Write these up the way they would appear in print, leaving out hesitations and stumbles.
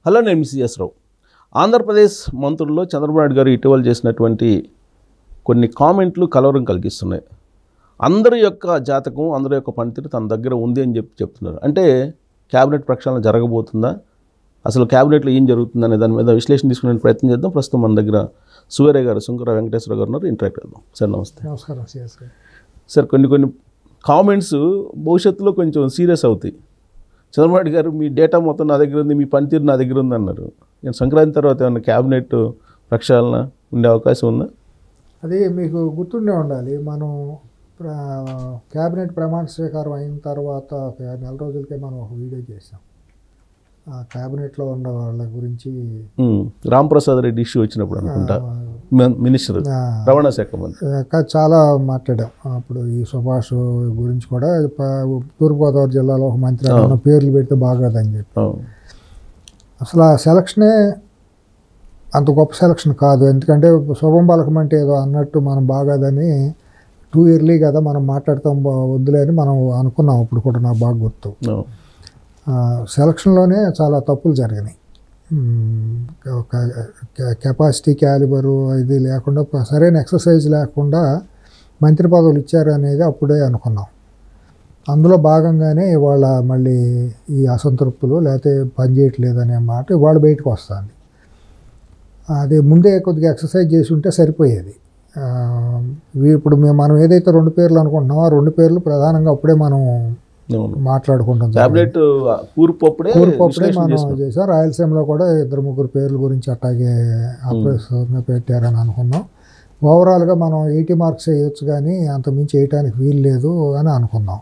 Hello, నేను CS రావు. ఆంధ్రప్రదేశ్ మంత్రుల్లో చంద్రబాబు నాయుడు గారు ఇటీవల చేసినటువంటి కొన్ని కామెంట్లు కలవరం కలిగిస్తున్నాయి. అందరి యొక్క జాతకం, అందరి యొక్క పనితీరు తన దగ్గర ఉంది అని చెప్తున్నారు. అంటే క్యాబినెట్ ప్రక్షాళన జరగబోతుందా, అసలు క్యాబినెట్లో ఏం జరుగుతుందనే దాని మీద విశ్లేషణ తీసుకునే ప్రయత్నం చేద్దాం. ప్రస్తుతం మన దగ్గర సూర్య గారు, శంకర వెంకటేశ్వర గారు ఉన్నారు. ఇంటరాక్ట్ అవుదాం. సార్ నమస్తే. నమస్కారం సిఎస్ గారు. సార్, కొన్ని కామెంట్స్ భవిష్యత్తులో కొంచెం సీరియస్ అవుతాయి. చంద్రబాబు నాయుడు గారు మీ డేటా మొత్తం నా దగ్గర ఉంది, మీ పనితీరు నా దగ్గర ఉంది అన్నారు. నేను సంక్రాంతి తర్వాత ఏమన్నా క్యాబినెట్ ప్రక్షాళన ఉండే అవకాశం ఉందా? అది మీకు గుర్తుండే ఉండాలి. మనం క్యాబినెట్ ప్రమాణ స్వీకారం అయిన తర్వాత ఒక నెల రోజులకే మనం ఒక వీడియో చేసాం. ఆ క్యాబినెట్లో ఉన్న వాళ్ళ గురించి. రాంప్రసాద్ రెడ్డి ఇష్యూ వచ్చినప్పుడు అనుకుంటా, మినిస్టర్, రవాణా శాఖ మంత్రి చాలా మాట్లాడాం. అప్పుడు ఈ సుభాష్ గురించి కూడా తూర్పుగోదావరి జిల్లాలో ఒక మంత్రి పేర్లు పెడితే బాగోదని చెప్పి. అసలు ఆ సెలక్షనే అంత గొప్ప సెలక్షన్ కాదు. ఎందుకంటే శుభం బలకం అంటే ఏదో అన్నట్టు మనం బాగోదని టూ ఇయర్లీ కదా మనం మాట్లాడతాం, వద్దులే అని మనం అనుకున్నాం. అప్పుడు కూడా నాకు బాగా గుర్తు. సెలక్షన్లోనే చాలా తప్పులు జరిగినాయి. ఒక కెపాసిటీ, క్యాలిబరు ఇది లేకుండా, సరైన ఎక్సర్సైజ్ లేకుండా మంత్రి పదవులు ఇచ్చారు అనేది అప్పుడే అనుకున్నాం. అందులో భాగంగానే ఇవాళ మళ్ళీ ఈ అసంతృప్తులు లేకపోతే పని చేయట్లేదు అనే మాట ఇవాళ బయటకు వస్తుంది. అది ముందే కొద్దిగా ఎక్సర్సైజ్ చేసి ఉంటే సరిపోయేది. ఇప్పుడు మనం ఏదైతే 2 పేర్లు అనుకుంటున్నామో ఆ 2 పేర్లు ప్రధానంగా అప్పుడే మనం మాట్లాడుకుంటాం. కూర్పప్పుడే మనం చేసాం. రాయలసీమలో కూడా 2-3 పేర్ల గురించి అట్లాగే అప్రస్తుతంగా పెట్టారని అనుకున్నాం. ఓవరాల్గా మనం 80 మార్క్స్ వేయొచ్చు కానీ అంతమించి వేయటానికి వీలు లేదు అని అనుకున్నాం.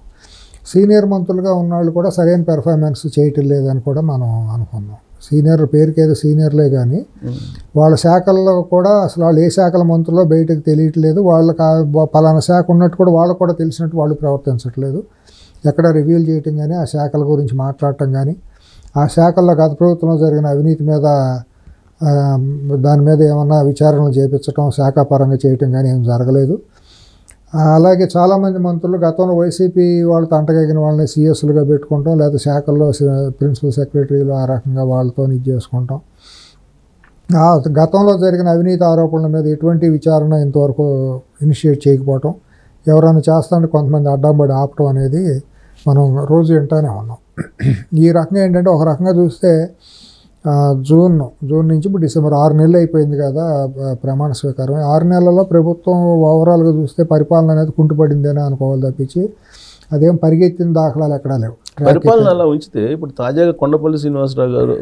సీనియర్ మంత్రులుగా ఉన్నవాళ్ళు కూడా సరైన పెర్ఫార్మెన్స్ చేయటం లేదని కూడా మనం అనుకున్నాం. సీనియర్ పేరుకి ఏదో సీనియర్లే కానీ వాళ్ళ శాఖల్లో కూడా అసలు వాళ్ళు ఏ శాఖల మంత్రులో బయటకు తెలియట్లేదు. వాళ్ళకి పలానా శాఖ ఉన్నట్టు కూడా వాళ్ళకు కూడా తెలిసినట్టు వాళ్ళు ప్రవర్తించట్లేదు. ఎక్కడ రివ్యూలు చేయటం కానీ, ఆ శాఖల గురించి మాట్లాడటం కానీ, ఆ శాఖల్లో గత ప్రభుత్వంలో జరిగిన అవినీతి మీద దాని మీద ఏమన్నా విచారణలు చేయించడం, శాఖాపరంగా చేయటం కానీ ఏం జరగలేదు. అలాగే చాలామంది మంత్రులు గతంలో వైసీపీ వాళ్ళతో అంటగగిన వాళ్ళని సిఎస్లుగా పెట్టుకుంటాం, లేదా శాఖల్లో ప్రిన్సిపల్ సెక్రటరీలు ఆ రకంగా వాళ్ళతో ఇది చేసుకుంటాం. గతంలో జరిగిన అవినీతి ఆరోపణల మీద ఎటువంటి విచారణ ఇంతవరకు ఇనిషియేట్ చేయకపోవటం, ఎవరైనా చేస్తాంటే కొంతమంది అడ్డంబడి ఆపటం అనేది మనం రోజు వింటానే ఉన్నాం. ఈ రకంగా ఏంటంటే ఒక రకంగా చూస్తే జూన్ నుంచి ఇప్పుడు డిసెంబర్ 6 నెలలు అయిపోయింది కదా ప్రమాణ స్వీకారం. 6 నెలల్లో ప్రభుత్వం ఓవరాల్గా చూస్తే పరిపాలన అనేది కుంటుపడింది అని అనుకోవాలి తప్పించి అదేం పరిగెత్తిన దాఖలాలు ఎక్కడా లేవు. పరిపాలన అలా ఉంచితే ఇప్పుడు తాజాగా కొండపల్లి శ్రీనివాసరావు గారు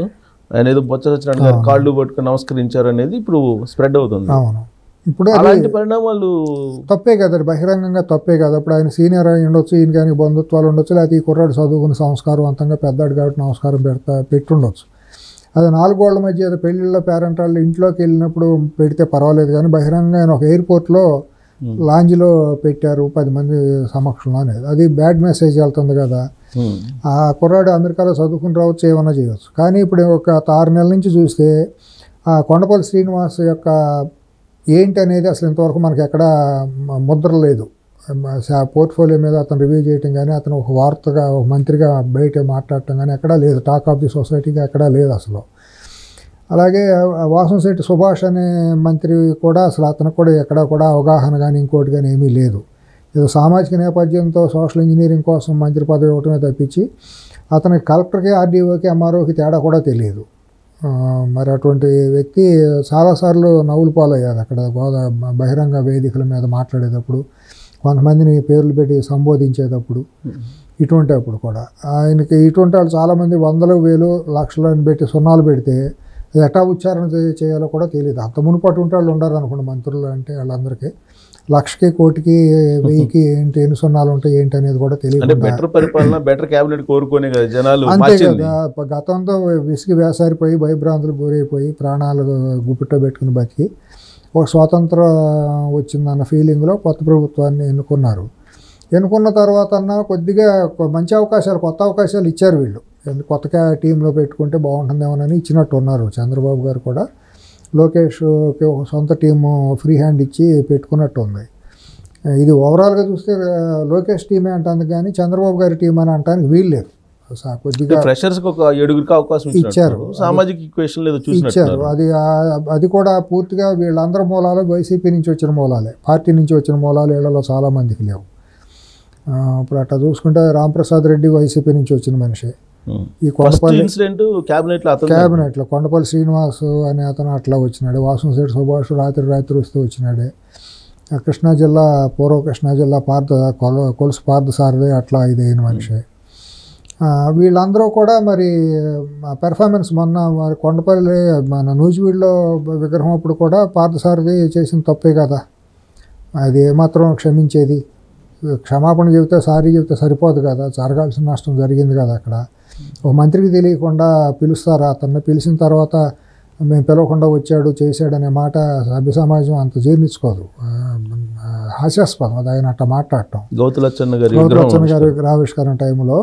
ఆయన ఏదో బొత్స సత్యనారాయణ గారు కాళ్ళు పట్టుకుని నమస్కరించారు అనేది ఇప్పుడు స్ప్రెడ్ అవుతుంది. అవును, ఇప్పుడు అలాంటి పరిణామాలు తప్పే కదా, బహిరంగంగా తప్పే కదా. ఇప్పుడు ఆయన సీనియర్ అయి ఉండొచ్చు, ఈయన కానీ బంధుత్వాలు ఉండొచ్చు, లేకపోతే ఈ కుర్రాడు చదువుకుని సంస్కారవంతంగా పెద్దాడు కాబట్టి నమస్కారం పెట్టుండొచ్చు. అది 4 గోళ్ల మధ్య ఏదో పెళ్ళిళ్ళలో పేరెంట్ వాళ్ళు ఇంట్లోకి వెళ్ళినప్పుడు పెడితే పర్వాలేదు కానీ బహిరంగంగా ఆయన ఒక ఎయిర్పోర్ట్లో లాంజ్లో పెట్టారు 10 మంది సమక్షంలో అనేది అది బ్యాడ్ మెసేజ్ వెళ్తుంది కదా. ఆ కుర్రాడు అమెరికాలో చదువుకుని రావచ్చు, ఏమన్నా చేయవచ్చు. కానీ ఇప్పుడు ఒక 6 నెలల నుంచి చూస్తే ఆ కొండపల్లి శ్రీనివాస్ యొక్క ఏంటి అనేది అసలు ఇంతవరకు మనకి ఎక్కడా ముద్ర లేదు. పోర్ట్ఫోలియో మీద అతను రివ్యూ చేయటం కానీ, అతను ఒక వార్తగా ఒక మంత్రిగా బయట మాట్లాడటం కానీ ఎక్కడా లేదు. టాక్ ఆఫ్ ది సొసైటీగా ఎక్కడా లేదు అసలు. అలాగే వాసంశెట్టి సుభాష్ అనే మంత్రి కూడా అసలు అతనికి కూడా ఎక్కడా కూడా అవగాహన కానీ ఇంకోటి కానీ ఏమీ లేదు. ఏదో సామాజిక నేపథ్యంతో సోషల్ ఇంజనీరింగ్ కోసం మంత్రి పదవి ఇవ్వటమే తప్పించి అతనికి కలెక్టర్కి, ఆర్డీఓకి, ఎంఆర్ఓకి తేడా కూడా తెలియదు. మరి అటువంటి వ్యక్తి చాలాసార్లు నవ్వులు పాలయ్యారు అక్కడ బహిరంగ వేదికల మీద మాట్లాడేటప్పుడు, కొంతమందిని పేర్లు పెట్టి సంబోధించేటప్పుడు. ఇటువంటిప్పుడు కూడా ఆయనకి ఇటువంటి వాళ్ళు చాలామంది 100,000, 1,000, లక్షలను పెట్టి సున్నాలు పెడితే ఎటా ఉచ్చారణ చేయాలో కూడా తెలియదు. అంత మునుపటి ఉంటే వాళ్ళు ఉండరు అనుకోండి మంత్రులు అంటే. వాళ్ళందరికీ 1,00,000కి, 1,00,000కి, 1,000కి ఏంటి, ఎన్ని సున్నాలు ఉంటాయి ఏంటి అనేది కూడా తెలియదు. బెటర్ పరిపాలన, బెటర్ క్యాబినెట్ కోరుకునే కదా జనాలు. అంతే కదా, గతంతో విసిగి వేసారిపోయి భయభ్రాంతులకు గురైపోయి ప్రాణాలు గుప్పిట పెట్టుకుని బతికి ఒక స్వాతంత్రం వచ్చిందన్న ఫీలింగ్లో కొత్త ప్రభుత్వాన్ని ఎన్నుకున్న తర్వాత కొద్దిగా మంచి అవకాశాలు, కొత్త అవకాశాలు ఇచ్చారు వీళ్ళు. కొత్త టీంలో పెట్టుకుంటే బాగుంటుందేమోనని ఇచ్చినట్టు ఉన్నారు. చంద్రబాబు గారు కూడా లోకేష్కి ఒక సొంత టీము ఫ్రీ హ్యాండ్ ఇచ్చి పెట్టుకున్నట్టు ఉంది. ఇది ఓవరాల్గా చూస్తే లోకేష్ టీమే అంటాను కానీ చంద్రబాబు గారి టీం అని అంటానికి వీలు లేదు. కొద్దిగా ఫ్రెషర్స్ ఒక 7గురికి అవకాశం ఇచ్చారు. సామాజిక ఈక్వేషన్ ఏదో ఇచ్చారు. చూసినట్టు అది కూడా పూర్తిగా వీళ్ళందరి మూలాలు వైసీపీ నుంచి వచ్చిన మూలాలే, పార్టీ నుంచి వచ్చిన మూలాలు వీళ్ళలో చాలా మందికి లేవు. ఇప్పుడు అట్లా చూసుకుంటే రాంప్రసాద్ రెడ్డి వైసీపీ నుంచి వచ్చిన మనిషి. ఈ కొండపల్లి ఇన్సిడెంట్ క్యాబినెట్లో కొండపల్లి శ్రీనివాస్ అనే అతను అట్లా వచ్చినాడు. వాసంశెట్టి సుభాష్ రాత్రి వస్తూ వచ్చినాడే. కృష్ణా జిల్లా పూర్వ కృష్ణా జిల్లా కొలుసు పార్థసారథి అట్లా ఇదైన మనిషి. వీళ్ళందరూ కూడా మరి పెర్ఫార్మెన్స్ మొన్న మరి కొండపల్లి మన నూజివీడులో విగ్రహం అప్పుడు కూడా పార్థసారథి చేసిన తప్పే కదా, అది ఏమాత్రం క్షమించేది? క్షమాపణ చెబితే సారీ చెబితే సరిపోదు కదా, జరగాల్సిన నష్టం జరిగింది కదా. అక్కడ ఒక మంత్రికి తెలియకుండా పిలుస్తారా? అతన్ని పిలిచిన తర్వాత మేము పిలవకుండా వచ్చాడు చేశాడనే మాట సభ్య సమాజం అంత జీర్ణించుకోదు. హాస్యాస్పదం అది ఆయన అట్లా మాట్లాడటం. గౌతులచ్చన్న గారి విగ్రహావిష్కరణ టైంలో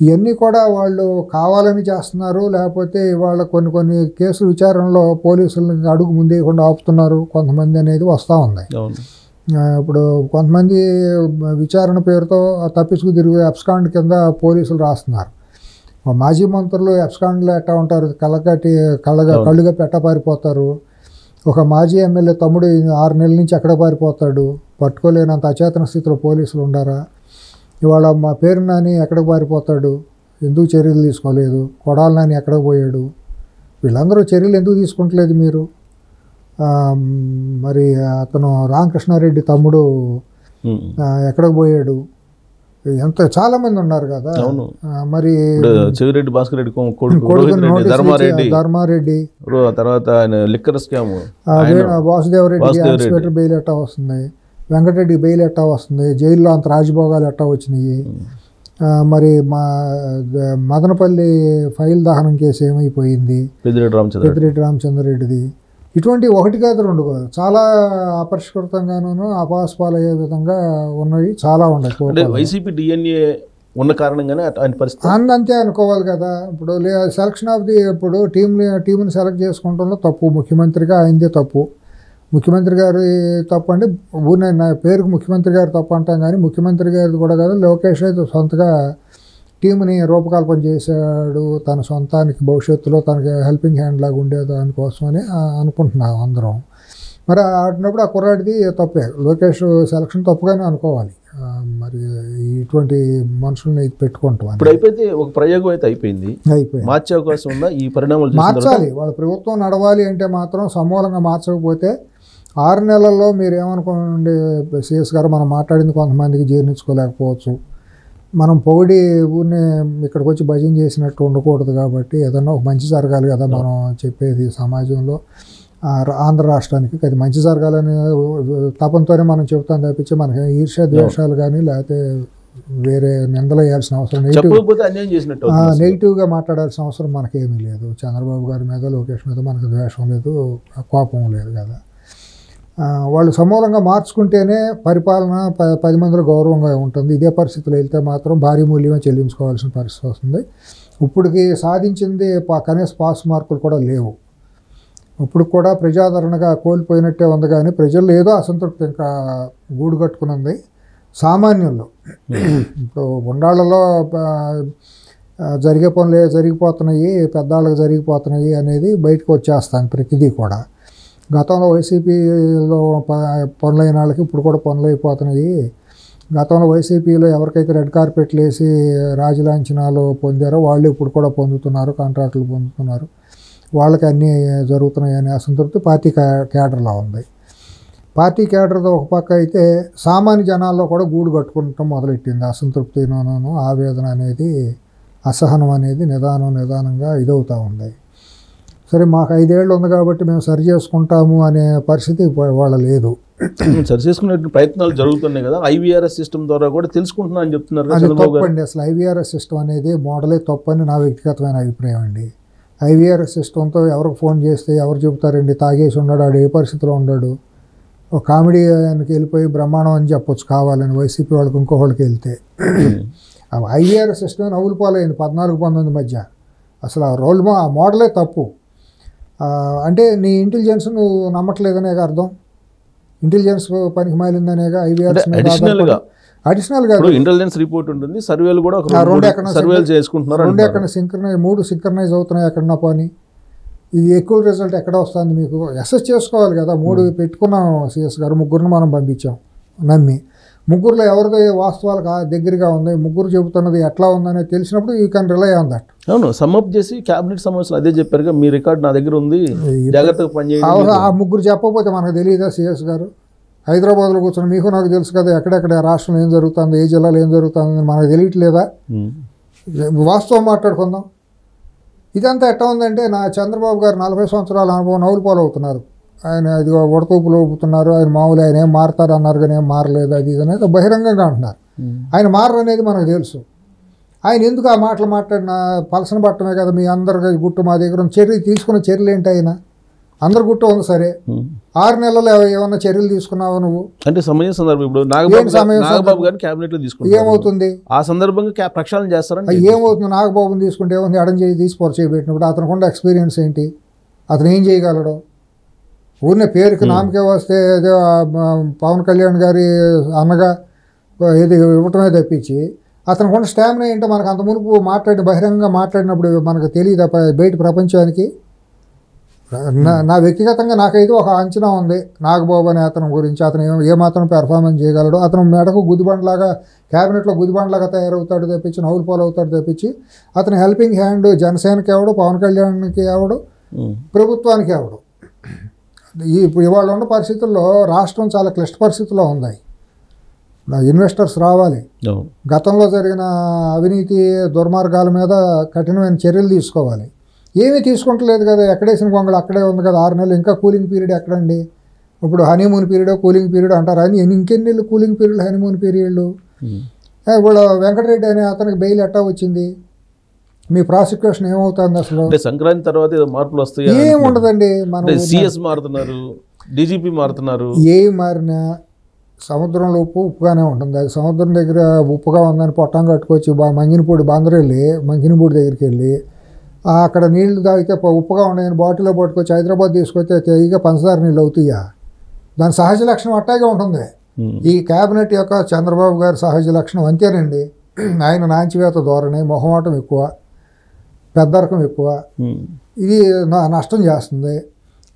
ఇవన్నీ కూడా వాళ్ళు కావాలని చేస్తున్నారు, లేకపోతే ఇవాళ కొన్ని కేసుల విచారణలో పోలీసులను అడుగు ముందేయకుండా ఆపుతున్నారు కొంతమంది అనేది వస్తూ ఉంది. ఇప్పుడు కొంతమంది విచారణ పేరుతో తప్పించుకు తిరిగి అబ్స్కాండ్ కింద పోలీసులు రాస్తున్నారు. మాజీ మంత్రులు అబ్స్కాండ్లో ఎట్టా ఉంటారు, కళ్ళుగా పెట్టపారిపోతారు. ఒక మాజీ ఎమ్మెల్యే తమ్ముడు 6 నెలల నుంచి ఎక్కడ పారిపోతాడు, పట్టుకోలేనంత అచేతన స్థితిలో పోలీసులు ఉండారా? ఇవాళ మా పేరు నాని ఎక్కడికి పారిపోతాడు, ఎందుకు చర్యలు తీసుకోలేదు? కొడాలి నాని ఎక్కడికి పోయాడు? వీళ్ళందరూ చర్యలు ఎందుకు తీసుకుంటలేదు మీరు? మరి అతను రామకృష్ణారెడ్డి తమ్ముడు ఎక్కడికి పోయాడు? ఎంత చాలా మంది ఉన్నారు కదా. మరి చెవిరెడ్డి భాస్కర్ రెడ్డి ధర్మారెడ్డి తర్వాత వాసుదేవరెడ్డి బెయిల్ ఎట్టా వస్తుంది, వెంకటరెడ్డి బెయిల్ ఎట్టా వస్తుంది, జైల్లో అంత రాజభోగాలు ఎట్టా వచ్చినాయి. మరి మా మదనపల్లి ఫైల్ దహనం కేసు ఏమైపోయింది, పెద్దిరెడ్డి రామచంద్రరెడ్డిది. ఇటువంటి ఒకటి కాదు రెండు కాదు, చాలా అపరిష్కృతంగానూ అపాస్పాలయ్యే విధంగా ఉన్నవి చాలా ఉన్నాయి. వైసీపీ డిఎన్ఏ ఉన్న కారణంగానే పరిస్థితి అంతే అనుకోవాలి కదా. ఇప్పుడు సెలక్షన్ ఆఫ్ ది ఇప్పుడు టీంని సెలెక్ట్ చేసుకోవడంలో తప్పు ముఖ్యమంత్రిగా అయిందే తప్పు. ముఖ్యమంత్రి గారి తప్పు అంటే నా పేరుకు ముఖ్యమంత్రి గారు తప్పు అంటాం, కానీ ముఖ్యమంత్రి గారిది కూడా కాదు. లోకేష్ అయితే సొంతగా టీంని రూపకల్పన చేశాడు, తన సొంతానికి భవిష్యత్తులో తనకి హెల్పింగ్ హ్యాండ్ లాగా ఉండేదానికోసమని అనుకుంటున్నాం అందరం. మరి ఆడినప్పుడు ఆ కుర్రాడిది తప్పే, లోకేష్ సెలక్షన్ తప్పుగానే అనుకోవాలి. మరి ఇటువంటి మనుషుల్ని పెట్టుకుంటాం. ఇప్పుడు అయిపోతే ఒక ప్రయోగం అయితే అయిపోయింది, మార్చే అవకాశం ఉందా? ఈ పరిణామాలు మార్చాలి. వాళ్ళ ప్రభుత్వం నడవాలి అంటే మాత్రం సమూలంగా మార్చకపోతే 6 నెలల్లో మీరు ఏమనుకోండి సిఎస్ గారు, మనం మాట్లాడింది కొంతమందికి జీర్ణించుకోలేకపోవచ్చు. మనం పొగిడి ఊరిని ఇక్కడికి వచ్చి భజన చేసినట్టు ఉండకూడదు. కాబట్టి ఏదన్నా ఒక మంచి జరగాలి కదా మనం చెప్పేది సమాజంలో. ఆంధ్ర రాష్ట్రానికి అది మంచి జరగాలని తపంతోనే మనం చెబుతాం తప్పించి మనకి ఈర్ష్య ద్వేషాలు కానీ లేకపోతే వేరే నిందలు వేయాల్సిన అవసరం, నెగిటివ్గా మాట్లాడాల్సిన అవసరం మనకేమీ లేదు. చంద్రబాబు గారి మీద లోకేష్ మీద మనకు ద్వేషం లేదు, కోపం లేదు కదా. వాళ్ళు సమూలంగా మార్చుకుంటేనే పరిపాలన 10 మందిలో గౌరవంగా ఉంటుంది. ఇదే పరిస్థితులు వెళ్తే మాత్రం భారీ మూల్యమే చెల్లించుకోవాల్సిన పరిస్థితి వస్తుంది. ఇప్పటికి సాధించింది కనీస పాస్ మార్కులు కూడా లేవు. ఇప్పుడు కూడా ప్రజాదరణగా కోల్పోయినట్టే ఉంది, కానీ ప్రజల్లో ఏదో అసంతృప్తి ఇంకా గూడు కట్టుకుని ఉంది సామాన్యుల్లో. ఇప్పుడు ఉండాళ్ళలో జరిగే పనులు జరిగిపోతున్నాయి, పెద్దాళ్ళకి జరిగిపోతున్నాయి అనేది బయటకు వచ్చేస్తాను ప్రతిదీ కూడా. గతంలో వైసీపీలో పనులైన వాళ్ళకి ఇప్పుడు కూడా పనులు అయిపోతున్నాయి. గతంలో వైసీపీలో ఎవరికైతే రెడ్ కార్పెట్లు వేసి రాజలాంఛనాలు పొందారో వాళ్ళు ఇప్పుడు కూడా పొందుతున్నారు, కాంట్రాక్టులు పొందుతున్నారు. వాళ్ళకి అన్నీ జరుగుతున్నాయి అనే అసంతృప్తి పార్టీ క్యాడర్లో ఉంది. పార్టీ క్యాడర్తో ఒక పక్క అయితే సామాన్య జనాల్లో కూడా గూడు కట్టుకుంటాం మొదలెట్టింది. అసంతృప్తి, ఆవేదన అనేది, అసహనం అనేది నిదానంగా ఇదవుతూ ఉంది. సరే మాకు 5 ఏళ్ళు ఉంది కాబట్టి మేము సరి చేసుకుంటాము అనే పరిస్థితి వాళ్ళ లేదు. సరి చేసుకునే ప్రయత్నాలు జరుగుతున్నాయి కదా. ఐవీఆర్ఎస్ సిస్టమ్ ద్వారా కూడా తెలుసుకుంటున్నా అని చెప్తున్నారు. అది తప్పండి. అసలు ఐవీఆర్ఎస్ సిస్టమ్ అనేది మోడలే తప్పని నా వ్యక్తిగతమైన అభిప్రాయం అండి. ఐవీఆర్ఎస్ సిస్టంతో ఎవరికి ఫోన్ చేస్తే ఎవరు చెబుతారండి, తాగేసి ఉన్నాడు, ఆడు ఏ పరిస్థితిలో ఉన్నాడు, ఒక కామెడీ ఆయనకి వెళ్ళిపోయి బ్రహ్మాండం అని చెప్పొచ్చు కావాలని వైసీపీ వాళ్ళకి ఇంకోళ్ళకి వెళ్తే. ఐవీఆర్ఎస్ సిస్టమ్ నవ్వులు పాలైంది 14-19 మధ్య. అసలు ఆ మోడలే తప్పు. అంటే నీ ఇంటెలిజెన్స్ నువ్వు నమ్మట్లేదనే అర్థం. ఇంటెలిజెన్స్ పనికి మాలిందనేగా ఐవీఆర్ఎస్ మీద అడిషనల్గా ఇంటెలిజెన్స్ రిపోర్ట్ ఉంటుంది, సర్వేలు కూడా సర్వేలు చేసుకుంటున్నారు, రెండు ఎక్కడ మూడు సింక్రనైజ్ అవుతున్నాయి ఎక్కడన్నా పోనీ. ఇది ఎక్కువ రిజల్ట్ ఎక్కడ వస్తుంది మీకు అసెస్ చేసుకోవాలి కదా. 3 పెట్టుకున్నాం సిఎస్ గారు, 3 మనం పంపించాం నమ్మి. 3లో ఎవరిది వాస్తవాలకు దగ్గరగా ఉంది, 3 చెబుతున్నది ఎట్లా ఉందనేది తెలిసినప్పుడు you can rely on that. అవును, సమ్అప్ చేసి క్యాబినెట్ సమావేశంలో అదే చెప్పారుగా, మీ రికార్డు నా దగ్గర ఉంది, జాగ్రత్తగా పనిచేయాలి. ఆ 3 చెప్పకపోతే మనకు తెలియదా సిఎస్ గారు? హైదరాబాద్లో కూర్చొని మీకు నాకు తెలుసు కదా ఎక్కడెక్కడ రాష్ట్రంలో ఏం జరుగుతుంది, ఏ జిల్లాలో ఏం జరుగుతుంది మనకు తెలియట్లేదా? వాస్తవం మాట్లాడుకుందాం. ఇదంతా ఎట్లా ఉందంటే, నా చంద్రబాబు గారు 40 సంవత్సరాల అనుభవం నవ్వులు పాలు అవుతున్నారు. ఆయన ఇది ఉడతూపులు ఊపుతున్నారు, ఆయన మామూలు ఆయన ఏం మారుతారు అన్నారు కానీ ఏం మారలేదు, అది ఇది అనేది బహిరంగంగా అంటున్నారు. ఆయన మారరు అనేది మనకు తెలుసు. ఆయన ఎందుకు ఆ మాటలు మాట్లాడిన పలసన పట్టమే కదా, మీ అందరు గుట్టు మా దగ్గర తీసుకున్న చర్యలు ఏంటి? ఆయన అందరు గుట్టు ఉంది సరే, 6 నెలల్లో ఏమన్నా చర్యలు తీసుకున్నావా నువ్వు? అంటే సమయం సందర్భం ఇప్పుడు నాగబాబు గారిని క్యాబినెట్ లో తీసుకుంటే ఏమవుతుంది? ఆ సందర్భంగా ప్రక్షాళన చేస్తారని ఏమవుతుంది? నాగబాబుని తీసుకుంటే ఏముంది? ఎడం చేయి తీసి చేయబెట్టినప్పుడు అతనికి ఉన్న ఎక్స్పీరియన్స్ ఏంటి? అతను ఏం చేయగలడు? ఊరినే పేరుకి నామకే వస్తే ఏదో పవన్ కళ్యాణ్ గారి అన్నగా ఏది ఇవ్వటమే తప్పించి అతనికి ఉన్న స్టామినా ఏంటో మనకు అంత మునుపు బహిరంగంగా మాట్లాడినప్పుడు మనకు తెలియదు బయట ప్రపంచానికి. నా వ్యక్తిగతంగా నాకైతే ఒక అంచనా ఉంది నాగబాబు అనే అతని గురించి. అతను ఏమాత్రం పెర్ఫార్మెన్స్ చేయగలడు, అతను మెడకు గుదిబండ్లాగా క్యాబినెట్లో గుదిబండ్లాగా తయారవుతాడు తప్పించి, నవ్వులు పాలు అవుతాడు తప్పించి, అతను హెల్పింగ్ హ్యాండ్ జనసేనకి ఎవడు, పవన్ కళ్యాణ్కి ఎవడు, ప్రభుత్వానికి ఎవడు. ఇవాళ ఉన్న పరిస్థితుల్లో రాష్ట్రం చాలా క్లిష్ట పరిస్థితుల్లో ఉంది. ఇన్వెస్టర్స్ రావాలి, గతంలో జరిగిన అవినీతి దుర్మార్గాల మీద కఠినమైన చర్యలు తీసుకోవాలి. ఏమీ తీసుకుంటలేదు కదా, ఎక్కడేసిన గొంగళి అక్కడే ఉంది కదా. 6 నెలలు ఇంకా కూలింగ్ పీరియడ్ ఎక్కడండి? ఇప్పుడు హనీమూన్ పీరియడ్ కూలింగ్ పీరియడ్ అంటారు, అని ఇంకెన్ని నెలలు కూలింగ్ పీరియడ్ హనీమూన్ పీరియడ్లు? ఇప్పుడు వెంకటరెడ్డి అనే అతనికి బెయిల్ ఎట్టా వచ్చింది? మీ ప్రాసిక్యూషన్ ఏమవుతుంది అసలు? సంక్రాంతి తర్వాత మార్పులు వస్తాయి? ఏముండదండి, మనం సిఎస్ మారుతున్నారు, డీజీపీ మారుతున్నారు. ఏం మారినా సముద్రంలో ఉప్పుగానే ఉంటుంది. అది సముద్రం దగ్గర ఉప్పుగా ఉందని పొట్టం కట్టుకొచ్చి మంగినపూడి బందరెళ్ళి మంగినపూడి దగ్గరికి వెళ్ళి అక్కడ నీళ్లు తాగితే ఉప్పుగా ఉన్నాయని బాటిల్లో పట్టుకొచ్చి హైదరాబాద్ తీసుకొస్తే తెగ పంచదార నీళ్ళు అవుతాయా? దాని సహజ లక్షణం అట్టాగే ఉంటుంది. ఈ క్యాబినెట్ యొక్క చంద్రబాబు గారి సహజ లక్షణం అంతేనండి. ఆయన నాంచివేత ధోరణి, మొహమాటం ఎక్కువ, పెద్దరకం ఎక్కువ, ఇది నష్టం చేస్తుంది.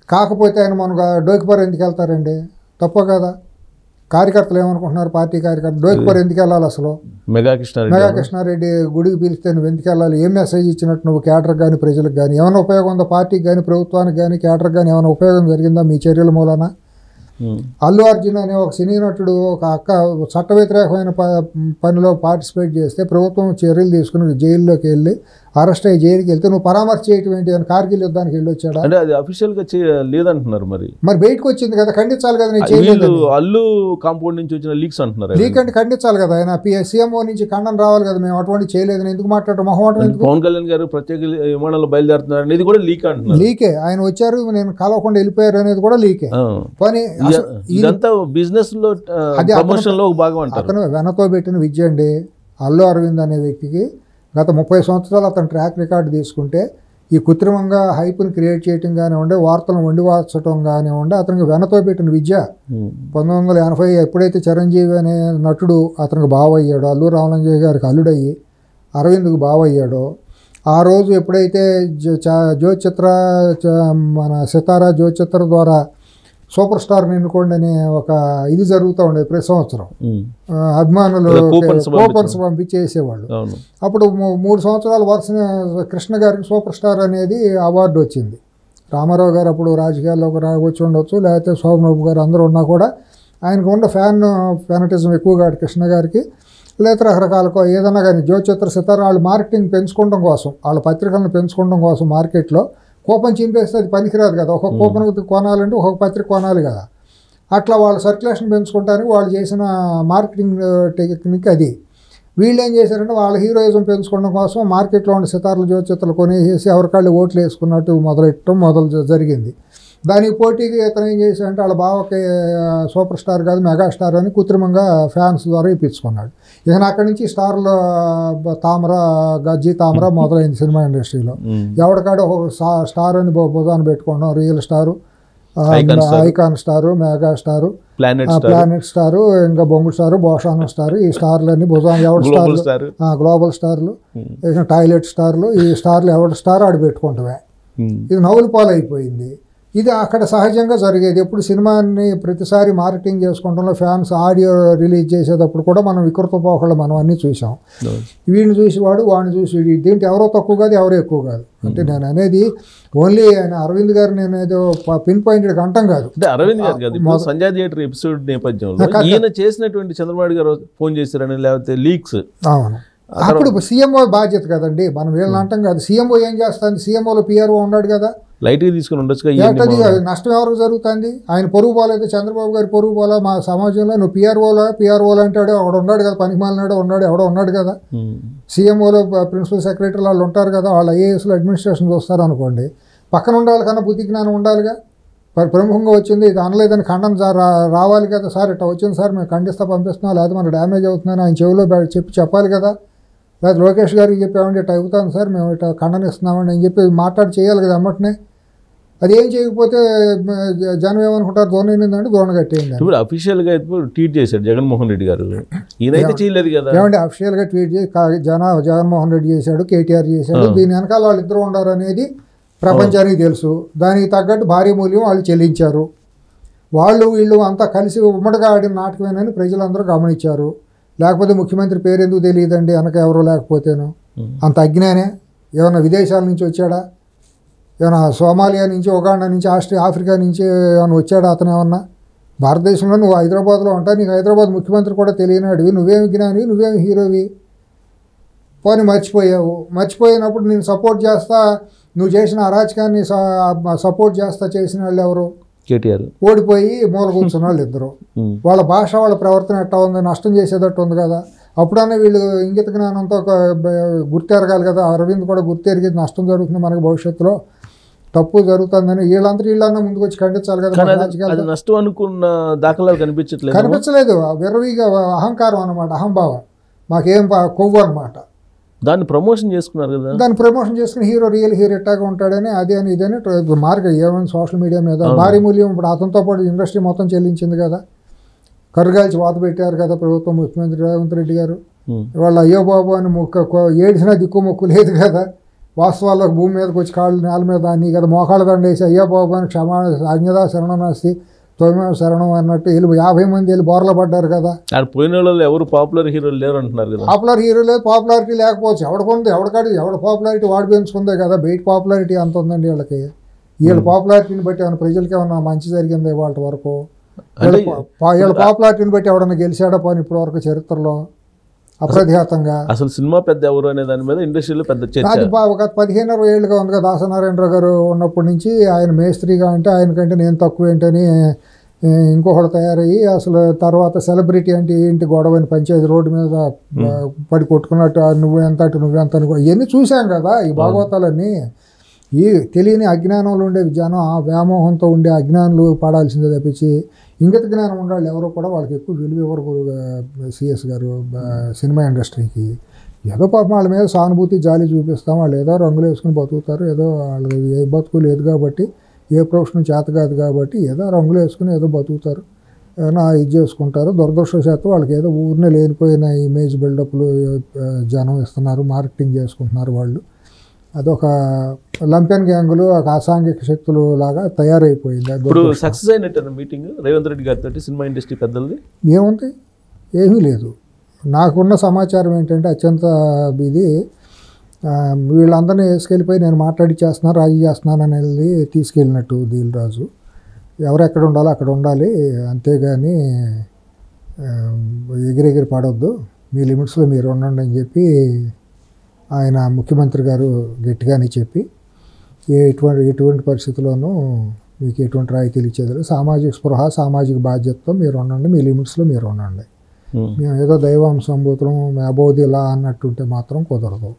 కాకపోతే ఆయన మనకు డోకిపర్ ఎందుకు వెళ్తారండి? తప్ప కదా. కార్యకర్తలు ఏమనుకుంటున్నారు? పార్టీ కార్యకర్తలు డోకిపర్ ఎందుకు వెళ్ళాలి అసలు? మెగా కృష్ణారెడ్డి గుడికి పిలిస్తే నువ్వు ఎందుకు వెళ్ళాలి? ఏం మెసేజ్ ఇచ్చినట్టు నువ్వు? క్యాడర్కి కానీ ప్రజలకు కానీ ఏమైనా ఉపయోగం ఉందా? పార్టీకి కానీ ప్రభుత్వానికి కానీ క్యాడర్కి కానీ ఏమైనా ఉపయోగం జరిగిందా మీ చర్యల మూలన? అల్లు అర్జున్ అనే ఒక సినీ నటుడు ఒక చట్ట వ్యతిరేకమైన పనిలో పార్టిసిపేట్ చేస్తే ప్రభుత్వం చర్యలు తీసుకుని జైల్లోకి వెళ్ళి అరెస్ట్ అయ్యి జైలుకి వెళ్తే నువ్వు పరామర్శ చేయటం ఏంటి? అని కార్గిల్ యుద్ధానికి వెళ్ళి వచ్చాడా? అంటే అది అఫీషియల్గా లేదంటున్నారు. మరి బయటకు వచ్చింది కదా, ఖండించాలి కదా. నేను చేయలేదు, అల్లు కాంపౌండ్ నుంచి వచ్చిన లీక్స్ అంటున్నారు. లీక్ అంటే ఖండించాలి కదా. ఆయన సీఎంఓ నుంచి ఖండన రావాలి కదా. మేము అటువంటి చేయలేదని ఎందుకు మాట్లాడటం? మొహమాటం. పవన్ కళ్యాణ్ గారు ప్రత్యేక విమానాల్లో బయలుదేరుతున్నారు అనేది కూడా లీక్ అంటున్నారు. లీకే. ఆయన వచ్చారు, నేను కలవకుండా వెళ్ళిపోయారు అనేది కూడా లీకే. కానీ ఇదంతా బిజినెస్ లో ప్రమోషన్ లో భాగం అంటారు. అతను వెనతో పెట్టిన విద్య అండి. అల్లు అరవింద్ అనే వ్యక్తికి గత 30 సంవత్సరాలు అతను ట్రాక్ రికార్డు తీసుకుంటే ఈ కృత్రిమంగా హైప్ని క్రియేట్ చేయటం కానివ్వండి, వార్తలను వండివార్చడం కానివ్వండి, అతనికి వెనతో పెట్టిన విద్య. 1980 ఎప్పుడైతే చిరంజీవి అనే నటుడు అతనికి బావయ్యాడో, అల్లు రామలింగయ్య గారికి అల్లుడయ్యి అరవింద్కు బావయ్యాడో, ఆ రోజు ఎప్పుడైతే జ్యోతిచిత్ర మన సితారా జ్యోతిచిత్ర ద్వారా సూపర్ స్టార్ని ఎన్నుకోండి అనే ఒక ఇది జరుగుతూ ఉండేది ప్రతి సంవత్సరం. అభిమానులు కూపన్స్ పంపించేసేవాళ్ళు. అప్పుడు 3 సంవత్సరాల వరుస కృష్ణ గారికి సూపర్ స్టార్ అనేది అవార్డు వచ్చింది. రామారావు గారు అప్పుడు రాజకీయాల్లోకి వచ్చి ఉండొచ్చు, లేకపోతే శోభనబాబు గారు అందరూ ఉన్నా కూడా ఆయనకు ఉన్న ఫ్యానటిజం ఎక్కువగా కృష్ణ గారికి, లేదా రకరకాల ఏదన్నా కానీ జ్యోతిచిత్ర సితారా వాళ్ళు మార్కెటింగ్ పెంచుకోవడం కోసం, వాళ్ళ పత్రికలను పెంచుకోవడం కోసం మార్కెట్లో కూపన్ చింపేస్తే అది పనికిరాదు కదా. ఒక్కొక్క కూపన్ కొనాలంటే ఒక్కొక్క పత్రిక కొనాలి కదా. అట్లా వాళ్ళ సర్క్యులేషన్ పెంచుకోవడానికి వాళ్ళు చేసిన మార్కెటింగ్ టెక్నిక్ అది. వీళ్ళు ఏం చేశారంటే వాళ్ళ హీరోయిజం పెంచుకోవడం కోసం మార్కెట్లో ఉన్న సితార్లు జ్యోతిచిత్రాలు కొనేసి ఎవరికాళ్ళు ఓట్లు వేసుకున్నట్టు మొదలు జరిగింది. దానికి పోటీకి ఇతను ఏం చేశాడంటే వాళ్ళ బావకి సూపర్ స్టార్ కాదు మెగాస్టార్ అని కృత్రిమంగా ఫ్యాన్స్ ద్వారా ఇప్పించుకున్నాడు. ఇక అక్కడి నుంచి స్టార్ల గజ్జి తామర మొదలైంది సినిమా ఇండస్ట్రీలో. ఎవరికాడ ఒక స్టార్ అని భుజాన్ని పెట్టుకోవడం, real star icon star, mega star, planet star, ఇంకా బొంగు స్టారు, బోషానం స్టారు, ఈ స్టార్లన్నీ భుజాన్ ఎవరి స్టార్లు, గ్లోబల్ స్టార్లు, టాయిలెట్ స్టార్లు, ఈ స్టార్లు ఎవరి స్టార్ ఆడి పెట్టుకుంటామే. ఇది నవ్వుల పాలైపోయింది. ఇది అక్కడ సహజంగా జరిగేది. ఎప్పుడు సినిమాని ప్రతిసారి మార్కెటింగ్ చేసుకుంటాం, ఫ్యాన్స్ ఆడియో రిలీజ్ చేసేటప్పుడు కూడా మనం వికృత పోకళ్ళు మనం అన్నీ చూసాం. వీడిని చూసేవాడు, వాడిని చూసి దీంట్లో ఎవరో తక్కువ కాదు, ఎవరో ఎక్కువ కాదు. అంటే నేను అనేది ఓన్లీ ఆయన అరవింద్ గారు నేను ఏదో పిన్ పాయింటెడ్ అంటాం కాదు. అంటే అరవింద్ గారు కాదు, సంజయ్ థియేటర్ ఎపిసోడ్ నేపథ్యంలో ఈయన చేసినటువంటి చంద్రబాబు గారు ఫోన్ చేశారని, లేకపోతే లీక్స్. అవును, అప్పుడు సీఎంఓ బాధ్యత కదండి. మనం వీళ్ళని అంటాం కాదు. సీఎంఓ ఏం చేస్తుంది? సీఎంఓలో పిఆర్ఓ ఉన్నాడు కదా, లైట్గా తీసుకుని ఉండొచ్చు. నష్టం ఎవరికి జరుగుతుంది? ఆయన పొరుగు పోలేదు, చంద్రబాబు గారి పొరుగు పోలా. మా సమాజంలో నువ్వు పిఆర్ఓలో అంటాడు, ఒకడు ఉన్నాడు కదా, పనికిమాలినాడు ఉన్నాడు, ఎవడో ఉన్నాడు కదా. సీఎంఓలో ప్రిన్సిపల్ సెక్రటరీ వాళ్ళు ఉంటారు కదా, వాళ్ళు ఐఏఎస్లో అడ్మినిస్ట్రేషన్ చూస్తారు అనుకోండి. పక్కన ఉండాలి కన్నా బుద్ధి జ్ఞానం ఉండాలిగా. ప్రముఖంగా వచ్చింది, ఇది అనలేదని ఖండన రావాలి కదా. సార్ ఇట్లా వచ్చింది సార్, మేము ఖండిస్తా పంపిస్తున్నాం, లేదా మనకు డ్యామేజ్ అవుతుందని ఆయన చెవిలో చెప్పాలి కదా. లేదా లోకేష్ గారికి చెప్పామండి ఇట్లా అవుతాను సార్, మేము ఇట్లా ఖండనిస్తున్నామండి అని చెప్పి మాట్లాడి చేయాలి కదా అమ్మటనే. అది ఏం చేయకపోతే జనం ఏమనుకుంటారు, దోణిందంటే దోణ కట్టేయండి. ఇప్పుడు అఫీషియల్గా ట్వీట్ చేశాడు జగన్మోహన్ రెడ్డి గారు, ఈయనైతే చేయలేదు కదా. ఏమంటే అఫీషియల్గా ట్వీట్ చేసి జగన్మోహన్ రెడ్డి చేశాడు, కేటీఆర్ చేశాడు. దీని వెనకాల వాళ్ళు ఇద్దరు ఉండరు అనేది ప్రపంచానికి తెలుసు. దానికి తగ్గట్టు భారీ మూల్యం వాళ్ళు చెల్లించారు. వాళ్ళు వీళ్ళు అంతా కలిసి ఉమ్మడిగా ఆడిన నాటకమేనని ప్రజలందరూ గమనించారు. లేకపోతే ముఖ్యమంత్రి పేరు ఎందుకు తెలియదండి వెనక ఎవరో లేకపోతేను? అంత అజ్ఞానే. ఏమన్నా విదేశాల నుంచి వచ్చాడా? ఏమన్నా సోమాలియా నుంచి, ఉగాండా నుంచి, ఆఫ్రికా నుంచి ఏమైనా వచ్చాడా అతను? ఏమన్నా భారతదేశంలో నువ్వు హైదరాబాద్లో ఉంటావు, నీకు హైదరాబాద్ ముఖ్యమంత్రి కూడా తెలియనాడివి, నువ్వేమి జ్ఞానివి, నువ్వేమి హీరోవి. పోనీ మర్చిపోయావు. మర్చిపోయినప్పుడు నేను సపోర్ట్ చేస్తా, నువ్వు చేసిన అరాచకాన్ని సపోర్ట్ చేస్తా చేసిన వాళ్ళు ఎవరు? కేటీఆర్. ఓడిపోయి మూల కూర్చున్న వాళ్ళు ఇద్దరు. వాళ్ళ భాష, వాళ్ళ ప్రవర్తన ఎట్టా ఉంది, నష్టం చేసేటట్టు ఉంది కదా. అప్పుడన్నా వీళ్ళు ఇంగిత జ్ఞానంతో గుర్తెరగాలి కదా. అరవింద్ కూడా గుర్తెరిగి నష్టం జరుగుతుంది మనకి, భవిష్యత్తులో తప్పు జరుగుతుందని వీళ్ళందరూ ముందుకు వచ్చి ఖండించాలి కదా. నష్టం అనుకున్న దాఖలాలు కనిపించలేదు. విర్రవీగా అహంకారం అన్నమాట, అహంభావం. మాకేం కొవ్వు అనమాట. దాన్ని ప్రమోషన్ చేసుకున్నారు కదా. దాన్ని ప్రమోషన్ చేసుకుని హీరో, రియల్ హీరో ఎట్టాగా ఉంటాడని అది అని ఇదని మార్కెట్ ఏమైనా సోషల్ మీడియా మీద భారీ మూల్యం. ఇప్పుడు అతనితో పాటు ఇండస్ట్రీ మొత్తం చెల్లించింది కదా. కరుగాల్చి వాత పెట్టారు కదా ప్రభుత్వం, ముఖ్యమంత్రి రేవంత్ రెడ్డి గారు. వాళ్ళు అయ్యో బాబు అని ఏడిసినా దిక్కు మొక్కు లేదు కదా. వాస్తవాల్లో భూమి మీదకి వచ్చి కాళ్ళు నేల మీద అన్నీ కదా మోకాళ్ళ దండ వేసి అయ్యో బాబు అని అజ్ఞదా శరణనాస్తి తొమ్మిది శరణం అన్నట్టు 50 మంది వెళ్ళి బోర్ల పడ్డారు కదా. పోయిన వాళ్ళు ఎవరు పాపులర్ హీరోలు లేరు అంటున్నారు కదా. పాపులర్ హీరో లేదు, పాపులారిటీ లేకపోవచ్చు. ఎవడికొంది ఎవడ పాపులారిటీ వాడు పెంచుకుందే కదా. బయట పాపులారిటీ అంత ఉందండి వీళ్ళకి. వీళ్ళ పాపులారిటీని బట్టి ఏమైనా ప్రజలకి ఏమన్నా మంచి జరిగింది వాళ్ళ వరకు? వీళ్ళ పాపులారిటీని బట్టి ఎవడన్నా గెలిచాడా పోనీ ఇప్పటి వరకు చరిత్రలో అప్రతిహతంగా? అసలు సినిమా పెద్ద ఎవరు అనే దాని మీద ఇండస్ట్రీలో పెద్ద అది ఒక 15-20 ఏళ్ళుగా ఉంది కదా. దాసనారాయణరావు గారు ఉన్నప్పటి నుంచి ఆయన మేస్త్రిగా అంటే ఆయనకంటే నేను తక్కువ ఏంటని ఇంకొకటి తయారయ్యి అసలు తర్వాత సెలబ్రిటీ అంటే ఏంటి గొడవని పంచాయతీ రోడ్డు మీద పడి కొట్టుకున్నట్టు నువ్వెంత అటు నువ్వెంత అనుకో ఇవన్నీ చూసాం కదా. ఈ భాగవతాలన్నీ ఈ తెలియని అజ్ఞానంలో ఉండే జనం, ఆ వ్యామోహంతో ఉండే అజ్ఞానులు పడాల్సిందే తప్పించి ఇంగిత జ్ఞానం ఉండాలి ఎవరో కూడా వాళ్ళకి ఎక్కువ విలువ ఎవరు సిఎస్ గారు సినిమా ఇండస్ట్రీకి. ఏదో పాపం వాళ్ళ మీద సానుభూతి జాలి చూపిస్తాం. వాళ్ళు ఏదో రంగులు వేసుకుని బతుకుతారు. ఏదో వాళ్ళకి ఏ బతుకు లేదు కాబట్టి, ఏ ప్రొఫెషన్ చేత కాదు కాబట్టి ఏదో రంగులు వేసుకుని ఏదో బతుకుతారు, ఏదైనా ఇది చేసుకుంటారు. దురదృష్టవశాత్తు వాళ్ళకి ఏదో ఊరినే లేనిపోయిన ఇమేజ్ బిల్డప్లు జనం ఇస్తున్నారు, మార్కెటింగ్ చేసుకుంటున్నారు వాళ్ళు. అదొక లంపెన్ గ్యాంగులు, ఒక అసాంఘిక శక్తులు లాగా తయారైపోయింది. ఇప్పుడు సక్సెస్ అయినట్టు మీటింగ్ రేవంత్ రెడ్డి గారితో సినిమా ఇండస్ట్రీ పెద్దలది ఏముంది? ఏమీ లేదు. నాకున్న సమాచారం ఏంటంటే అత్యంత ఇది వీళ్ళందరినీ వేసుకెళ్ళిపోయి నేను మాట్లాడి చేస్తున్నాను, రాజీ చేస్తున్నాను అనేది తీసుకెళ్ళినట్టు దీల్ రాజు. ఎవరెక్కడ ఉండాలో అక్కడ ఉండాలి, అంతేగాని ఎగిరెగిరి పడవద్దు, మీ లిమిట్స్లో మీరు ఉండండి అని చెప్పి ఆయన ముఖ్యమంత్రి గారు గట్టిగానే చెప్పి ఎటువంటి పరిస్థితుల్లోనూ మీకు ఎటువంటి రాయితీలు ఇచ్చేది సామాజిక స్పృహ, సామాజిక బాధ్యతతో మీరు ఉండండి, మీ లిమిట్స్లో మీరు ఉండండి. మేము ఏదో దైవం సంభూతం అబోధి ఇలా అన్నట్టుంటే మాత్రం కుదరదు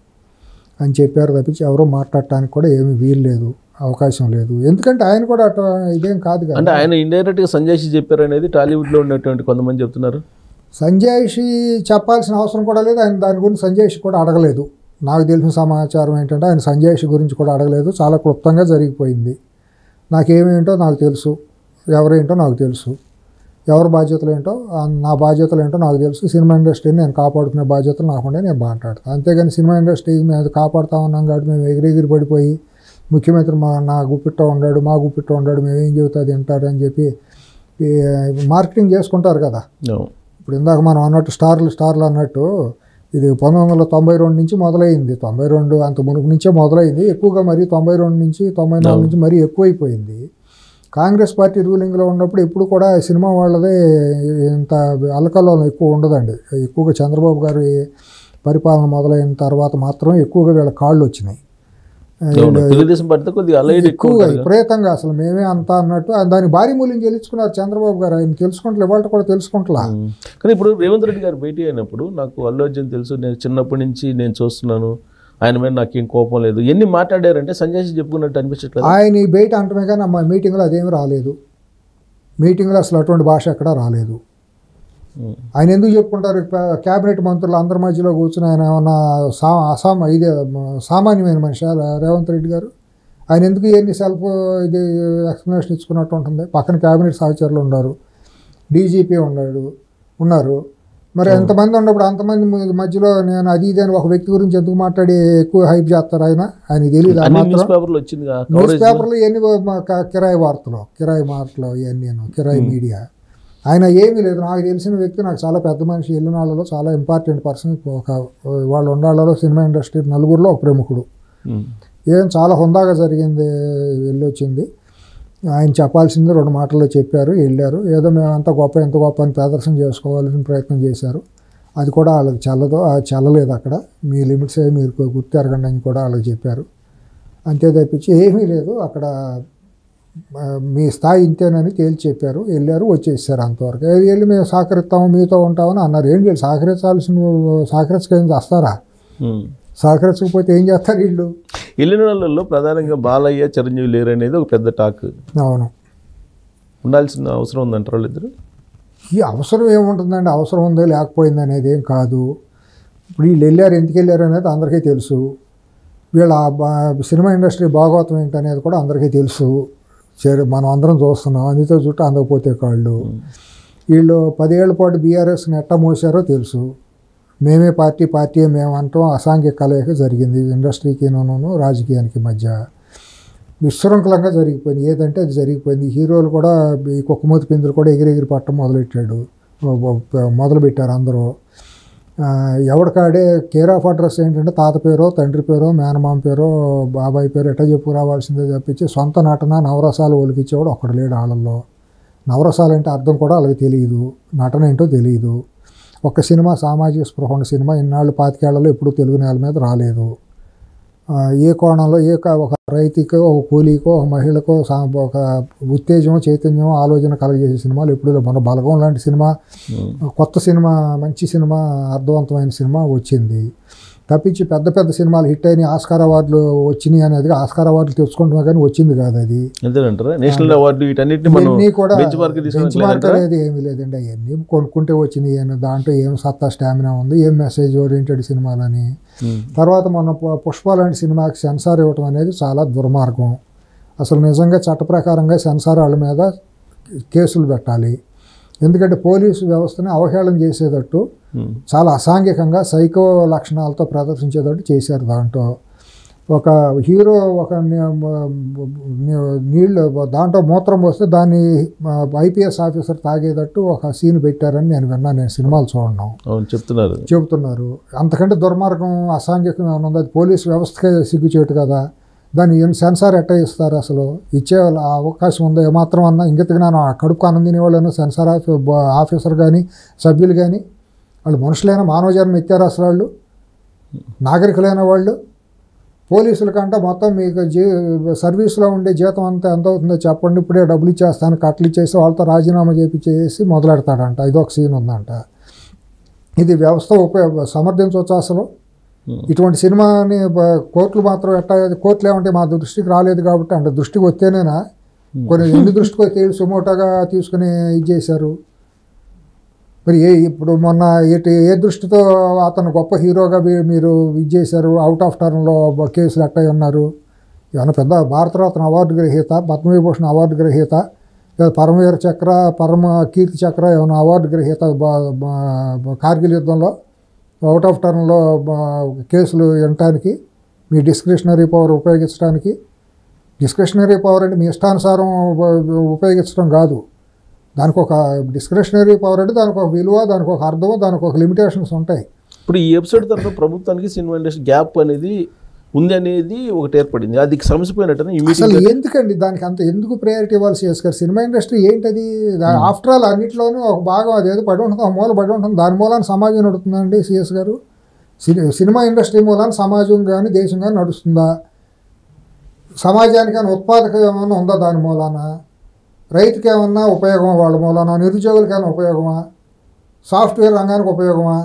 అని చెప్పారు తప్పించి ఎవరో మాట్లాడటానికి కూడా ఏమీ వీలు లేదు, అవకాశం లేదు. ఎందుకంటే ఆయన కూడా అట్లా ఇదేం కాదు కదా. అంటే ఆయన ఇండైరెక్ట్గా సంజయ్ చెప్పారు అనేది టాలీవుడ్లో ఉన్నటువంటి కొంతమంది చెప్తున్నారు. సంజయ్ చెప్పాల్సిన అవసరం కూడా లేదు. ఆయన దాని గురించి సంజయ్ కూడా అడగలేదు. నాకు తెలిసిన సమాచారం ఏంటంటే ఆయన సంజయ్ గురించి కూడా అడగలేదు. చాలా క్లుప్తంగా జరిగిపోయింది. నాకేమేంటో నాకు తెలుసు, ఎవరేంటో నాకు తెలుసు, ఎవరి బాధ్యతలు ఏంటో నా బాధ్యతలు ఏంటో నాకు తెలుసు. సినిమా ఇండస్ట్రీని నేను కాపాడుకునే బాధ్యతలు నాకుండే నేను మాట్లాడతాను. అంతేగాని సినిమా ఇండస్ట్రీ మేము కాపాడుతూ ఉన్నాం కాబట్టి మేము ఎగిరెగిరి పడిపోయి ముఖ్యమంత్రి నా గుప్పిట్ట ఉన్నాడు, మా గుప్పిట్ట ఉన్నాడు, మేమేం చెబుతా తింటారు అని చెప్పి మార్కెటింగ్ చేసుకుంటారు కదా. ఇప్పుడు ఇందాక మనం అన్నట్టు స్టార్లు అన్నట్టు ఇది 1992 నుంచి మొదలైంది. 92 అంత మునుపు నుంచే మొదలైంది. ఎక్కువగా మరి 92 నుంచి 94 నుంచి మరీ ఎక్కువైపోయింది. కాంగ్రెస్ పార్టీ రూలింగ్లో ఉన్నప్పుడు ఎప్పుడు కూడా సినిమా వాళ్ళదే ఇంత అల్లకల్లోలం ఎక్కువ ఉండదండి. ఎక్కువగా చంద్రబాబు గారి పరిపాలన మొదలైన తర్వాత మాత్రం ఎక్కువగా వీళ్ళ కాళ్ళు వచ్చినాయి. ఎక్కువగా విపరీతంగా అసలు మేమే అంతా అన్నట్టు దాని భారీ మూల్యం చెల్లించుకున్నారు చంద్రబాబు గారు. ఆయన తెలుసుకుంటలే, ఇవాళ కూడా తెలుసుకుంటలా. కానీ ఇప్పుడు రేవంత్ రెడ్డి గారు భేటీ అయినప్పుడు నాకు అల్లు అర్జున్ తెలుసు, నేను చిన్నప్పటి నుంచి నేను చూస్తున్నాను, ఆయన మీద నాకేం కోపం లేదు, ఎన్ని మాట్లాడారంటే సంజయ్ చెప్పుకున్నట్టు అనిపించట్లేదు. ఆయన ఈ బయట అంటమే కానీ మా మీటింగ్లో అదేమి రాలేదు. మీటింగ్లో అసలు అటువంటి భాష ఎక్కడా రాలేదు. ఆయన ఎందుకు చెప్పుకుంటారు? క్యాబినెట్ మంత్రులు అందరి మధ్యలో కూర్చుని ఆయన ఏమన్నా సామాన్యమైన మనిషి రేవంత్ రెడ్డి గారు? ఆయన ఎందుకు ఇవన్నీ సెల్ఫ్ ఇది ఎక్స్ప్లెనేషన్ ఇచ్చుకున్నట్టు ఉంటుంది? పక్కన క్యాబినెట్ సహచరులు ఉన్నారు, డీజీపీ ఉన్నారు. మరి ఎంతమంది ఉన్నప్పుడు అంతమంది మధ్యలో నేను అది ఇది అని ఒక వ్యక్తి గురించి ఎందుకు మాట్లాడి ఎక్కువ హైప్ చేస్తారు? ఆయనకి తెలియదు. న్యూస్ పేపర్లు ఇవన్నీ కిరాయి వార్తలు ఇవన్నీ కిరాయి మీడియా. ఆయన ఏమీ లేదు. నాకు తెలిసిన వ్యక్తి, నాకు చాలా పెద్ద మనిషి, ఎల్లునాళ్ళలో చాలా ఇంపార్టెంట్ పర్సన్, వాళ్ళు ఉండాళ్ళలో సినిమా ఇండస్ట్రీ నలుగురిలో ఒక ప్రముఖుడు. ఏం చాలా హుందాగా జరిగింది, వెళ్ళొచ్చింది. ఆయన చెప్పాల్సింది 2 మాటల్లో చెప్పారు, వెళ్ళారు. ఏదో మేమంతా ఎంత గొప్ప అని ప్రదర్శన చేసుకోవాలని ప్రయత్నం చేశారు. అది కూడా వాళ్ళకి చల్లలేదు. అక్కడ మీ లిమిట్స్ మీరు గుర్తెరగండి అని కూడా వాళ్ళకి చెప్పారు. అంతే తప్పించి ఏమీ లేదు. అక్కడ మీ స్థాయి ఇంతేనని తేల్చి చెప్పారు, వెళ్ళారు, వచ్చేసారు. అంతవరకు వెళ్ళి మేము సహకరిస్తాము, మీతో ఉంటామని అన్నారు. ఏంటి వీళ్ళు సహకరించకేం చేస్తారా? సహకరించకపోతే ఏం చేస్తారు వీళ్ళు? వెళ్ళిన వాళ్ళల్లో ప్రధానంగా బాలయ్య, చిరంజీవి లేరు అనేది ఒక పెద్ద టాక్. అవును, ఉండాల్సిన అవసరం ఉందంటారు వాళ్ళిద్దరు. ఈ అవసరం ఏముంటుందండి? అవసరం ఉందో లేకపోయింది అనేది ఏం కాదు. ఇప్పుడు వీళ్ళు వెళ్ళారు, ఎందుకు వెళ్ళారు అనేది అందరికీ తెలుసు. వీళ్ళ సినిమా ఇండస్ట్రీ భాగవతం ఏంటనేది కూడా అందరికీ తెలుసు. మనం అందరం చూస్తున్నాం. అందుతో చుట్టూ అందకపోతే కాళ్ళు. వీళ్ళు 10 ఏళ్ల పాటు బీఆర్ఎస్ని ఎట్టా మోసారో తెలుసు. మేమే పార్టీ మేము అంటాం. అసాంఘిక కలయిక జరిగింది ఇండస్ట్రీకి రాజకీయానికి మధ్య. విశృంఖలంగా జరిగిపోయింది. ఏదంటే అది జరిగిపోయింది. హీరోలు కూడా ఈ కుక్కమూతి పిందులు కూడా ఎగిరెగిరి పట్టడం మొదలుపెట్టారు అందరూ. ఎవడికాడే కేర్ ఆఫ్ అడ్రస్ ఏంటంటే తాత పేరో, తండ్రి పేరో, మేనమామ పేరో, బాబాయ్ పేరు ఎట్లా చెప్పుకురావాల్సిందే తప్పించి సొంత నటన నవరసాలు ఒలికిచ్చేవాడు ఒక్కడు లేడు వాళ్ళల్లో. నవరసాలు అంటే అర్థం కూడా వాళ్ళకి తెలియదు, నటన ఏంటో తెలియదు. ఒక సినిమా సామాజిక స్పృహ ఉన్న సినిమా ఇన్నాళ్ళు 25 ఏళ్లలో ఎప్పుడూ తెలుగు నేల మీద రాలేదు. ఏ కోణంలో ఒక రైతుకో, ఒక కూలీకో, ఒక మహిళకో ఒక ఉత్తేజమో, చైతన్యమో, ఆలోచన కలగజేసే సినిమాలు ఎప్పుడు మన బలగం లాంటి సినిమా, కొత్త సినిమా, మంచి సినిమా, అర్థవంతమైన సినిమా వచ్చింది. తప్పించి పెద్ద సినిమాలు హిట్ అయినాయి, ఆస్కార్ అవార్డులు వచ్చినాయి అనేది, ఆస్కార్ అవార్డులు తెచ్చుకుంటున్నా కానీ వచ్చింది కాదు అది. ఇవన్నీ కూడా బెంచ్ మార్క్ అనేది ఏమీ లేదండి. అవన్నీ కొనుక్కుంటే వచ్చినాయి అని, దాంట్లో ఏం సత్తా స్టామినా ఉంది, ఏం మెసేజ్ ఓరియంటెడ్ సినిమాలని. తర్వాత మన పుష్ప లాంటి సినిమాకి సెన్సార్ ఇవ్వటం అనేది చాలా దుర్మార్గం. అసలు నిజంగా చట్ట ప్రకారంగా సెన్సార్ వాళ్ళ మీద కేసులు పెట్టాలి. ఎందుకంటే పోలీసు వ్యవస్థని అవహేళన చేసేటట్టు, చాలా అసాంఘికంగా సైకో లక్షణాలతో ప్రదర్శించేటట్టు చేశారు. దాంట్లో ఒక హీరో ఒక నీళ్ళు దాంట్లో మూత్రం పోస్తే దాన్ని ఐపీఎస్ ఆఫీసర్ తాగేటట్టు ఒక సీన్ పెట్టారని నేను విన్నాను. నేను సినిమాలు చూడను చెబుతున్నారు. అంతకంటే దుర్మార్గం, అసాంఘికం ఏమైనా ఉంది? అది పోలీసు వ్యవస్థకే సిగ్గుచేటు కదా. దాన్ని సెన్సార్ ఎట్టా ఇస్తారు? అసలు ఇచ్చే అవకాశం ఉందో ఏమాత్రం అన్నా? ఇంగిత జ్ఞానం కడుపు ఆనందం తినేవాళ్ళైనా సెన్సార్ ఆఫీసర్ కానీ సభ్యులు కానీ వాళ్ళు మనుషులైన మానవ జన్మ ఎత్తారు అసలు? వాళ్ళు నాగరికులైన వాళ్ళు. పోలీసుల కంటే మొత్తం మీకు సర్వీస్లో ఉండే జీతం అంతా ఎంత అవుతుందో చెప్పండి, ఇప్పుడే డబ్బులు ఇచ్చేస్తాను, కట్టలు ఇచ్చేసి వాళ్ళతో రాజీనామా చేసి మొదలెడతాడంట. ఇదొక సీన్ ఉందంట. ఇది వ్యవస్థ సమర్థించవచ్చు అసలు? ఇటువంటి సినిమాని కోర్టులు మాత్రం కోర్టులు ఏమంటే మా దృష్టికి రాలేదు కాబట్టి అంటే దృష్టికి వస్తేనేనా? కొన్ని ఎన్ని దృష్టికి వస్తే సుమోటోగా తీసుకుని ఇది చేశారు. మరి ఇప్పుడు మొన్న ఏ దృష్టితో అతను గొప్ప హీరోగా మీరు ఇది చేశారు? అవుట్ ఆఫ్ టర్న్లో కేసులు ఎట్టయి ఉన్నారు? ఏమైనా పెద్ద భారతరత్న అవార్డు గ్రహీత, పద్మవిభూషణ్ అవార్డు గ్రహీత, లేదా పరమవీర చక్ర, పరమ కీర్తి చక్ర ఏమైనా అవార్డు గ్రహీత కార్గిల్ యుద్ధంలో అవుట్ ఆఫ్ టర్న్లో కేసులు వినటానికి మీ డిస్క్రిషనరీ పవర్ ఉపయోగించడానికి? డిస్క్రిషనరీ పవర్ అంటే మీ ఇష్టానుసారం ఉపయోగించడం కాదు. దానికి ఒక డిస్క్రిషనరీ పవర్ అంటే దానికి ఒక విలువ, దానికి ఒక అర్థం, దానికి ఒక లిమిటేషన్స్ ఉంటాయి. ఇప్పుడు ఈ ఎపిసోడ్ తర్వాత ప్రభుత్వానికి సినిమా ఇండస్ట్రీ గ్యాప్ అనేది ఉంది అనేది ఒకటి ఏర్పడింది. అది సమసిపోయినట్టు అసలు ఎందుకండి దానికి అంత ఎందుకు ప్రయారిటీ ఇవ్వాలి సిఎస్ గారు? సినిమా ఇండస్ట్రీ ఏంటది? ఆఫ్టర్ ఆల్ అన్నింటిలోనూ ఒక భాగం అదేదో పడి ఉంటుంది, ఒక మూల పడి ఉంటుంది. దాని మూలాన సమాజం నడుస్తుందండి సిఎస్ గారు? సినిమా ఇండస్ట్రీ మూలాన సమాజం కానీ దేశం కానీ నడుస్తుందా? సమాజానికి ఏమైనా ఉత్పాదకం ఏమైనా ఉందా దాని మూలాన? రైతుకి ఏమన్నా ఉపయోగమా వాళ్ళ మూలాన? నిరుద్యోగులకి ఏమైనా ఉపయోగమా? సాఫ్ట్వేర్ రంగానికి ఉపయోగమా?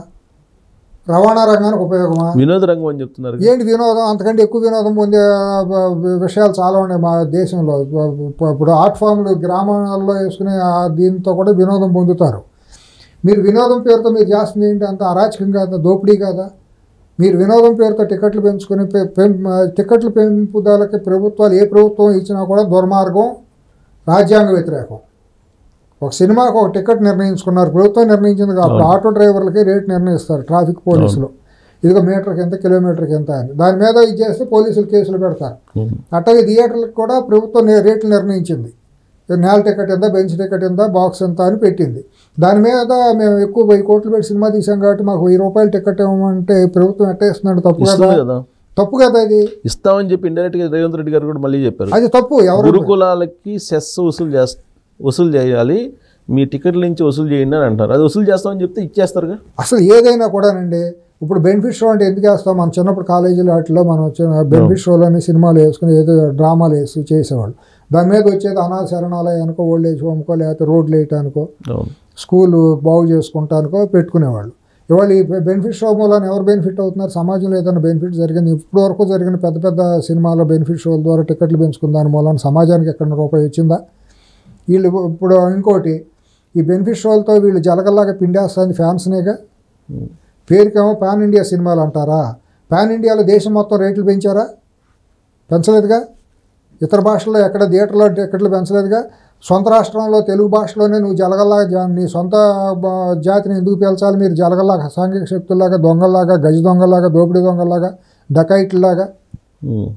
రవాణా రంగానికి ఉపయోగమా? వినోద రంగం అని చెప్తున్నారు. ఏంటి వినోదం? అంతకంటే ఎక్కువ వినోదం పొందే విషయాలు చాలా ఉన్నాయి మా దేశంలో. ఇప్పుడు ఆర్ట్ ఫామ్లు గ్రామాల్లో వేసుకునే దీంతో కూడా వినోదం పొందుతారు. మీరు వినోదం పేరుతో మీరు చేస్తుంది ఏంటి? అంత అరాచకం కాదా, దోపిడీ కాదా? మీరు వినోదం పేరుతో టికెట్లు పెంచుకొని టికెట్ల పెంపుదలకి ప్రభుత్వాలు ఏ ప్రభుత్వం ఇచ్చినా కూడా దుర్మార్గం, రాజ్యాంగ వ్యతిరేకం. ఒక సినిమాకు ఒక టికెట్ నిర్ణయించుకున్నారు, ప్రభుత్వం నిర్ణయించింది కాబట్టి ఆటో డ్రైవర్లకి రేట్ నిర్ణయిస్తారు ట్రాఫిక్ పోలీసులు. ఇదిగో మీటర్కి ఎంత, కిలోమీటర్కి ఎంత అని. దాని మీద ఇది చేస్తే పోలీసులు కేసులు పెడతారు. అట్లాగే థియేటర్లకు కూడా ప్రభుత్వం రేట్లు నిర్ణయించింది. నేల టికెట్ ఎంత, బెంచ్ టికెట్ ఎంత, బాక్స్ ఎంత అని పెట్టింది. దాని మీద మేము ఎక్కువ 1000 కోట్లు పెట్టి సినిమా తీసాం కాబట్టి మాకు 1000 రూపాయలు టికెట్ ఇవ్వమంటే ప్రభుత్వం ఎట్టేస్తున్నాడు? తప్పు కదా? తప్పు కదా అది? ఇస్తామని చెప్పి ఇండైరెక్ట్గా రేవంత్ రెడ్డి గారు కూడా మళ్ళీ చెప్పారు. అది తప్పు. ఎవరు గురుకులాలకి సెస్ వసూలు చేయాలి, మీ టికెట్ల నుంచి వసూలు చేయండి అని అంటారు. అది వసూలు చేస్తామని చెప్తే ఇచ్చేస్తారుగా. అసలు ఏదైనా కూడానండి. ఇప్పుడు బెనిఫిట్ షో అంటే ఎందుకు వేస్తాం? మన చిన్నప్పుడు కాలేజీలో వాటిలో మనం వచ్చిన బెనిఫిట్ షోలని సినిమాలు వేసుకుని ఏదో డ్రామాలు వేసి చేసేవాళ్ళు. దాని మీద వచ్చేది అనాథ శరణాలయానికో, ఓల్డ్ ఏజ్ హోమ్కో, లేకపోతే రోడ్లు వేయటానికో, స్కూలు బాగు చేసుకుంటానికో పెట్టుకునేవాళ్ళు. ఇవాళ ఈ బెనిఫిట్ షో మూలాన్ని ఎవరు బెనిఫిట్ అవుతున్నారు? సమాజంలో ఏదైనా బెనిఫిట్ జరిగింది? ఇప్పుడు వరకు జరిగిన పెద్ద పెద్ద సినిమాలో బెనిఫిట్ షోల ద్వారా టికెట్లు పెంచుకున్న దాని మూలాన సమాజానికి ఎక్కడ రూపాయి వచ్చిందా? వీళ్ళు ఇప్పుడు ఇంకోటి, ఈ బెనిఫిట్ షోలతో వీళ్ళు జలగల్లాగా పిండేస్తుంది ఫ్యాన్స్నేగా. పేరుకేమో పాన్ ఇండియా సినిమాలు అంటారా? పాన్ ఇండియాలో దేశం మొత్తం రేట్లు పెంచారా? పెంచలేదుగా. ఇతర భాషల్లో ఎక్కడ థియేటర్లో టికెట్లు పెంచలేదుగా. సొంత రాష్ట్రంలో తెలుగు భాషలోనే నువ్వు జలగల్లాగా నీ సొంత జాతిని ఎందుకు పెంచాలి? మీరు జలగల్లాగా సాంఘిక శక్తుల్లాగా, దొంగల్లాగా, గజ దొంగల్లాగా, దోపిడీ దొంగల్లాగా, డకైట్లాగా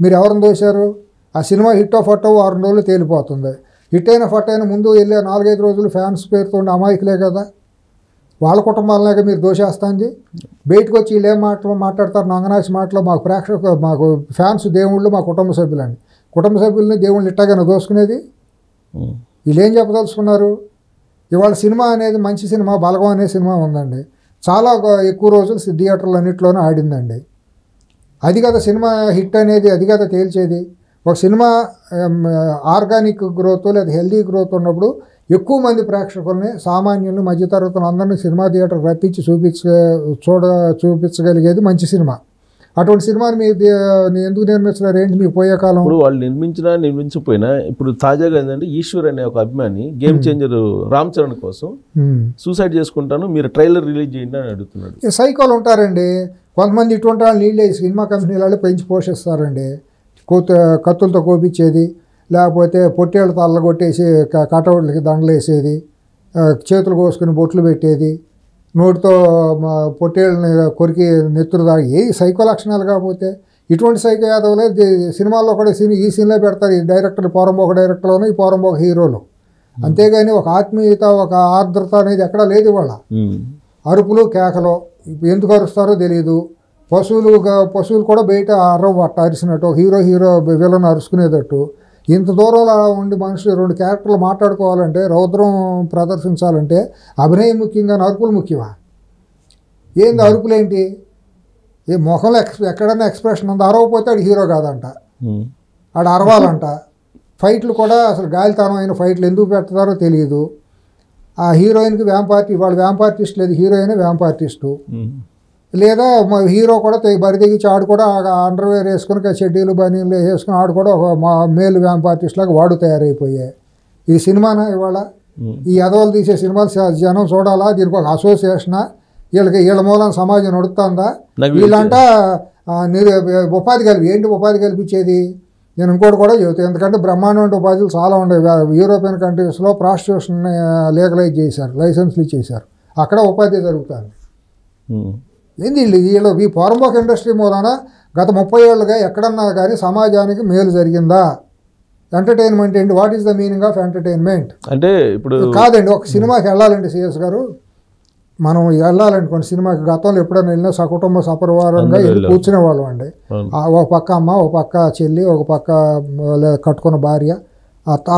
మీరు ఎవరిని దోశారు? ఆ సినిమా హిట్ ఆఫ్ ఫట్టో 6 రోజులు తేలిపోతుంది. హిట్ అయిన ఫట్ అయిన ముందు వెళ్ళే 4-5 రోజులు ఫ్యాన్స్ పేరుతో అమాయకులే కదా, వాళ్ళ కుటుంబాలనే మీరు దోషేస్తుంది. బయటకు వచ్చి వీళ్ళు ఏం మాట్లాడతారు? నొంగనాచి మాటలు. మాకు ఫ్యాన్స్ దేవుళ్ళు, మా కుటుంబ సభ్యులని. కుటుంబ సభ్యులని దేవుళ్ళు ఇట్టాగానే దోసుకునేది. వీళ్ళు ఏం చెప్పదలుచుకున్నారు? ఇవాళ సినిమా అనేది మంచి సినిమా, బలగం అనే సినిమా ఉందండి. చాలా ఎక్కువ రోజులు థియేటర్లు అన్నింటిలోనూ ఆడిందండి. అది కదా సినిమా హిట్ అనేది, అది కదా తేల్చేది. ఒక సినిమా ఆర్గానిక్ గ్రోత్ లేదా హెల్దీ గ్రోత్ ఉన్నప్పుడు ఎక్కువ మంది ప్రేక్షకుల్ని, సామాన్యుల్ని, మధ్యతరగతులు అందరినీ సినిమా థియేటర్ రప్పించి చూపించగలిగేది మంచి సినిమా. అటువంటి సినిమాని మీరు ఎందుకు నిర్మించినారు? ఏంటి మీకు పోయే కాలం? ఇప్పుడు వాళ్ళు నిర్మించకపోయినా ఇప్పుడు తాజాగా ఏంటంటే ఈశ్వర్ అనే ఒక అభిమాని గేమ్ చేంజర్ రామ్ చరణ్ కోసం సూసైడ్ చేసుకుంటాను, మీరు ట్రైలర్ రిలీజ్ చేయండి అని అడుగుతున్నాడు. సైకోలు ఉంటారండి కొంతమంది. ఇటువంటి వాళ్ళు నీళ్ళే సినిమా కంపెనీలలో పెంచి పోషిస్తారండి. కత్తులతో కోపించేది, లేకపోతే పొట్టేళ్ళతో అల్లగొట్టేసి కటౌట్లకి దండలు వేసేది, చేతులు కోసుకుని బొట్లు పెట్టేది, నోటితో పొట్టేళ్ళని కొరికి నెత్తురు దాగి, ఏ సైకో లక్షణాలు. కాకపోతే ఇటువంటి సైకో యాదవులే సినిమాల్లో కూడా ఈ సీన్లో పెడతారు. ఈ డైరెక్టర్ పోరంబోక డైరెక్టర్లోనే ఈ పోరంబోక హీరోలు. అంతేగాని ఒక ఆత్మీయత, ఒక ఆర్ద్రత అనేది ఎక్కడా లేదు ఇవాళ. అరుపులు, కేకలు. ఎందుకు అరుస్తారో తెలియదు. పశువులు కూడా బయట అరిసినట్టు, హీరో విలన్ అరుచుకునేటట్టు. ఇంత దూరంలో ఉండి మనుషులు 2 క్యారెక్టర్లు మాట్లాడుకోవాలంటే, రౌద్రం ప్రదర్శించాలంటే అభినయం ముఖ్యంగా, అరుపులు ముఖ్యమా? ఏంది అరుపులేంటి? ఏ ముఖంలో ఎక్కడన్నా ఎక్స్ప్రెషన్ ఉందా? అరవపోతే ఆడు హీరో కాదంట, ఆడు అరవాలంట. ఫైట్లు కూడా అసలు గాలితనమైన ఫైట్లు ఎందుకు పెడతారో తెలియదు. ఆ హీరోయిన్కి వాళ్ళు వ్యాంపార్టిస్ట్ లేదు, హీరోయిన్ వ్యాంపార్టిస్టు. లేదా హీరో కూడా బరి తెగించి ఆడు కూడా అండర్వేర్ వేసుకుని, షెడ్యూలు బనీలు వేసుకుని ఆడు కూడా ఒక మేల్ వ్యాంపార్టిస్ట్ లాగా వాడు తయారైపోయాయి. ఇది సినిమానా ఇవాళ? ఈ ఎదవలు తీసే సినిమాలు జనం చూడాలా? దీనికి ఒక అసోసియేషనా? వీళ్ళ మూలం సమాజం నడుస్తుందా? వీళ్ళంట ఉపాధి ఏంటి ఉపాధి కల్పించేది? నేను ఇంకోటి కూడా చెబుతాను, ఎందుకంటే బ్రహ్మాండమైన ఉపాధులు చాలా ఉండేవి. యూరోపియన్ కంట్రీస్లో ప్రాస్టిట్యూషన్ లీగలైజ్ చేశారు, లైసెన్స్లు ఇచ్చేశారు, అక్కడ ఉపాధి జరుగుతుంది. ఏంది వీళ్ళు ఈ పోరంబోక్ ఇండస్ట్రీ మూలన గత 30 ఏళ్ళుగా ఎక్కడన్నా కానీ సమాజానికి మేలు జరిగిందా? ఎంటర్టైన్మెంట్ ఏంటి? What is the meaning of entertainment? అంటే ఇప్పుడు కాదండి, ఒక సినిమాకి వెళ్ళాలండి సిఎస్ గారు, మనం వెళ్ళాలనుకోండి సినిమాకి, గతంలో ఎప్పుడైనా వెళ్ళినా సకుటుంబ సపరివారంగా వెళ్ళి కూర్చునేవాళ్ళం అండి. ఒక పక్క అమ్మ, ఒక పక్క చెల్లి, ఒక పక్క కట్టుకున్న భార్య,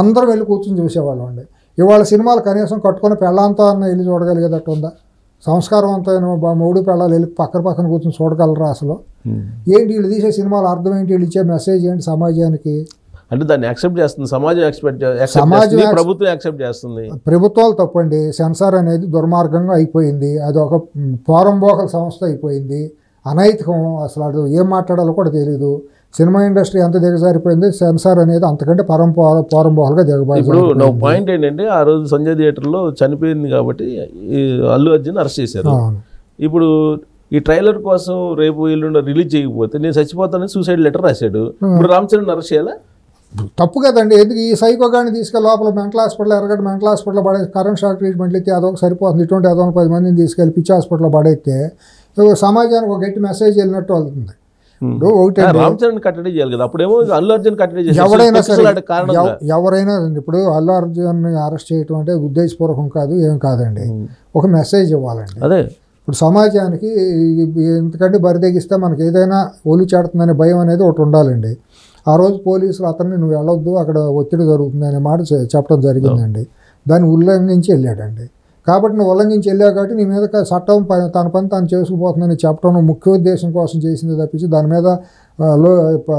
అందరం వెళ్ళి కూర్చుని చూసేవాళ్ళం అండి. ఇవాళ సినిమాలు కనీసం కట్టుకున్న పెళ్ళంతో అన్న వెళ్ళి చూడగలిగేటట్టు ఉందా? సంస్కారవంతమైన మూడు పెళ్ళాలు వెళ్ళి పక్కన కూర్చొని చూడగలరా అసలు? ఏంటి వీళ్ళు తీసే సినిమాలు అర్థం ఏంటి? వీళ్ళు ఇచ్చే మెసేజ్ ఏంటి సమాజానికి? అంటే దాన్ని యాక్సెప్ట్ చేస్తుంది సమాజం, ప్రభుత్వం యాక్సెప్ట్ చేస్తుంది. ప్రభుత్వాలు తప్పండి. సెన్సార్ అనేది దుర్మార్గంగా అయిపోయింది, అది ఒక పోరంబోకల సంస్థ అయిపోయింది, అనైతికం. అసలు అది ఏం మాట్లాడాలో కూడా తెలియదు. సినిమా ఇండస్ట్రీ ఎంత దిగజారిపోయింది, సెన్సార్ అనేది అంతకంటే పోరంబోకలుగా దిగబారి. ఇప్పుడు నా పాయింట్ ఏంటంటే, ఆ రోజు సంజయ్ థియేటర్లో చనిపోయింది కాబట్టి అల్లు అర్జున్ అరెస్ట్ చేశారు. ఇప్పుడు ఈ ట్రైలర్ కోసం రేపు ఎల్లుండి రిలీజ్ చేయకపోతే నేను చచ్చిపోతానని సూసైడ్ లెటర్ రాశాడు. ఇప్పుడు రామ్ చరణ్ అరెస్ట్ చేయాలా? తప్పు కదండి. ఎందుకు ఈ సైకోగాన్ని తీసుకెళ్ళి లోపల మెంటల్ హాస్పిటల్, ఎర్రగడ్డ మెంటల్ హాస్పిటల్లో పడేసి కరెంట్ షాక్ ట్రీట్మెంట్లు ఇస్తే అదొక సరిపోతుంది. ఇటువంటి అదొక 10 మందిని తీసుకెళ్ళి పిచ్చి హాస్పిటల్లో పడేస్తే సమాజానికి ఒక గట్టి మెసేజ్ వెళ్ళినట్టు అవుతుంది. రామ్ చరణ్ కట్టడి చేయాలి కదా, అప్పుడేమో అల్లు అర్జున్ కట్టడి ఎవరైనా సరే, ఎవరైనా ఇప్పుడు అల్లు అర్జున్ అరెస్ట్ చేయటం అంటే ఉద్దేశపూర్వకం కాదు, ఏం కాదండి, ఒక మెసేజ్ ఇవ్వాలండి. అదే ఇప్పుడు సమాజానికి ఎందుకంటే బరిదెగిస్తే మనకి ఏదైనా ఒలి చేడుతుందనే భయం అనేది ఒకటి ఉండాలండి. ఆ రోజు పోలీసులు అతన్ని నువ్వు వెళ్ళొద్దు, అక్కడ ఒత్తిడి జరుగుతుంది అనే మాట చెప్పడం జరిగిందండి. దాన్ని ఉల్లంఘించి వెళ్ళాడండి. కాబట్టి నువ్వు ఉల్లంఘించి వెళ్ళావు కాబట్టి నీ మీద చట్టం తన పని తాను చేసుకుపోతుందని చెప్పడం ముఖ్య ఉద్దేశం కోసం చేసింది తప్పించి దాని మీద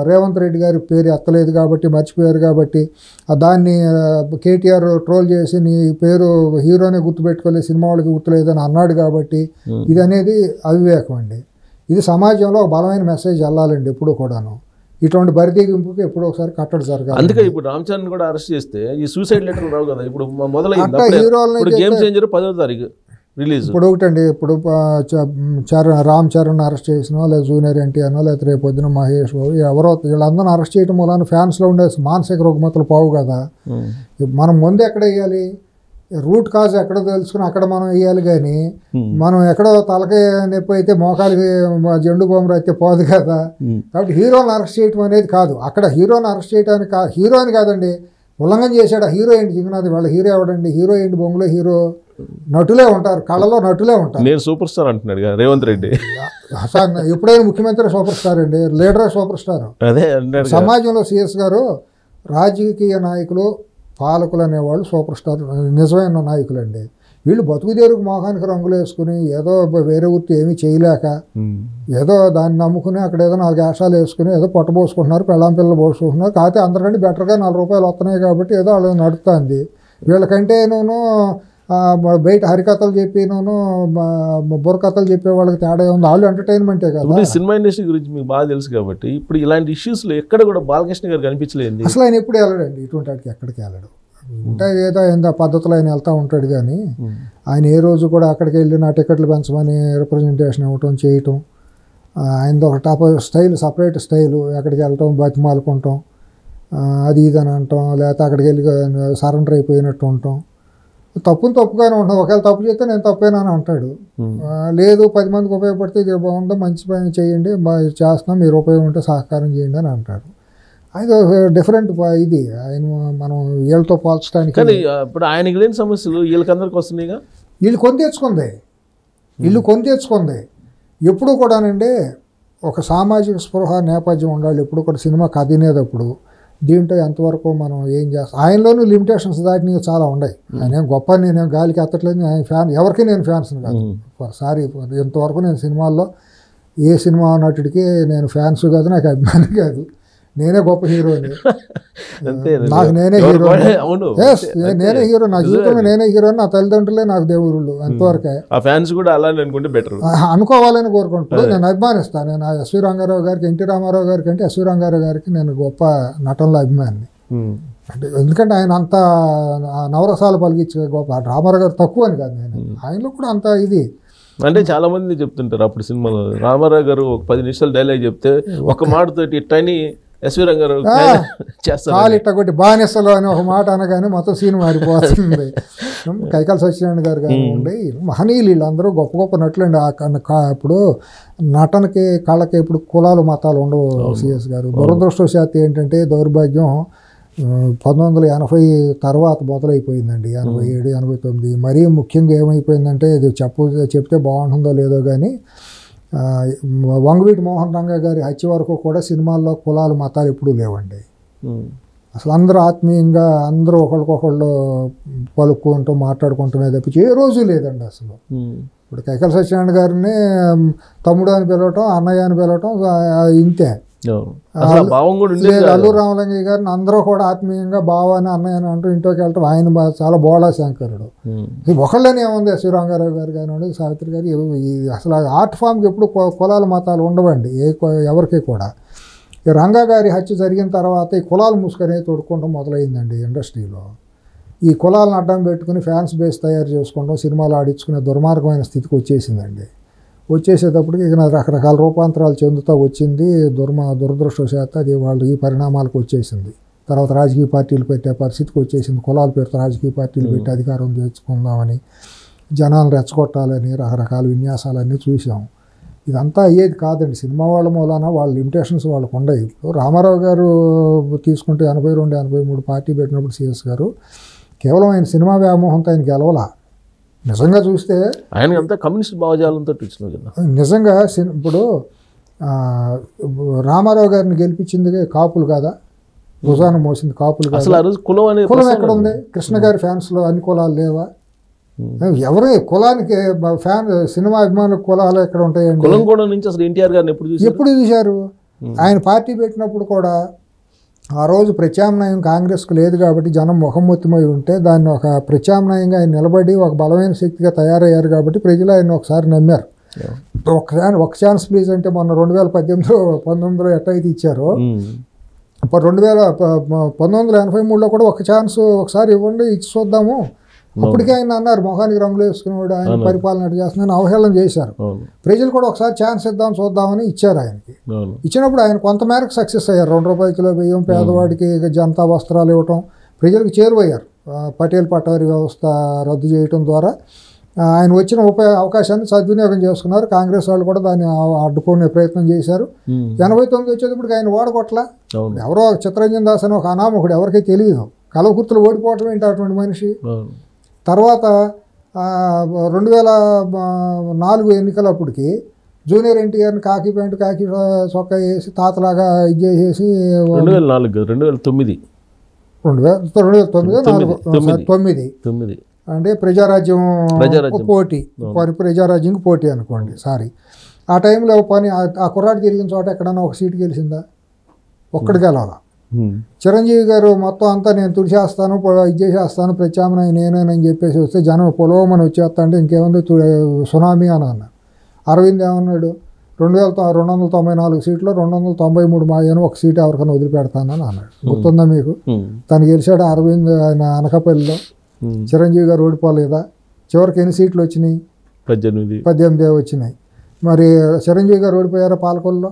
రేవంత్ రెడ్డి గారి పేరు ఎత్తలేదు కాబట్టి, మర్చిపోయారు కాబట్టి, దాన్ని కేటీఆర్ ట్రోల్ చేసి నీ పేరు హీరోనే గుర్తుపెట్టుకోలేదు, సినిమా వాళ్ళకి గుర్తులేదని అన్నాడు కాబట్టి ఇది అనేది అవివేకం అండి. ఇది సమాజంలో ఒక బలమైన మెసేజ్ వెళ్ళాలండి ఎప్పుడు కూడాను. ఇటువంటి బరితెగింపుకి ఎప్పుడో ఒకసారి కట్టడి జరగాలి. అందుకే ఇప్పుడు రామ్ చరణ్ కూడా అరెస్ట్ చేస్తే ఈ సూసైడ్ లెటర్ రావు కదా. ఇప్పుడు మొదలైంది గేమ్ చేంజర్ 10వ తారీఖు రిలీజ్. ఇప్పుడు ఒకటండి, ఇప్పుడు రామ్ చరణ్ అరెస్ట్ చేసినో, లేదా జూనియర్ ఎన్టీఆర్నో, లేదా రేపు పొద్దున మహేష్ బాబు, ఎవరో వీళ్ళందరూ అరెస్ట్ చేయడం మూలాన ఫ్యాన్స్లో ఉండే మానసిక రుగ్మతలు పోవు కదా. మనం ముందు ఎక్కడ వేయాలి, రూట్ కాజ్ ఎక్కడ తెలుసుకుని అక్కడ మనం వేయాలి. కానీ మనం ఎక్కడో తలకి నొప్పి అయితే మోకాలికి జెండు బొమ్మరు అయితే పోదు కదా. కాబట్టి హీరోని అరెస్ట్ చేయటం అనేది కాదు, అక్కడ హీరోని అరెస్ట్ చేయడానికి హీరోని కాదండి, ఉల్లంఘన చేశాడు. హీరో ఏంటి జింగనాథ్, వాళ్ళ హీరో ఎవడండి? హీరో ఏంటి బొమ్మలో హీరో నటులే ఉంటారు, కళలో నటులే ఉంటారు. నేను సూపర్ స్టార్ అంటున్నాడు రేవంత్ రెడ్డి. ఎప్పుడైనా ముఖ్యమంత్రి సూపర్ స్టార్ అండి, లీడరే సూపర్ స్టార్. అదే సమాజంలో సిఎస్ గారు రాజకీయ నాయకులు, పాలకులు అనేవాళ్ళు సూపర్ స్టార్, నిజమైన నాయకులు అండి. వీళ్ళు బతుకుదేరుకు మోహానికి రంగులు వేసుకుని ఏదో వేరే వృత్తి ఏమీ చేయలేక ఏదో దాన్ని నమ్ముకుని అక్కడ ఏదో 4 వేషాలు వేసుకుని ఏదో పొట్టబోసుకుంటున్నారు, పెళ్ళాం పిల్లలు పోసుకుంటున్నారు. కాకపోతే అందరికంటే బెటర్గా 4 రూపాయలు వస్తున్నాయి కాబట్టి ఏదో వాళ్ళు నడుస్తుంది. వీళ్ళకంటే నేను బయట హరికథలు చెప్పి నేను బుర్రకథలు చెప్పే వాళ్ళకి తేడా ఉంది. వాళ్ళు ఎంటర్టైన్మెంటే కదా. సినిమా ఇండస్ట్రీ గురించి మీకు బాగా తెలుసు కాబట్టి ఇప్పుడు ఇలాంటి ఇష్యూస్లో ఎక్కడ కూడా బాలకృష్ణ గారు కనిపించలేదు. అసలు ఆయన ఎప్పుడు వెళ్ళడండి ఇటువంటి వాటికి, ఎక్కడికి వెళ్ళడు. ఉంటాయి ఏదో ఎంత పద్ధతిలో ఆయన వెళ్తూ ఉంటాడు. కానీ ఆయన ఏ రోజు కూడా అక్కడికి వెళ్ళి నా టికెట్లు పెంచమని రిప్రజెంటేషన్ ఇవ్వటం చేయటం, ఆయనది ఒక టాప్ స్టైల్, సపరేట్ స్టైలు. ఎక్కడికి వెళ్ళటం, బతిమాలుకుంటాం, అది ఇది అని అంటాం, లేకపోతే అక్కడికి వెళ్ళి సరెండర్ అయిపోయినట్టు ఉంటాం. తప్పుని తప్పుగానే ఉంటాం. ఒకవేళ తప్పు చేస్తే నేను తప్పేనా అని అంటాడు. లేదు 10 మందికి ఉపయోగపడితే ఇది బాగుందో, మంచి పని చేయండి, చేస్తున్నాం, మీరు ఉపయోగం ఉంటే సహకారం చేయండి అని అంటాడు. అది డిఫరెంట్ ఇది. ఆయన మనం వీళ్ళతో పోల్చడానికి. కానీ ఇప్పుడు ఆయనకి లేని సమస్యలు వీళ్ళకందరికి వస్తున్నాయిగా. వీళ్ళు కొని తెచ్చుకుంది. ఎప్పుడు కూడానండి ఒక సామాజిక స్పృహ నేపథ్యం ఉండాలి. ఎప్పుడు కూడా సినిమా కథ వినేటప్పుడు దీంట్లో ఎంతవరకు మనం ఏం చేస్తాం. ఆయనలోనూ లిమిటేషన్స్ దాటినవి చాలా ఉన్నాయి. ఆయన గొప్ప, నేనేం గాలికి ఎత్తట్లేదు, ఆయన ఫ్యాన్, ఎవరికి నేను ఫ్యాన్స్ని కాదు. సారీ, ఇంతవరకు నేను సినిమాల్లో ఏ సినిమా నటుడికి నేను ఫ్యాన్స్ కాదు, నాకు అభిమాని కాదు. నేనే గొప్ప హీరోని, నాకు నేనే హీరో. నేనే హీరో, నా జీవితంలో నేనే హీరో. నా తల్లిదండ్రులే నాకు దేవుళ్ళు. అంతవరకే అనుకోవాలని కోరుకుంటున్నాను. నేను అభిమానిస్తాను. నేను ఎస్వి రంగారావు గారికి, ఎన్టీ రామారావు గారికి అంటే ఎస్వి రంగారావు గారికి నేను గొప్ప నటనలో అభిమాని. అంటే ఎందుకంటే ఆయన అంత నవరసాలు పలిగించే గొప్ప. రామారావు గారు తక్కువ అని కాదు, నేను ఆయనలో కూడా అంత ఇది. అంటే చాలా మంది చెప్తుంటారు అప్పుడు సినిమాలో రామారావు గారు ఒక 10 నిమిషాలు డైలాగ్ చెప్తే ఒక మాటతోటి ఇట్టని ఎస్వి రంగారావు చేస్తారు. కాలిట్ట కొట్టి బానిసలు అని ఒక మాట అనగానే మొత్తం సీన్ మారిపోతుంది. కైకాల సత్యనారాయణ గారు కానివ్వండి, మహనీయులు వీళ్ళందరూ గొప్ప గొప్ప నటులండి. ఇప్పుడు నటనకి కళకి ఇప్పుడు కులాలు మతాలు ఉండవు సిఎస్ గారు. దురదృష్టవశాత్తు ఏంటంటే దౌర్భాగ్యం 1980 తర్వాత మొదలైపోయిందండి. 87, 89. మరీ ముఖ్యంగా ఏమైపోయిందంటే ఇది చెప్తే బాగుంటుందో లేదో కానీ వంగవీటి మోహన్ రంగా గారి హత్య వరకు కూడా సినిమాల్లో కులాలు మతాలు ఎప్పుడూ లేవండి. అసలు అందరూ ఆత్మీయంగా అందరూ ఒకళ్ళకొకళ్ళు పలుకుంటూ మాట్లాడుకుంటున్నాయి తప్పించి ఏ రోజు లేదండి అసలు. ఇప్పుడు కైకాల సత్యనారాయణ గారిని తమ్ముడు అని పిలవటం, అన్నయ్య అని పిలవటం ఇంతే. అల్లు రామలింగయ్య గారిని అందరూ కూడా ఆత్మీయంగా బావ అని అన్నయ్య అని అంటూ ఇంట్లోకి వెళ్ళటం. ఆయన చాలా బోళా శంకరుడు. ఒకళ్ళని ఏముంది, శ్రీరంగారావు గారు కానివ్వండి, సావిత్రి గారు, అసలు ఆర్ట్ ఫామ్కి ఎప్పుడు కులాల మతాలు ఉండవండి ఎవరికి కూడా. ఈ రంగా గారి హత్య జరిగిన తర్వాత ఈ కులాలు ముసుకనే తొడుక్కుంటూ మొదలైందండి ఇండస్ట్రీలో. ఈ కులాలను అడ్డం పెట్టుకుని ఫ్యాన్స్ బేస్ తయారు చేసుకుంటాం, సినిమాలు ఆడించుకునే దుర్మార్గమైన స్థితికి వచ్చేసిందండి. వచ్చేసేటప్పటికి ఇక రకరకాల రూపాంతరాలు చెందుతూ వచ్చింది. దురదృష్టవశాత్తు అది వాళ్ళు ఈ పరిణామాలకు వచ్చేసింది. తర్వాత రాజకీయ పార్టీలు పెట్టే పరిస్థితికి వచ్చేసింది. కులాల పేరుతో రాజకీయ పార్టీలు పెట్టి అధికారం తెచ్చుకుందామని, జనాలను రెచ్చగొట్టాలని రకరకాల విన్యాసాలన్నీ చూసాం. ఇదంతా అయ్యేది కాదండి. సినిమా వాళ్ళ మూలాన వాళ్ళ లిమిటేషన్స్ వాళ్ళకు ఉండవు. ఇప్పుడు రామారావు గారు తీసుకుంటే 82, 83 పార్టీ పెట్టినప్పుడు సిఎస్ గారు కేవలం ఆయన సినిమా వ్యామోహంతో ఆయన గెలవలా. నిజంగా చూస్తే ఆయన అంతా కమ్యూనిస్ట్ భావజాలంతో నిజంగా ఇప్పుడు రామారావు గారిని గెలిపించింది కాపులు కాదా, భుజాన మోసింది కాపులు కాదా? కులం ఎక్కడ ఉంది? కృష్ణ గారి ఫ్యాన్స్లో అన్ని కులాలు లేవా? ఎవరు కులానికి ఫ్యాన్ సినిమా అభిమానుల కులాలు ఎక్కడ ఉంటాయండి? ఎప్పుడు చూశారు? ఆయన పార్టీ పెట్టినప్పుడు కూడా ఆ రోజు ప్రత్యామ్నాయం కాంగ్రెస్కు లేదు కాబట్టి జనం ముఖమొత్తిమై ఉంటే దాన్ని ఒక ప్రత్యామ్నాయంగా ఆయన నిలబడి ఒక బలమైన శక్తిగా తయారయ్యారు కాబట్టి ప్రజలు ఆయన ఒకసారి నమ్మారు. ఒక ఛాన్స్ ప్లీజ్ అంటే మొన్న 2018, 19 ఎట్టయితే ఇచ్చారో, ఇప్పుడు 1983లో కూడా ఒక ఛాన్స్ ఒకసారి ఇవ్వండి, ఇచ్చి చూద్దాము. అప్పటికే ఆయన అన్నారు మొహానికి రంగులు వేసుకునేవాడు, ఆయన పరిపాలన చేస్తున్నాను అవహేళన చేశారు. ప్రజలు కూడా ఒకసారి ఛాన్స్ ఇద్దాం చూద్దామని ఇచ్చారు ఆయనకి. ఇచ్చినప్పుడు ఆయన కొంతమేరకు సక్సెస్ అయ్యారు. 2 రూపాయల కిలో బియ్యం, పేదవాడికి జనతా వస్త్రాలు ఇవ్వటం, ప్రజలకు చేరువయ్యారు. పటేల్ పటవారీ వ్యవస్థ రద్దు చేయటం ద్వారా ఆయన వచ్చిన అవకాశాన్ని సద్వినియోగం చేసుకున్నారు. కాంగ్రెస్ వాళ్ళు కూడా దాన్ని అడ్డుకునే ప్రయత్నం చేశారు. 89 వచ్చేటప్పటికి ఆయన ఓడగొట్ల. ఎవరో చిత్తరంజన్ దాస్ అని ఒక అనామకుడు, ఎవరికీ తెలియదు. కలవకుర్తులు ఓడిపోవటం ఏంటి అటువంటి మనిషి. తర్వాత 2004 ఎన్నికలప్పటికి జూనియర్ ఎన్టీఆర్ని కాకి ప్యాంటు కాకి చొక్కా వేసి తాతలాగా ఇది చేసేసి 2009 అంటే ప్రజారాజ్యం పోటీ, ప్రజారాజ్యంకి పోటీ అనుకోండి, సారీ. ఆ టైంలో పని ఆ కుర్రాడు తిరిగిన చోట ఎక్కడన్నా ఒక సీటు గెలిచిందా? ఒక్కడికి గెలవాల. చిరంజీవి గారు మొత్తం అంతా నేను తుడిచేస్తాను, ఇది చేసేస్తాను, ప్రత్యామ్నాయం నేనేనని చెప్పేసి వస్తే జనం పొలవమని వచ్చేస్తా అంటే ఇంకేముంది సునామీ అని అన్నారు. అరవింద్ ఏమన్నాడు, 294 సీట్లో 293 మాయను ఒక సీటు ఎవరికైనా వదిలిపెడతానని అన్నాడు. గుర్తుందా మీకు? తను గెలిచాడు అరవింద్ ఆయన అనకాపల్లిలో. చిరంజీవి గారు ఓడిపోలేదా? చివరికి ఎన్ని సీట్లు వచ్చినాయి? 18 వచ్చినాయి. మరి చిరంజీవి గారు ఓడిపోయారా పాలకొల్లో?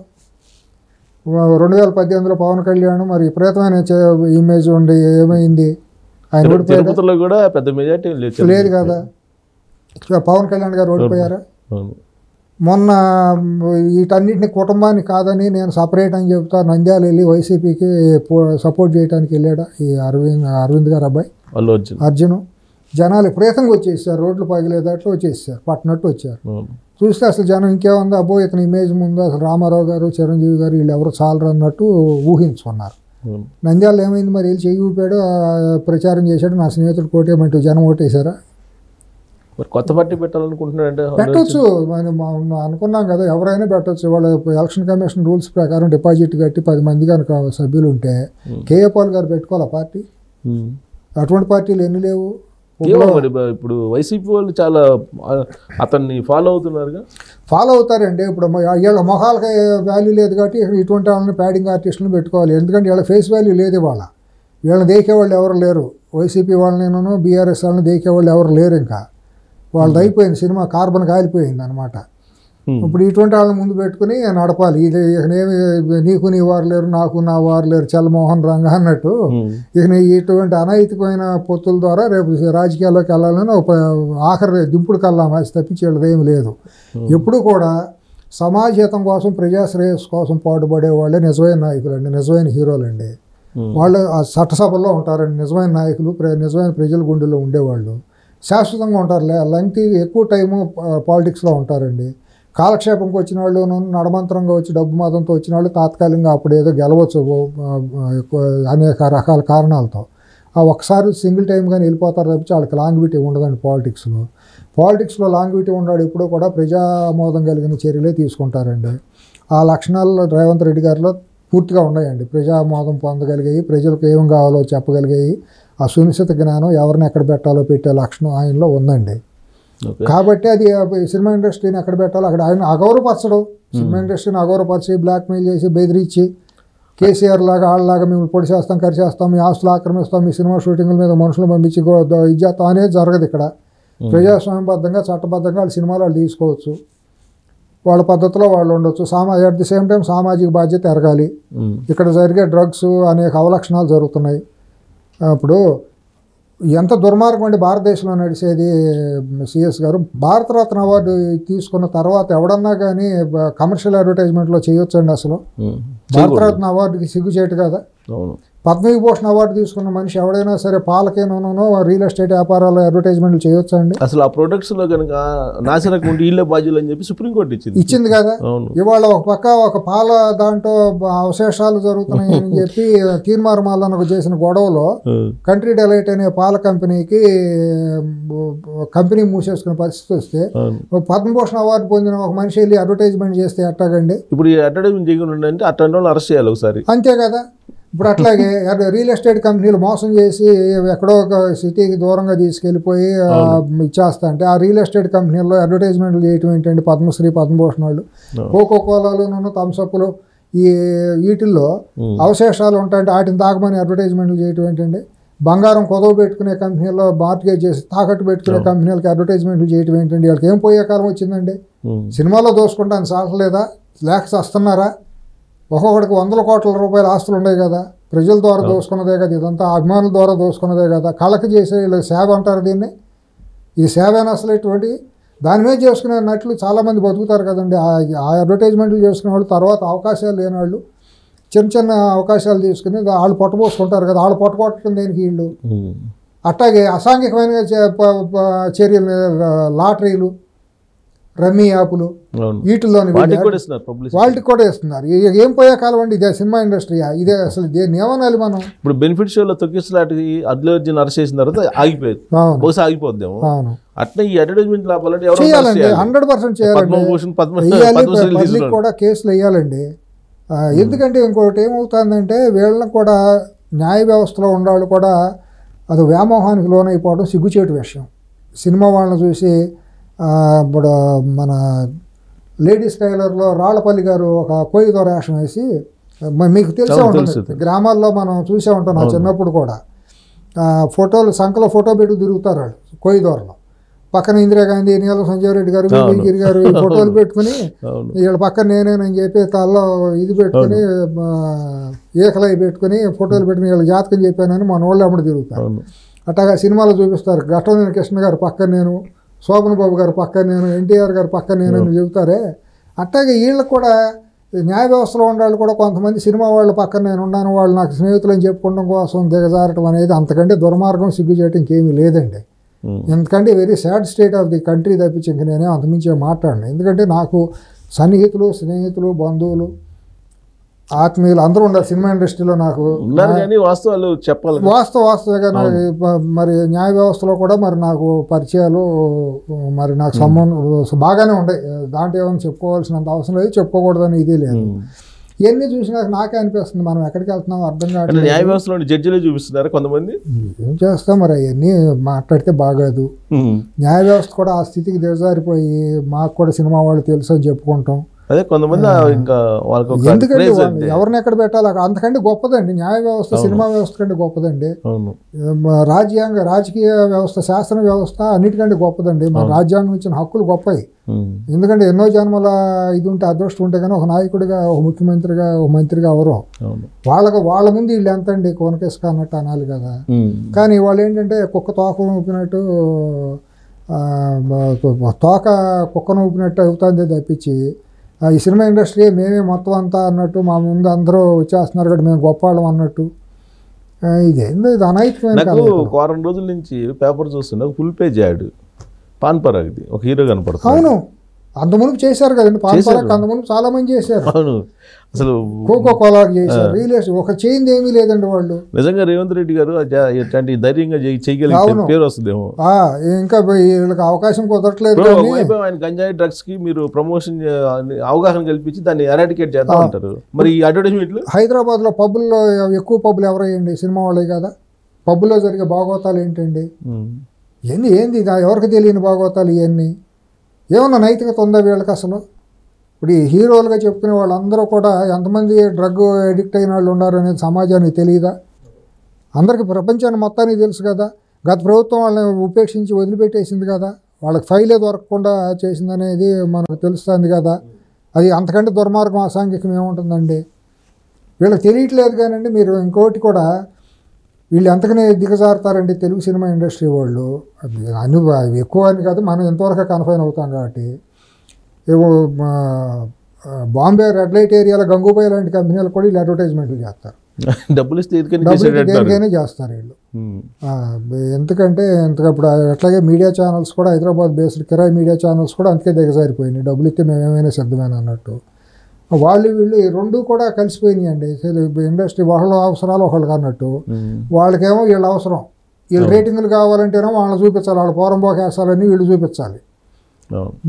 2018లో పవన్ కళ్యాణ్ మరి విపరీతమైన ఇమేజ్ ఉండి ఏమైంది? ఆయన ఓడిపోయారు లేదు కదా. పవన్ కళ్యాణ్ గారు ఓడిపోయారా? మొన్న వీటన్నిటిని కుటుంబాన్ని కాదని నేను సపరేట్ అని చెప్తా నంద్యాల వెళ్ళి వైసీపీకి సపోర్ట్ చేయడానికి వెళ్ళాడా ఈ అరవింద్ గారు అబ్బాయి అర్జున్. జనాలు విపరీతంగా వచ్చేసారు, రోడ్లు పగిలేదట్లు వచ్చేసారు, పట్టినట్టు వచ్చారు. చూస్తే అసలు జనం ఇంకేముంది, అబ్బో ఇతని ఇమేజ్ ముందు అసలు రామారావు గారు చిరంజీవి గారు వీళ్ళు ఎవరు చాలరు అన్నట్టు ఊహించుకున్నారు. నంద్యాలలో ఏమైంది మరి? వెళ్ళి చెయ్యి ఊపాడు, ప్రచారం చేశాడు, నా స్నేహితుడు కోటేమంటూ జనం ఓటేశారా? కొత్త పార్టీ పెట్టాలనుకుంటున్నాడంటే పెట్టవచ్చు, మనం అనుకున్నాం కదా, ఎవరైనా పెట్టవచ్చు. వాళ్ళ ఎలక్షన్ కమిషన్ రూల్స్ ప్రకారం డిపాజిట్ కట్టి 10 మంది కనుక సభ్యులు ఉంటే కేఏ పాల్ గారు పెట్టుకోవాలి పార్టీ. అటువంటి పార్టీలు ఎన్ని లేవు. ఇప్పుడు వైసీపీ వాళ్ళు చాలా అతన్ని ఫాలో అవుతున్నారుగా. ఫాలో అవుతారండి. ఇప్పుడు వీళ్ళ మొహాలకి వాల్యూ లేదు కాబట్టి ఇటువంటి వాళ్ళని ప్యాడింగ్ ఆర్టిస్టులను పెట్టుకోవాలి. ఎందుకంటే వీళ్ళ ఫేస్ వాల్యూ లేదు. వీళ్ళని దేకేవాళ్ళు ఎవరు లేరు. వైసీపీ వాళ్ళని బీఆర్ఎస్ వాళ్ళని దేకేవాళ్ళు ఎవరు లేరు. ఇంకా వాళ్ళది అయిపోయింది సినిమా, కార్బన్ కాలిపోయింది అనమాట. ఇప్పుడు ఇటువంటి వాళ్ళని ముందు పెట్టుకుని నడపాలి. ఇది ఇకనేమి నీకు నీ వారు లేరు, నాకు నా వారు లేరు, చల్లమోహన్ రంగ అన్నట్టు ఇక ఇటువంటి అనైతికమైన పొత్తుల ద్వారా రేపు రాజకీయాల్లోకి వెళ్ళాలని ఒక ఆఖరి దింపుడు కల్లా మాసి తప్పించేది ఏమి లేదు. ఎప్పుడు కూడా సమాజహితం కోసం, ప్రజాశ్రేయస్సు కోసం పాటుపడే వాళ్ళే నిజమైన నాయకులు అండి, నిజమైన హీరోలు అండి. వాళ్ళు ఆ చట్టసభల్లో ఉంటారండి, నిజమైన నాయకులు, నిజమైన ప్రజల గుండెల్లో ఉండేవాళ్ళు. శాశ్వతంగా ఉంటారు, లెంగ్తీ ఎక్కువ టైము పాలిటిక్స్లో ఉంటారండి. కాలక్షేపంకి వచ్చిన వాళ్ళు, నడమంతరంగా వచ్చి డబ్బు మతంతో వచ్చిన వాళ్ళు తాత్కాలికంగా అప్పుడు ఏదో గెలవచ్చు అనేక రకాల కారణాలతో. ఆ ఒకసారి సింగిల్ టైం కానీ వెళ్ళిపోతారు తప్పించి వాళ్ళకి లాంగ్విటీ ఉండదండి పాలిటిక్స్లో. పాలిటిక్స్లో లాంగ్విటీ ఉన్నాడు ఎప్పుడూ కూడా ప్రజామోదం కలిగిన చర్యలే తీసుకుంటారండి. ఆ లక్షణాలు రేవంత్ రెడ్డి గారిలో పూర్తిగా ఉన్నాయండి. ప్రజామోదం పొందగలిగాయి, ప్రజలకు ఏం కావాలో చెప్పగలిగాయి, ఆ సునిశ్చిత జ్ఞానం ఎవరిని ఎక్కడ పెట్టాలో పెట్టే లక్షణం ఆయనలో ఉందండి. కాబట్టి అది సినిమా ఇండస్ట్రీని ఎక్కడ పెట్టాలో అక్కడ ఆయన అగౌరవపరచడం, సినిమా ఇండస్ట్రీని అగౌరవపరిచి బ్లాక్మెయిల్ చేసి బెదిరించి కేసీఆర్ లాగా వాళ్ళలాగా మేము పొడి చేస్తాం, కరిచేస్తాం, మీ ఆస్తులు ఆక్రమిస్తాం, మీ సినిమా షూటింగ్ల మీద మనుషులు పంపించి ఇది చేస్తాం అనేది జరగదు ఇక్కడ. ప్రజాస్వామ్యబద్ధంగా చట్టబద్ధంగా వాళ్ళ సినిమాలు వాళ్ళు తీసుకోవచ్చు, వాళ్ళ పద్ధతిలో వాళ్ళు ఉండొచ్చు. అట్ ది సేమ్ టైం సామాజిక బాధ్యత ఎరగాలి. ఇక్కడ జరిగే డ్రగ్స్ అనేక అవలక్షణాలు జరుగుతున్నాయి. ఇప్పుడు ఎంత దుర్మార్గం అండి భారతదేశంలో నడిచేది. సిఎస్ గారు భారతరత్న అవార్డు తీసుకున్న తర్వాత ఎవడన్నా కానీ కమర్షియల్ అడ్వర్టైజ్మెంట్లో చేయొచ్చండి అసలు? భారతరత్న అవార్డుకి సిగ్గుచేటు కదా. పద్మవిభూషణ్ అవార్డు తీసుకున్న మనిషి ఎవడైనా సరే పాలకేనో రియల్ ఎస్టేట్ వ్యాపారాలు అడ్వర్టైజ్మెంట్లు చేయొచ్చు అండి? అసలు ఆ ప్రొడక్ట్స్ లో కనుక నాశనకు ఉంటే ఇళ్ళే బాధ్యులు అని చెప్పి సుప్రీంకోర్టు ఇచ్చింది కదా. ఇవాళ ఒక పక్క ఒక పాల దాంట్లో అవశేషాలు జరుగుతున్నాయని చెప్పి తీర్మార్మాలను చేసిన గొడవలో కంట్రీ డెలైట్ అనే పాల కంపెనీకి కంపెనీ మూసేసుకునే పరిస్థితి వస్తే పద్మభూషణ్ అవార్డు పొందిన ఒక మనిషి వెళ్ళి అడ్వర్టైజ్మెంట్ చేస్తే ఎట్టాగండి? ఇప్పుడు ఈ అడ్వర్టైజ్మెంట్ చేయకుండా అంటే అట్లాంటి వాళ్ళు అరెస్ట్ చేయాలి ఒకసారి. అంతే కదా. ఇప్పుడు అట్లాగే రియల్ ఎస్టేట్ కంపెనీలు మోసం చేసి ఎక్కడో ఒక సిటీకి దూరంగా తీసుకెళ్ళిపోయి ఇచ్చేస్తా అంటే ఆ రియల్ ఎస్టేట్ కంపెనీల్లో అడ్వర్టైజ్మెంట్లు చేయటం ఏంటంటే పద్మశ్రీ పద్మభూషణ్ వాళ్ళు కోకో కోలాలు థమ్సప్లు ఈ వీటిల్లో అవశేషాలు ఉంటాయంటే వాటిని తాగమని అడ్వర్టైజ్మెంట్లు చేయటం ఏంటండి? బంగారం కొదవ పెట్టుకునే కంపెనీల్లో మార్కెట్ చేసి తాకట్టు పెట్టుకునే కంపెనీలకి అడ్వర్టైజ్మెంట్లు చేయటం ఏంటండి? వాళ్ళకి ఏం పోయే కాలం వచ్చిందండి? సినిమాలో దోసుకుంటాను సాగలేదా? లేక వస్తున్నారా? ఒక్కొక్కడికి 100 కోట్ల రూపాయల ఆస్తులు ఉన్నాయి కదా, ప్రజల ద్వారా దోసుకున్నదే కదా, ఇదంతా అభిమానుల ద్వారా దోసుకున్నదే కదా. కళకి చేసే సేవ అంటారు దీన్ని. ఈ సేవని అసలు ఇటువంటి దాని మీద చేసుకునే నట్లు చాలామంది బతుకుతారు కదండి. ఆ అడ్వర్టైజ్మెంట్లు చేసుకునే వాళ్ళు తర్వాత అవకాశాలు లేని వాళ్ళు చిన్న చిన్న అవకాశాలు తీసుకుని వాళ్ళు పొట్టపోసుకుంటారు కదా. వాళ్ళు పొట్టకొట్టడం దేనికి వీళ్ళు? అట్లాగే అసాంఘికమైన చర్యలు, లాటరీలు, రమ్మీ యాపులు, వీటిల్లోని వాళ్ళకి కూడా ఇస్తున్నారు. ఏం పోయే కాలం అండి ఇదే సినిమా ఇండస్ట్రీ? ఇదే అసలు దేన్ని ఏమనాలి మనం? ఇప్పుడు బెనిఫిట్ షోలో తొక్కిసలాటి అల్లు అర్జున్ అరెస్ట్ చేసిన తర్వాత ఆగిపోయింది, బహుశా ఆగిపోద్దాము. అట్లా ఈ అడ్వర్టైజ్మెంట్ లాభాలంటే చేయాలండి, 100% చేయాలండి. పబ్లిక్ కూడా కేసులు వేయాలండి. ఎందుకంటే ఇంకొకటి ఏమవుతుందంటే వీళ్ళని కూడా న్యాయ వ్యవస్థలో ఉండేవాళ్ళు కూడా అది వ్యామోహానికి లోనైపోవడం సిగ్గుచేటు విషయం. సినిమా వాళ్ళని చూసి ఇప్పుడు మన లేడీస్ టైలర్లో రాళ్లపల్లి గారు ఒక కోయిదో రేషం వేసి మీకు తెలిసే ఉంటుంది, గ్రామాల్లో మనం చూసే ఉంటాం. నా చిన్నప్పుడు కూడా ఫోటోలు సంఖలో ఫోటో పెట్టి తిరుగుతారు వాళ్ళు కోయిదోరలో. పక్కన ఇందిరాగాంధీ, నీల సంజీవ్ రెడ్డి గారు, వెంకయ్య గారు ఈ ఫోటోలు పెట్టుకుని వీళ్ళ పక్కన నేనేనని చెప్పి తలలో ఇది పెట్టుకుని ఏకలై పెట్టుకుని ఫోటోలు పెట్టుకుని వీళ్ళ జాతకం చెప్పానని మన వాళ్ళు అప్పుడు తిరుగుతారు. అట్లాగా సినిమాలో చూపిస్తారు. ఘట్టమనేని కృష్ణ గారు పక్కన నేను, శోభన్ బాబు గారు పక్కన నేను, ఎన్టీఆర్ గారు పక్కన నేను అని చెబుతారే. అట్లాగే వీళ్ళకి కూడా న్యాయ వ్యవస్థలో ఉండాలి కూడా కొంతమంది సినిమా వాళ్ళ పక్కన నేను ఉన్నాను, వాళ్ళు నాకు స్నేహితులు అని చెప్పుకోవడం కోసం దిగజారటం అనేది అంతకంటే దుర్మార్గం, సిగ్గు చేయటం ఇంకేమీ లేదండి. ఎందుకంటే very sad state of the country తప్పించి ఇంక నేనే అంతమించే మాట్లాడను. ఎందుకంటే నాకు సన్నిహితులు, స్నేహితులు, బంధువులు, ఆత్మీయులు అందరూ ఉండాలి సినిమా ఇండస్ట్రీలో. నాకు వాస్తవాలు చెప్పాలి, వాస్తవేగా. మరి న్యాయ వ్యవస్థలో కూడా మరి నాకు పరిచయాలు, మరి నాకు సంబంధం బాగానే ఉంటాయి. దాంట్లో ఏమైనా చెప్పుకోవాల్సినంత అవసరం లేదు, చెప్పుకోకూడదని ఇదే లేదు. ఇవన్నీ చూసినాక నాకే అనిపిస్తుంది మనం ఎక్కడికి వెళ్తున్నాం అర్థం కాదు. న్యాయ వ్యవస్థలో జడ్జిలే చూపిస్తున్నారు కొంతమంది. ఏం చేస్తాం మరి, అవన్నీ మాట్లాడితే బాగాదు. న్యాయ వ్యవస్థ కూడా ఆ స్థితికి దిగజారిపోయి మాకు కూడా సినిమా వాళ్ళు తెలుసు అని చెప్పుకుంటాం. అదే కొంతమంది ఇంకా వాళ్ళకి ఒక ఎందుకంటే craze వాళ్ళు అంతే. ఎవరిని ఎక్కడ పెట్టాలి అంతకంటే గొప్పదండి న్యాయ వ్యవస్థ సినిమా వ్యవస్థ కంటే గొప్పదండి అవును రాజకీయ వ్యవస్థ శాసన వ్యవస్థ అన్నిటికంటే గొప్పదండి మన రాజ్యాంగం ఇచ్చిన హక్కులు గొప్పవి ఎందుకంటే ఎన్నో జన్మల ఇది ఉంటే అదృష్టం ఉంటే కానీ ఒక నాయకుడిగా ఒక ముఖ్యమంత్రిగా ఒక మంత్రిగా ఎవరో వాళ్ళ ముందు వీళ్ళు ఎంత అండి కోనకేసుక అన్నట్టు అనాలి కదా కానీ వాళ్ళు ఏంటంటే కుక్క తోక ఊపినట్టు తోక కుక్కను ఊపినట్టు అవుతుంది తప్పించి ఈ సినిమా ఇండస్ట్రీ మేమే మొత్తం అంతా అన్నట్టు మా ముందు అందరూ వచ్చేస్తున్నారు కాబట్టి మేము గొప్పవాళ్ళం అన్నట్టు ఇదేందో ఇది అనైతికమైన నాకు వారం రోజుల నుంచి పేపర్ చూస్తుండే ఫుల్ పేజ్ యాడ్ పాన్ పరాగ్ది ఒక హీరో కనపడుతుంది. అవును అంతమునుపు చేశారు కదండి పాన్ పరాగ్ అంతమునుపు చాలా మంది చేశారు. అవును అసలు కోకో కోలాకి చేశారు రియల్ ఒక చేయింది ఏమీ లేదండి వాళ్ళు. నిజంగా రేవంత్ రెడ్డి గారు ఇట్లాంటి ధైర్యంగా చేయగలిగిన పేరు వస్తుందేమో. ఇంకా వీళ్ళకి అవకాశం కుదరట్లేదు. ఆయన గంజాయి డ్రగ్స్ కి మీరు ప్రమోషన్ అవగాహన కల్పించి దాన్ని ఎరాడికేట్ చేద్దాం అంటారు. మరి ఈ అడ్వర్టైజ్మెంట్లు హైదరాబాద్ లో పబ్బుల్లో ఎక్కువ పబ్బులు ఎవరయ్యండి సినిమా వాళ్ళే కదా. పబ్బుల్లో జరిగే భాగవతాలు ఏంటండి ఏంది ఎవరికి తెలియని భాగవతాలు ఇవన్నీ. ఏమన్నా నైతికత ఉందా వీళ్ళకి అసలు? ఇప్పుడు ఈ హీరోలుగా చెప్పుకునే వాళ్ళందరూ కూడా ఎంతమంది డ్రగ్ అడిక్ట్ అయిన వాళ్ళు ఉన్నారు అనేది సమాజానికి తెలియదా? అందరికీ ప్రపంచాన్ని మొత్తానికి తెలుసు కదా. గత ప్రభుత్వం వాళ్ళని ఉపేక్షించి వదిలిపెట్టేసింది కదా, వాళ్ళకి ఫైలే దొరకకుండా చేసిందనేది మనకు తెలుస్తుంది కదా. అది అంతకంటే దుర్మార్గం అసాంఘికం ఏముంటుందండి? వీళ్ళకి తెలియట్లేదు కానండి. మీరు ఇంకోటి కూడా వీళ్ళు ఎంతకనే దిగజారుతారండి తెలుగు సినిమా ఇండస్ట్రీ వాళ్ళు. ఎక్కువ అని కాదు, మనం ఎంతవరకు కన్ఫైన్ అవుతాం కాబట్టి. ఏవో బాంబే రెడ్ లైట్ ఏరియాలో గంగూబాయ్ లాంటి కంపెనీలు కూడా వీళ్ళు అడ్వర్టైజ్మెంట్లు చేస్తారు. డబ్బులు ఇస్తే దేనికైనా చేస్తారు వీళ్ళు. ఎందుకంటే ఇప్పుడు అట్లాగే మీడియా ఛానల్స్ కూడా హైదరాబాద్ బేస్డ్ కిరాయి మీడియా ఛానల్స్ కూడా అందుకే దిగజారిపోయినాయి. డబ్బులు ఇస్తే మేము ఏమైనా సిద్ధమేనా అన్నట్టు. వాళ్ళు వీళ్ళు ఈ రెండు కూడా కలిసిపోయినాయి అండి. ఇండస్ట్రీ వాళ్ళ అవసరాలు ఒకళ్ళకి అన్నట్టు. వాళ్ళకేమో వీళ్ళ అవసరం, వీళ్ళు రేటింగ్లు కావాలంటేనో వాళ్ళని చూపించాలి, వాళ్ళ పోరంబోకేసాలని వీళ్ళు చూపించాలి.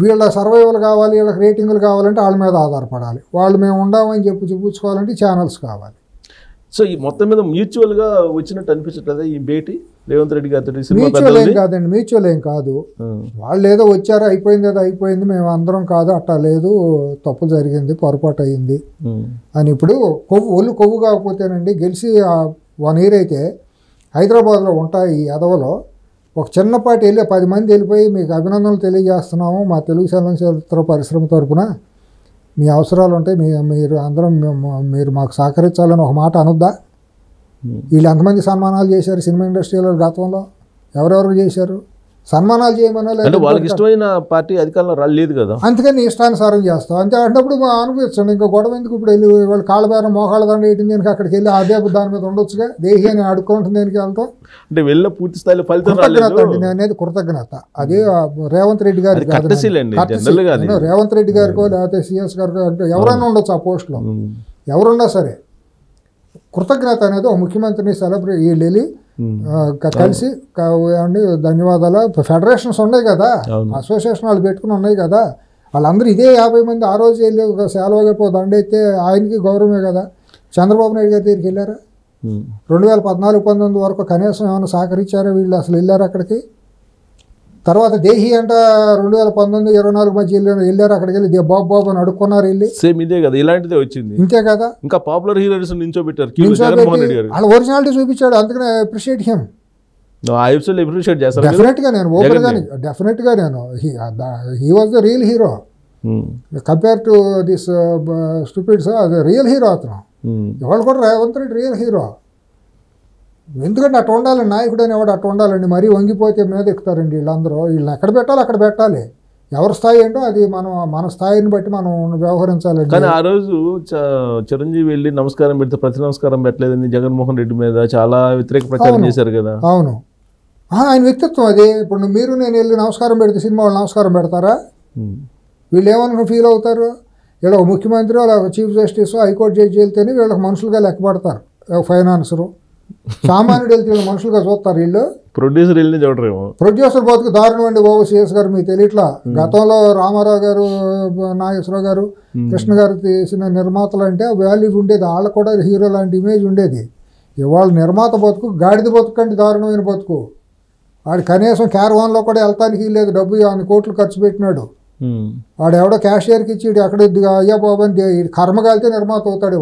వీళ్ళ సర్వైవల్ కావాలి, వీళ్ళకి రేటింగ్లు కావాలంటే వాళ్ళ మీద ఆధారపడాలి. వాళ్ళు మేము ఉండామని చూపించుకోవాలంటే ఛానల్స్ కావాలి. సో ఈ మొత్తం మీద మ్యూచువల్గా వచ్చినట్టు అనిపించట్లేదా ఈ భేటీ రేవంత్ రెడ్డి గారితో? మ్యూచువల్ ఏం కాదండి, మ్యూచువల్ ఏం కాదు. వాళ్ళు ఏదో వచ్చారు అయిపోయింది, ఏదో అయిపోయింది, మేము అందరం కాదు అట్టా లేదు, తప్పు జరిగింది, పొరపాటు అయింది అని. ఇప్పుడు ఒళ్ళు కొవ్వు కాకపోతేనండి గెలిచి 1 year అయితే హైదరాబాద్లో ఉంటాయి ఈ ఎదవలో ఒక చిన్నపాటి వెళ్ళి 10 మంది వెళ్ళిపోయి మీకు అభినందనలు తెలియజేస్తున్నాము మా తెలుగు చలనచిత్ర పరిశ్రమ తరపున, మీ అవసరాలు ఉంటాయి, మీరు అందరం మీరు మాకు సహకరించాలని ఒక మాట అనొద్దా? వీళ్ళు ఎంతమంది సన్మానాలు చేశారు సినిమా ఇండస్ట్రీలో గతంలో? ఎవరెవరు చేశారు? సన్మానాలు చేయమన్నా లేదు, వాళ్ళకి ఇష్టమైన పార్టీ అధికారంలో లేదు కదా, అందుకని ఇష్టానుసారం చేస్తాం అంతే. అన్నప్పుడు అనుభవించండి, ఇంకా గొడవ ఎందుకు? ఇప్పుడు వెళ్ళి వాళ్ళు కాళ్ళబేరం మోకాళ్ళ దండ వేయటం దేనికి? అక్కడికి వెళ్ళి అదే దాని మీద ఉండొచ్చుగా. దేహి అని అడుక్కుంటుంది దేనికి వెళ్తాం అంటే వెళ్ళిన పూర్తి స్థాయిలో ఫలితం నేను అనేది కృతజ్ఞత. అదే రేవంత్ రెడ్డి గారికి రేవంత్ రెడ్డి గారికో లేకపోతే సిఎస్ గారికో అంటే ఎవరైనా ఉండొచ్చు ఆ పోస్టులో, ఎవరున్నా సరే కృతజ్ఞత అనేది ఒక ముఖ్యమంత్రిని సెలబ్రేట్ వీళ్ళు వెళ్ళి కలిసి ధన్యవాదాలు. ఫెడరేషన్స్ ఉన్నాయి కదా, అసోసియేషన్ వాళ్ళు పెట్టుకుని ఉన్నాయి కదా, వాళ్ళందరూ ఇదే 50 మంది ఆ రోజు వెళ్ళి సెలవుగా దండైతే ఆయనకి గౌరవమే కదా. చంద్రబాబు నాయుడు గారి దగ్గరికి వెళ్ళారా? 2014-19 వరకు కనీసం ఏమైనా సహకరించారా వీళ్ళు? అసలు వెళ్ళారు అక్కడికి? తర్వాత దేహి అంట 2019-24 మధ్య వెళ్ళారు, అక్కడికి వెళ్ళి బాబు అని అడుక్కున్నారు వెళ్ళి. సేమ్ ఇదే కదా, ఇలాంటిదే వచ్చింది. ఇంతే కదా, ఇంకా పాపులర్ హీరోస్ నించోబెట్టారు, వాళ్ళ ఒరిజినాలిటీ చూపించాడు, అందుకనే అప్రిషియేట్ హిమ్. డెఫినెట్గా నేను డెఫినెట్గా నేను he was the real hero compare to this stupids. అది రియల్ హీరో అతను. ఇవాళ కూడా రేవంత్ రెడ్డి రియల్ హీరో. ఎందుకంటే అట్లా ఉండాలండి, నాయకుడు అనేవాడు అట్లా ఉండాలండి. మరీ వంగిపోతే మీద ఎక్కుతారండి వీళ్ళందరూ. వీళ్ళని ఎక్కడ పెట్టాలి అక్కడ పెట్టాలి. ఎవరి స్థాయి ఏంటో అది మన స్థాయిని బట్టి మనం వ్యవహరించాలండి. కానీ ఆ రోజు చిరంజీవి వెళ్ళి నమస్కారం పెడితే ప్రతి నమస్కారం పెట్టలేదని జగన్మోహన్ రెడ్డి మీద చాలా వ్యతిరేక ప్రచారం చేశారు కదా. అవును, ఆయన వ్యక్తిత్వం అది. ఇప్పుడు మీరు నేను వెళ్ళి నమస్కారం పెడితే సినిమా వాళ్ళు నమస్కారం పెడతారా? వీళ్ళు ఏమనుకుని ఫీల్ అవుతారు? వీళ్ళ ఒక ముఖ్యమంత్రి, వాళ్ళ చీఫ్ జస్టిస్, హైకోర్టు జడ్జి వెళ్తేనే వీళ్ళకి మనుషులుగా లెక్క పడతారు. ఫైనాన్సరు సామాన్యుడు వెళ్తే వీళ్ళు మనుషులుగా చూస్తారు. వీళ్ళు ప్రొడ్యూసర్ వెళ్ళి చూడరేమో. ప్రొడ్యూసర్ బతుకు దారుణం అండి బాబు. సిఎస్ గారు మీకు తెలియట్లా, గతంలో రామారావు గారు, నాగేశ్వరరావు గారు, కృష్ణ గారు తీసిన నిర్మాతలు అంటే వాల్యూ ఉండేది. వాళ్ళకు కూడా హీరో లాంటి ఇమేజ్ ఉండేది. ఇవాళ నిర్మాత బతుకు గాడిద బతుకు అంటే దారుణమైన బతుకు. వాడు కనీసం క్యారవాన్లో కూడా వెళ్తానికి లేదు, డబ్బు 8 కోట్లు ఖర్చు పెట్టినాడు. వాడు ఎవడో క్యాషియర్కి ఇచ్చి ఎక్కడ అయ్యా బాబు అని కర్మగాలితే నిర్మాత అవుతాడు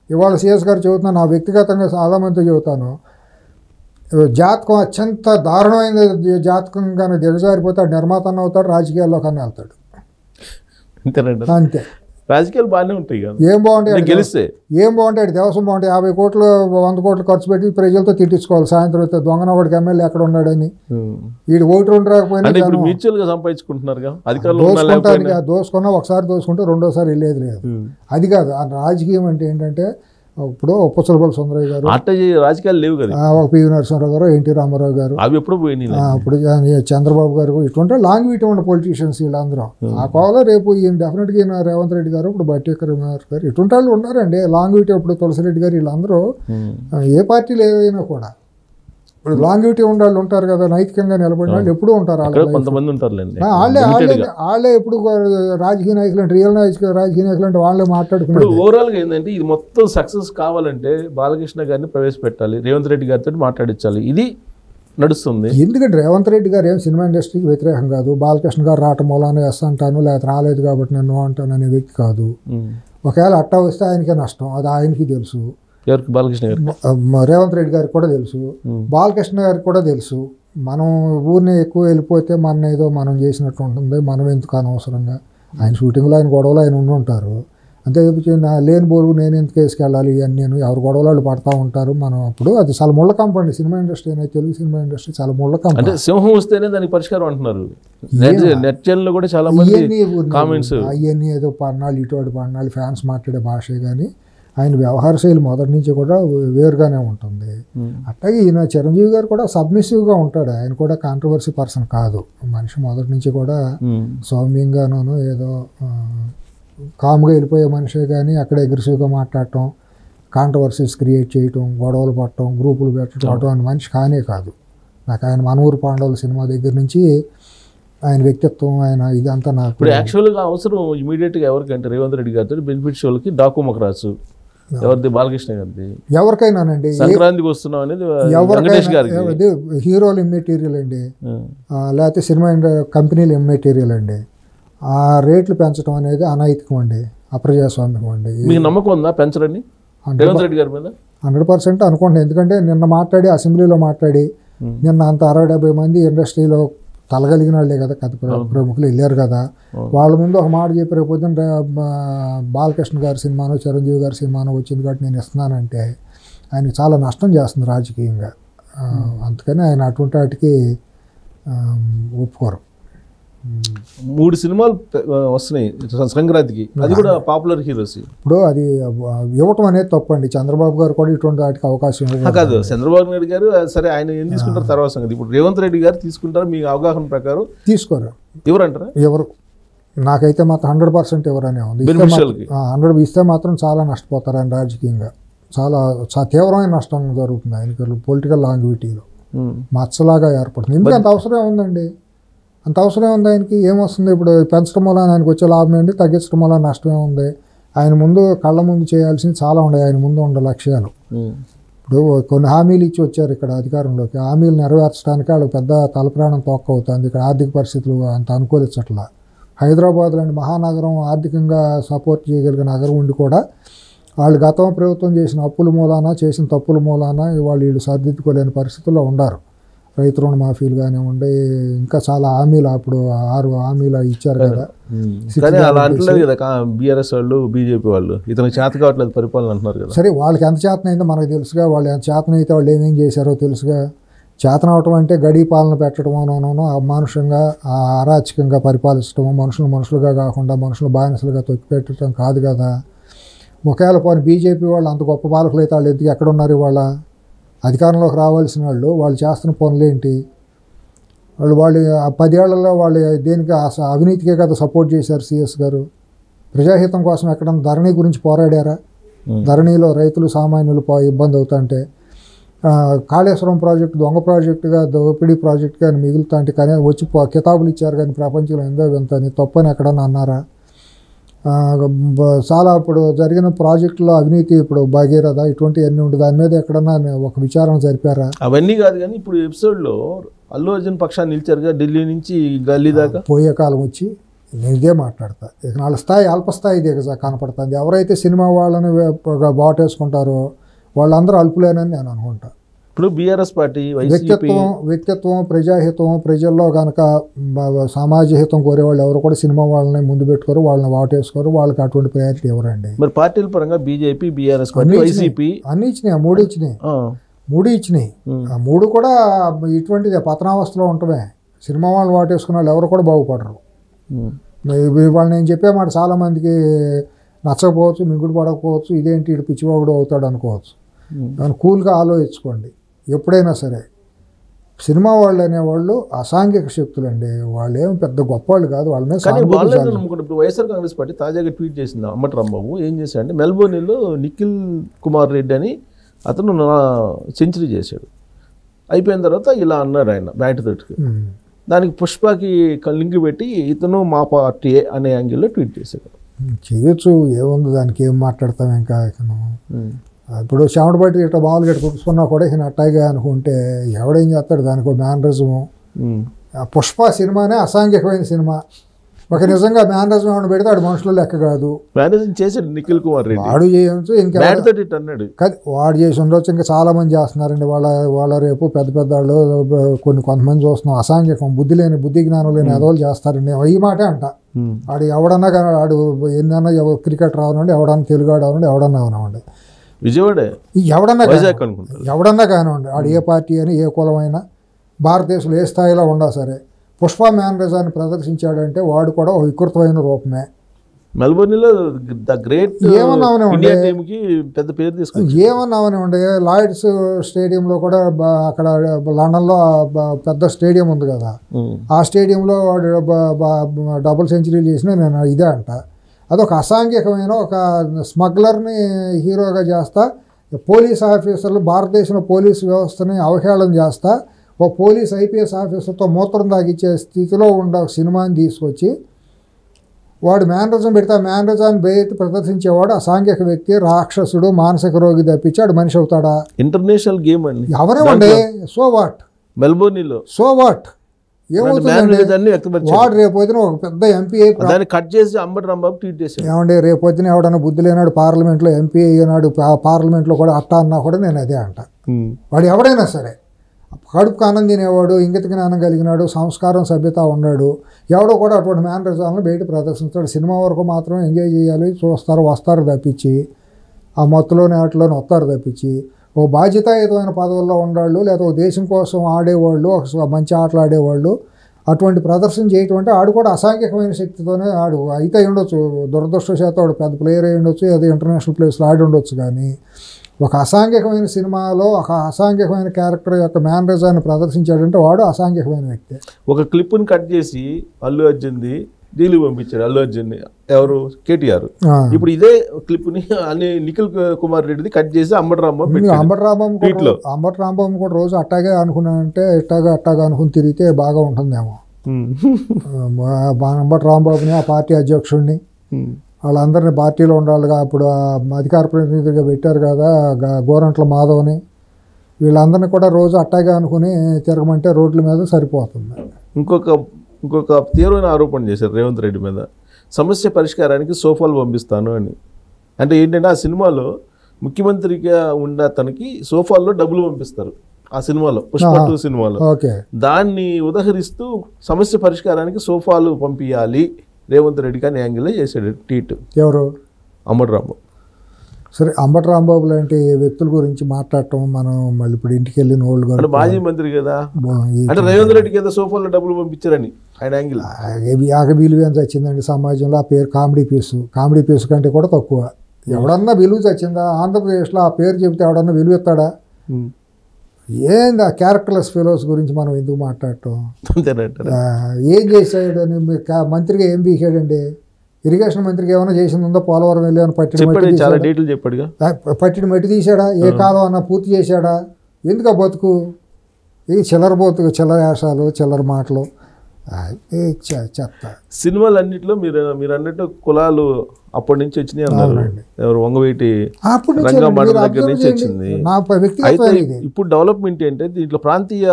ఇవాళ సిఎస్ గారు చెబుతున్నా, నా వ్యక్తిగతంగా చాలామంది చెబుతాను, జాతకం అత్యంత దారుణమైన జాతకంగానే దిగజారిపోతే నిర్మాత అన్న అవుతాడు, రాజకీయాల్లో కన్నా వెళ్తాడు. అంతే. రాజకీయాలు బాగానే ఉంటాయి కదా, ఏం బాగుంటాయి గెలిస్తే ఏం బాగుంటాయి, దేవస్వం బాగుంటాయి. 50 కోట్లు 100 కోట్లు ఖర్చు పెట్టి ప్రజలతో తిట్టించుకోవాలి. సాయంత్రం అయితే దొంగన వాడికి ఎమ్మెల్యే ఎక్కడ ఉన్నాడని, వీడు ఓటు రెండు రాకపోయినా మ్యూచువల్ గా సంపాదించుకుంటున్నారు. దోసుకున్నా ఒకసారి దోసుకుంటే రెండోసారి వెళ్ళేది లేదు. అది కాదు ఆ రాజకీయం అంటే ఏంటంటే, ఇప్పుడు పుచ్చలపల్లి సుందరయ్య గారు రాజకీయాలు లేవు కదా, పివి నరసింహారావు గారు, ఎన్టీ రామారావు గారు, అవి ఎప్పుడు పోయినాయి. ఇప్పుడు చంద్రబాబు గారు ఇటువంటి లాంగ్ వీటి ఉన్న పొలిటీషియన్స్ వీళ్ళందరూ ఆ కోవలో రేపు ఈయన డెఫినెట్గా ఈయన రేవంత్ రెడ్డి గారు, ఇప్పుడు బట్టి విక్రమార్క గారు, ఇటువంటి వాళ్ళు ఉన్నారండి లాంగ్ వీటి. ఇప్పుడు తులసిరెడ్డి గారు వీళ్ళందరూ ఏ పార్టీలు ఏవైనా కూడా ఇప్పుడు లాంగ్ వీటి ఉన్న వాళ్ళు ఉంటారు కదా, నైతికంగా నిలబడిన వాళ్ళు ఎప్పుడూ ఉంటారు. కొంతమంది ఉంటారు వాళ్ళే ఎప్పుడు రాజకీయ నాయకులు అంటే, రియల్ రాజకీయ నాయకులు అంటే వాళ్ళే మాట్లాడుకున్నారు. ఓవరాల్ గా ఏంటంటే, ఇది మొత్తం సక్సెస్ కావాలంటే బాలకృష్ణ గారిని ప్రవేశపెట్టాలి, రేవంత్ రెడ్డి గారితో మాట్లాడించాలి, ఇది నడుస్తుంది. ఎందుకంటే రేవంత్ రెడ్డి గారు ఏం సినిమా ఇండస్ట్రీకి వ్యతిరేకం కాదు, బాలకృష్ణ గారు రావటం మూలాన ఎస్ అంటాను, లేకపోతే రాలేదు కాబట్టి నేను అంటాను అనే వ్యక్తి కాదు. ఒకవేళ అట్టా వస్తే ఆయనకే నష్టం, అది ఆయనకి తెలుసు. ఎవరికి? బాలకృష్ణ గారు, రేవంత్ రెడ్డి గారికి కూడా తెలుసు, బాలకృష్ణ గారికి కూడా తెలుసు. మనం ఊరిని ఎక్కువ వెళ్ళిపోతే మన ఏదో మనం చేసినట్టు ఉంటుంది, మనం ఎందుకు అనవసరంగా. ఆయన షూటింగ్లో ఆయన గొడవలు ఆయన ఉండి ఉంటారు అంతే. లేని బోరు నేను ఎందుకు వేసుకెళ్ళాలి అని, నేను ఎవరు గొడవలు పడతా ఉంటారు. మనం అప్పుడు అది చాలా ముళ్ళ కంపండి సినిమా ఇండస్ట్రీ అనేది, తెలుగు సినిమా ఇండస్ట్రీ చాలా ముళ్ళ కంప. అంటే సింహం వస్తేనే దానికి పరిష్కారం అంటున్నారు. నెట్ కూడా చాలా మంది కామెంట్స్ అవన్నీ ఏదో పన్నాళ్ళు ఇటువంటి పన్నాళ్ళు ఫ్యాన్స్ మాట్లాడే భాషే కానీ ఆయన వ్యవహార శైలి మొదటి నుంచి కూడా వేరుగానే ఉంటుంది. అట్లాగే ఈయన చిరంజీవి గారు కూడా సబ్మిసివ్గా ఉంటాడు, ఆయన కూడా కాంట్రవర్సీ పర్సన్ కాదు. మనిషి మొదటి నుంచి కూడా సౌమ్యంగానూ ఏదో కామ్గా వెళ్ళిపోయే మనిషే కానీ అక్కడ అగ్రెసివ్గా మాట్లాడటం, కాంట్రవర్సీస్ క్రియేట్ చేయటం, గొడవలు పట్టడం, గ్రూపులు పెట్టడం అని మనిషి కానే కాదు. నాకు ఆయన మనూరు పాండవుల సినిమా దగ్గర నుంచి ఆయన వ్యక్తిత్వం, ఆయన ఇదంతా నాకు ఇప్పుడు యాక్చువల్గా అవసరం ఇమీడియట్గా ఎవరికంటే రేవంత్ రెడ్డి గారితో బెనిఫిట్ షోలకి డాకుమకు రాసు, ఎవరిది? బాలకృష్ణ గారిది. ఎవరికైనానండి, సంక్రాంతికి వస్తున్నాం అనేది ఎవరికైనా హీరోలు ఇమ్మెటీరియల్ అండి, లేకపోతే సినిమా కంపెనీలు ఇమ్మెటీరియల్ అండి. ఆ రేట్లు పెంచడం అనేది అనైతికం అండి, అప్రజాస్వామికం అండి. మీకు నమ్మకం ఉందా పెంచరండి రేవంత్ రెడ్డి గారి మీద? 100% అనుకోండి. ఎందుకంటే నిన్న మాట్లాడి అసెంబ్లీలో మాట్లాడి నిన్న అంత 60-70 మంది ఇండస్ట్రీలో తలగలిగిన వాళ్ళే కదా, కథ ప్రముఖులు వెళ్ళారు కదా, వాళ్ళ ముందు ఒక మాట చెప్పి రేపు పొద్దున్న బాలకృష్ణ గారి సినిమానో చిరంజీవి గారి సినిమానో వచ్చింది కాబట్టి నేను ఇస్తున్నానంటే ఆయనకి చాలా నష్టం చేస్తుంది రాజకీయంగా. అందుకని ఆయన అటువంటి వాటికి ఒప్పుకోరు. 3 సినిమాలు వస్తున్నాయి సంక్రాంతికి, అది కూడా పాపులర్ హీరోస్. ఇప్పుడు అది ఇవ్వటం అనేది తప్పండి. చంద్రబాబు గారు కూడా ఇటువంటి వాటికి అవకాశం కాదు. చంద్రబాబు నాయుడు గారు సరే ఆయన ఏం తీసుకుంటారు తర్వాత సంగతి. ఇప్పుడు రేవంత్ రెడ్డి గారు తీసుకుంటారు, మీ అవగాహన ప్రకారం తీసుకోరు. ఎవరంటారా? ఎవరు? నాకైతే మాత్రం 100% ఎవరనే ఉంది. 100 ఇస్తే మాత్రం చాలా నష్టపోతారు ఆయన రాజకీయంగా. చాలా తీవ్రమైన నష్టం జరుగుతుంది ఆయనకి పొలిటికల్ లాంగ్విటీలో, మచ్చలాగా ఏర్పడుతుంది. ఎందుకంటే అంత అవసరం ఉందండి, అంత అవసరం ఉంది ఆయనకి. ఏమొస్తుంది ఇప్పుడు పెంచడం వల్ల ఆయనకు వచ్చే లాభం ఏంటి, తగ్గించడం వల్ల నష్టమే ఉంది. ఆయన ముందు కళ్ళ ముందు చేయాల్సింది చాలా ఉన్నాయి, ఆయన ముందు ఉండే లక్ష్యాలు. ఇప్పుడు కొన్ని హామీలు ఇచ్చి వచ్చారు ఇక్కడ అధికారంలోకి, హామీలు నెరవేర్చడానికి వాళ్ళకి పెద్ద తలప్రాణం తోక్క అవుతుంది. ఇక్కడ ఆర్థిక పరిస్థితులు అంత అనుకూలించట్లా. హైదరాబాద్ లాంటి మహానగరం ఆర్థికంగా సపోర్ట్ చేయగలిగిన నగరం ఉండి కూడా వాళ్ళు గతం ప్రభుత్వం చేసిన అప్పుల మూలాన, చేసిన తప్పుల మూలాన వీళ్ళు సరిదిద్దుకోలేని పరిస్థితుల్లో ఉన్నారు. రైతు రుణ మాఫీలు కానివ్వండి, ఇంకా చాలా హామీలు అప్పుడు 6 హామీలు ఇచ్చారు కదా. అలా అంటలేదు కదా బీఆర్ఎస్ వాళ్ళు, బీజేపీ వాళ్ళు, ఇతను చేత కావట్లేదు పరిపాలన అంటున్నారు కదా. సరే వాళ్ళకి ఎంత చేతనైందో మనకు తెలుసుగా, వాళ్ళు ఎంత చేతనైతే వాళ్ళు ఏమేం చేశారో తెలుసుగా. చేతనవటం అంటే గడి పాలన పెట్టడమోనో, అమానుషంగా అరాచకంగా పరిపాలించడము, మనుషులుగా కాకుండా మనుషులు బానిసలుగా తొక్కిపెట్టడం కాదు కదా. ఒకవేళ పోనీ బీజేపీ వాళ్ళు అంత గొప్ప పాలకులు అయితే వాళ్ళు ఎందుకు ఎక్కడున్నారు ఇవాళ? అధికారంలోకి రావాల్సిన వాళ్ళు చేస్తున్న పనులేంటి? వాళ్ళు 10 ఏళ్లలో వాళ్ళు దేనికి అవినీతికే కదా సపోర్ట్ చేశారు. సిఎస్ గారు ప్రజాహితం కోసం ఎక్కడన్నా ధరణి గురించి పోరాడారా? ధరణిలో రైతులు సామాన్యులు ఇబ్బంది అవుతుంటే, కాళేశ్వరం ప్రాజెక్టు దొంగ ప్రాజెక్టుగా, దోపిడీ ప్రాజెక్టుగా మిగులుతా అంటే కానీ వచ్చి కితాబులు ఇచ్చారు కానీ ప్రపంచంలో ఎంతో వింతని తప్పని ఎక్కడన్నా అన్నారా? చాలా ఇప్పుడు జరిగిన ప్రాజెక్టులో అవినీతి, ఇప్పుడు భగీరథ ఇటువంటివన్నీ ఉంటే దాని మీద ఎక్కడన్నా ఒక విచారణ జరిపారా? అవన్నీ కాదు కానీ ఇప్పుడు ఎపిసోడ్లో అల్లు అర్జున్ పక్షాన్ని నిలిచారుగా ఢిల్లీ నుంచి గల్లీ దాకా. పోయే కాలం వచ్చి నేను ఇదే మాట్లాడతా. ఇక వాళ్ళ స్థాయి అల్పస్థాయి దిగ కనపడుతుంది. ఎవరైతే సినిమా వాళ్ళని బాటేసుకుంటారో వాళ్ళందరూ అల్పులేనని నేను అనుకుంటా. ఇప్పుడు బీఆర్ఎస్ పార్టీ వ్యక్తిత్వం ప్రజాహితం ప్రజల్లో కనుక సమాజ హితం కోరేవాళ్ళు ఎవరు కూడా సినిమా వాళ్ళని ముందు పెట్టుకోరు, వాళ్ళని వాటేసుకోరు, వాళ్ళకి అటువంటి ప్రయారిటీ ఎవరండి. మరి పార్టీల పరంగా బీజేపీ, బీఆర్ఎస్ పార్టీ, వైసీపీ అన్ని ఇచ్చినాయి. మూడు ఇచ్చినాయి. ఆ మూడు కూడా ఇటువంటిది పతనావస్థలో ఉంటమే. సినిమా వాళ్ళు వాటేసుకున్న వాళ్ళు ఎవరు కూడా బాగుపడరు. వాళ్ళు నేను చెప్పే మాట చాలామందికి నచ్చకపోవచ్చు, మింగుడు పడకపోవచ్చు, ఇదేంటి ఇటు పిచ్చివాగుడు అవుతాడు అనుకోవచ్చు. దాన్ని కూల్గా ఆలోచించుకోండి. ఎప్పుడైనా సరే సినిమా వాళ్ళు అనేవాళ్ళు అసాంఘిక శక్తులు అండి. వాళ్ళు ఏం పెద్ద గొప్ప వాళ్ళు కాదు. వాళ్ళ మీద ఇప్పుడు వైఎస్ఆర్ కాంగ్రెస్ పార్టీ తాజాగా ట్వీట్ చేసింది అంబటి రాంబాబు. ఏం చేశాడంటే మెల్బోర్న్లో నిఖిల్ కుమార్ రెడ్డి అని అతను సెంచరీ చేశాడు. అయిపోయిన తర్వాత ఇలా అన్నారు ఆయన బ్యాట్ తోటికి. దానికి పుష్పకి లింక్ పెట్టి ఇతను మా పార్టీ అనే యాంగిల్లో ట్వీట్ చేశాడు. చేయొచ్చు, ఏముంది దానికి, ఏం మాట్లాడతాం ఇంకా. ఇప్పుడు చెమటబట్టి ఇట్లా మామూలుగా ఇట్లా చూసుకున్నా కూడా ఇక అట్టాగే అనుకుంటే ఎవడేం చేస్తాడు. దానికి ఒక మేనరిజము. పుష్ప సినిమానే అసాంఘికమైన సినిమా. ఒక నిజంగా మేనరిజం ఏమైనా పెడితే వాడు మనుషుల లెక్క కాదు. చేశాడు నిఖిల్ కుమార్ రెడ్డి. వాడు చేయొచ్చు, ఇంకా వాడు చేసి ఉండొచ్చు. ఇంకా చాలా మంది చేస్తున్నారండి. వాళ్ళ రేపు పెద్ద పెద్ద వాళ్ళు కొంతమంది చూస్తున్నాం. అసాంఘికం బుద్ధి జ్ఞానం లేని ఎదవలు చేస్తారండి. ఈ మాటే అంట. వాడు ఎవడన్నా కానీ వాడు ఎన్నన్నా క్రికెట్ రావనండి, ఎవడన్నా తెలుగు ఆడవనండి, ఎవడన్నా అవనవండి, విజయవాడ ఎవడన్నా కానివ్వండి. వాడు ఏ పార్టీ అని ఏ కులమైనా భారతదేశంలో ఏ స్థాయిలో ఉన్నా సరే పుష్ప మేనరిజాన్ని ప్రదర్శించాడంటే వాడు కూడా ఒక వికృతమైన రూపమే. మెల్బోర్న్లో ద గ్రేట్ ఏమన్నామని పెద్ద పేరు తీసుకుని ఏమన్నామని లాయిడ్స్ స్టేడియంలో కూడా అక్కడ లండన్లో పెద్ద స్టేడియం ఉంది కదా, ఆ స్టేడియంలో వాడు డబుల్ సెంచరీలు చేసిన నేను ఇదే అంట. అదొక అసాంఘికమైన ఒక స్మగ్లర్ని హీరోగా చేస్తా, పోలీస్ ఆఫీసర్లు భారతదేశంలో పోలీసు వ్యవస్థని అవహేళన చేస్తా, ఒక పోలీస్ ఐపీఎస్ ఆఫీసర్తో మూత్రం తాగిచ్చే స్థితిలో ఉండే సినిమాని తీసుకొచ్చి వాడు మేనరిజం పెడితే మేనరిజాన్ని బయట ప్రదర్శించేవాడు అసాంఘిక వ్యక్తి, రాక్షసుడు, మానసిక రోగి తప్పించి వాడు మనిషి అవుతాడా? ఇంటర్నేషనల్ గేమ్ అండి. ఎవరేమండి సో వాట్? మెల్బోర్న్లో సో వాట్ ఏమవుతుందండి? వాడు రేపొద్దున ఒక పెద్ద ఎంపీ కట్ చేసి అంబటి రాంబాబు ట్వీట్ చేశాడు. ఏమండి రేపొద్దున ఎవడన్నా బుద్ధి లేనాడు పార్లమెంట్లో ఎంపీ అయినాడు, పార్లమెంట్లో కూడా అట్టా అన్నా కూడా నేను అదే అంట. వాడు ఎవడైనా సరే కడుపు ఆనందం తినేవాడు, ఇంగిత జ్ఞానం కలిగినాడు, సంస్కారం సభ్యత ఉన్నాడు, ఎవడో కూడా అటువంటి మేనరిజాలను బయట ప్రదర్శిస్తాడు. సినిమా వరకు మాత్రం ఎంజాయ్ చేయాలి, చూస్తారు, వస్తారు తప్పించి ఆ మొత్తంలోనే వాటిలోనే వస్తారు తప్పించి ఓ బాధ్యతాయుతమైన పదవుల్లో ఉండాళ్ళు, లేదా ఓ దేశం కోసం ఆడేవాళ్ళు, ఒక మంచి ఆటలు ఆడేవాళ్ళు అటువంటి ప్రదర్శన చేయటం అంటే ఆడు కూడా అసాంఘికమైన శక్తితోనే ఆడు అయితే ఉండొచ్చు. దురదృష్టశాతం వాడు పెద్ద ప్లేయర్ అయి ఉండొచ్చు, అది ఇంటర్నేషనల్ ప్లేస్లో ఆడి ఉండొచ్చు. కానీ ఒక అసాంఘికమైన సినిమాలో ఒక అసాంఘికమైన క్యారెక్టర్ యొక్క మేనరిజాన్ని ప్రదర్శించాడంటే వాడు అసాంఘికమైన వ్యక్తి. ఒక క్లిప్ని కట్ చేసి అల్లు అర్జున్ది ఢిల్లీ పంపించాడు. అల్లు అర్జున్ని ఎవరు? కేటీఆర్. ఇప్పుడు ఇదే క్లిప్ని అన్ని నిఖిల్ కుమార్ రెడ్డిది కట్ చేసి అంబటి రాంబాబు కూడా రోజు అట్టాగే అనుకున్నానంటే అట్టాగా అనుకుని తిరిగితే బాగా ఉంటుందేమో. అంబటి రాంబాబుని ఆ పార్టీ అధ్యక్షుడిని వాళ్ళందరినీ పార్టీలో ఉండాలిగా. అప్పుడు అధికార ప్రతినిధిగా పెట్టారు కదా గోరంట్ల మాధవ్ని, వీళ్ళందరినీ కూడా రోజు అట్టాగే అనుకుని తిరగమంటే రోడ్ల మీద సరిపోతుంది. ఇంకొక తీవ్రమైన ఆరోపణ చేశారు రేవంత్ రెడ్డి మీద, సమస్య పరిష్కారానికి సోఫాలు పంపిస్తాను అని. అంటే ఏంటంటే ఆ సినిమాలో ముఖ్యమంత్రిగా ఉన్న తనకి సోఫాల్లో డబ్బులు పంపిస్తారు ఆ సినిమాలో, పుష్ప 2 సినిమాలో. దాన్ని ఉదహరిస్తూ సమస్య పరిష్కారానికి సోఫాలు పంపించాలి రేవంత్ రెడ్డి కానీ యాంగిల్లో చేశాడు ట్వీట్. ఎవరు? అంబటి రాంబాబు. సరే, అంబటి రాంబాబు లాంటి వ్యక్తుల గురించి మాట్లాడటం మనం మళ్ళీ ఇప్పుడు ఇంటికి వెళ్ళిన వాళ్ళు మాజీ మంత్రి కదా, అంటే రేవంత్ రెడ్డికి ఏదో సోఫాలో డబ్బులు పంపించారని ఆయన యాంగిల్. విలువ ఎంత వచ్చిందండి సమాజంలో? ఆ పేరు కామెడీ పీస్ కంటే కూడా తక్కువ. ఎవడన్నా విలువ వచ్చిందా ఆంధ్రప్రదేశ్లో? ఆ పేరు చెబితే ఎవడన్నా విలువ ఇస్తాడా? ఏంది ఆ క్యారెక్టర్లెస్ ఫెలోస్ గురించి మనం ఎందుకు మాట్లాడటం? ఏం చేశాడు అని మంత్రిగా ఏం బీకాడండి? ఇరిగేషన్ మంత్రికి ఏమైనా చేసింది ఉందో? పోలవరం వెళ్ళి పట్టిన మట్టి తీసాడా? ఏ కాలం అన్నా పూర్తి చేశాడా? ఎందుకు ఆ బతుకు? ఈ చిల్లర వేషాలు, చిల్లర మాటలు. అది చెత్త. సినిమాలన్నింటిలో మీరు అన్నట్టు కులాలు అప్పటి నుంచి వచ్చినాయి అన్నారు. అవునండి. ఎవరు వంగవీటి అప్పుడు నుంచి రంగమాటల మీరు దగ్గర observe నుంచి చేయండి. వచ్చింది. నా వ్యక్తిగత అయితే ఇది. ఇప్పుడు డెవలప్మెంట్ ఏంటంటే దీంట్లో ప్రాంతీయ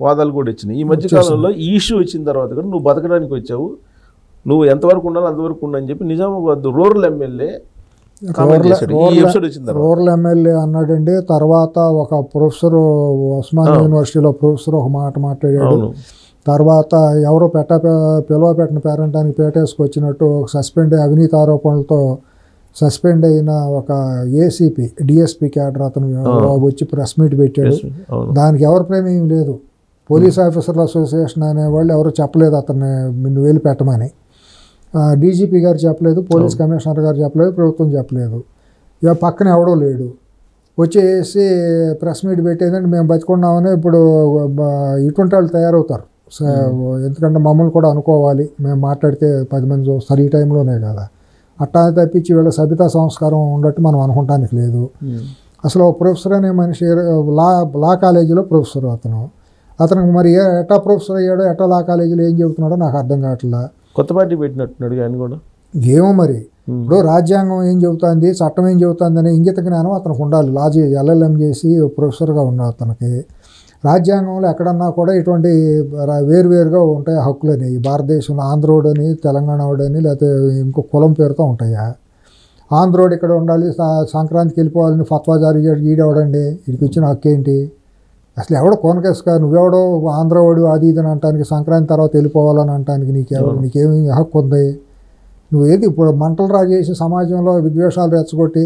వాదాలు కూడా వచ్చినాయి. ఈ మధ్య కాలంలో ఈ ఇష్యూ వచ్చిన తర్వాత కూడా నువ్వు బతకడానికి వచ్చావు, నువ్వు ఎంతవరకు ఉండాలో అంతవరకు ఉండని చెప్పి నిజామాబాద్ రూరల్ ఎమ్మెల్యే కామెంట్ చేశాడు ఈ ఎపిసోడ్ వచ్చిన తర్వాత. రూరల్ ఎమ్మెల్యే అన్నాడండి. తర్వాత ఒక ప్రొఫెసర్ ఉస్మాన్ యూనివర్సిటీలో ప్రొఫెసర్ ఒక మాట మాట్లాడాడు. అవును. తర్వాత ఎవరో పిలువ పెట్టిన పేరంటానికి పేటేసుకొచ్చినట్టు సస్పెండ్ అవినీతి ఆరోపణలతో సస్పెండ్ అయిన ఒక ఏసీపీ డిఎస్పీ క్యాడర్ అతను వచ్చి ప్రెస్ మీట్ పెట్టాడు. అవును. దానికి ఎవరి ప్రేమేం లేదు. పోలీస్ ఆఫీసర్ల అసోసియేషన్ అనేవాళ్ళు ఎవరు చెప్పలేదు అతన్ని నువ్వు వెళ్ళి పెట్టమని. డీజీపీ గారు చెప్పలేదు, పోలీస్ కమిషనర్ గారు చెప్పలేదు, ప్రభుత్వం చెప్పలేదు. ఇక పక్కన ఎవడో లేడు. వచ్చేసి ప్రెస్ మీట్ పెట్టేదంటే మేము బతికున్నామని ఇప్పుడు ఇటువంటి వాళ్ళు తయారవుతారు. ఎందుకంటే మమ్మల్ని కూడా అనుకోవాలి, మేము మాట్లాడితే 10 మంది చూస్తారు ఈ టైంలోనే కదా. అట్టా తప్పించి వీళ్ళ సభ్యతా సంస్కారం ఉండట్టు మనం అనుకోవటానికి లేదు. అసలు ప్రొఫెసర్ అనే మనిషి లా కాలేజీలో ప్రొఫెసర్ అతనికి మరి ఎట్టా ప్రొఫెసర్ అయ్యాడో ఎట్టా లా కాలేజీలో ఏం చెబుతున్నాడో నాకు అర్థం కావట్లా. కొత్త పార్టీ పెట్టినట్టున్నాడు ఆయన కూడా. ఏమో మరి ఇప్పుడు రాజ్యాంగం ఏం చెబుతుంది, చట్టం ఏం చెబుతుంది అనే ఇంగిత జ్ఞానం అతనికి ఉండాలి. LLM చేసి ప్రొఫెసర్గా ఉన్న అతనికి రాజ్యాంగంలో ఎక్కడన్నా కూడా ఇటువంటి వేరువేరుగా ఉంటాయి హక్కులు అనేవి. భారతదేశంలో ఆంధ్రోడని, తెలంగాణోడని, లేకపోతే ఇంకో కులం పేరుతో ఉంటాయా? ఆంధ్రోడు ఇక్కడ ఉండాలి, సంక్రాంతికి వెళ్ళిపోవాలని ఫత్వా జారీ చేయడానికి ఈడెవడండి, వీడికి ఇచ్చిన హక్కు ఏంటి? అసలు ఎవడో కోనకేసుగా నువ్వెవడో ఆంధ్రవాడు అది ఇది అని అంటానికి, సంక్రాంతి తర్వాత వెళ్ళిపోవాలని అంటానికి నీకేమి హక్కు ఉంది? నువ్వేది ఇప్పుడు మంటలు రాజేసి సమాజంలో విద్వేషాలు రెచ్చగొట్టి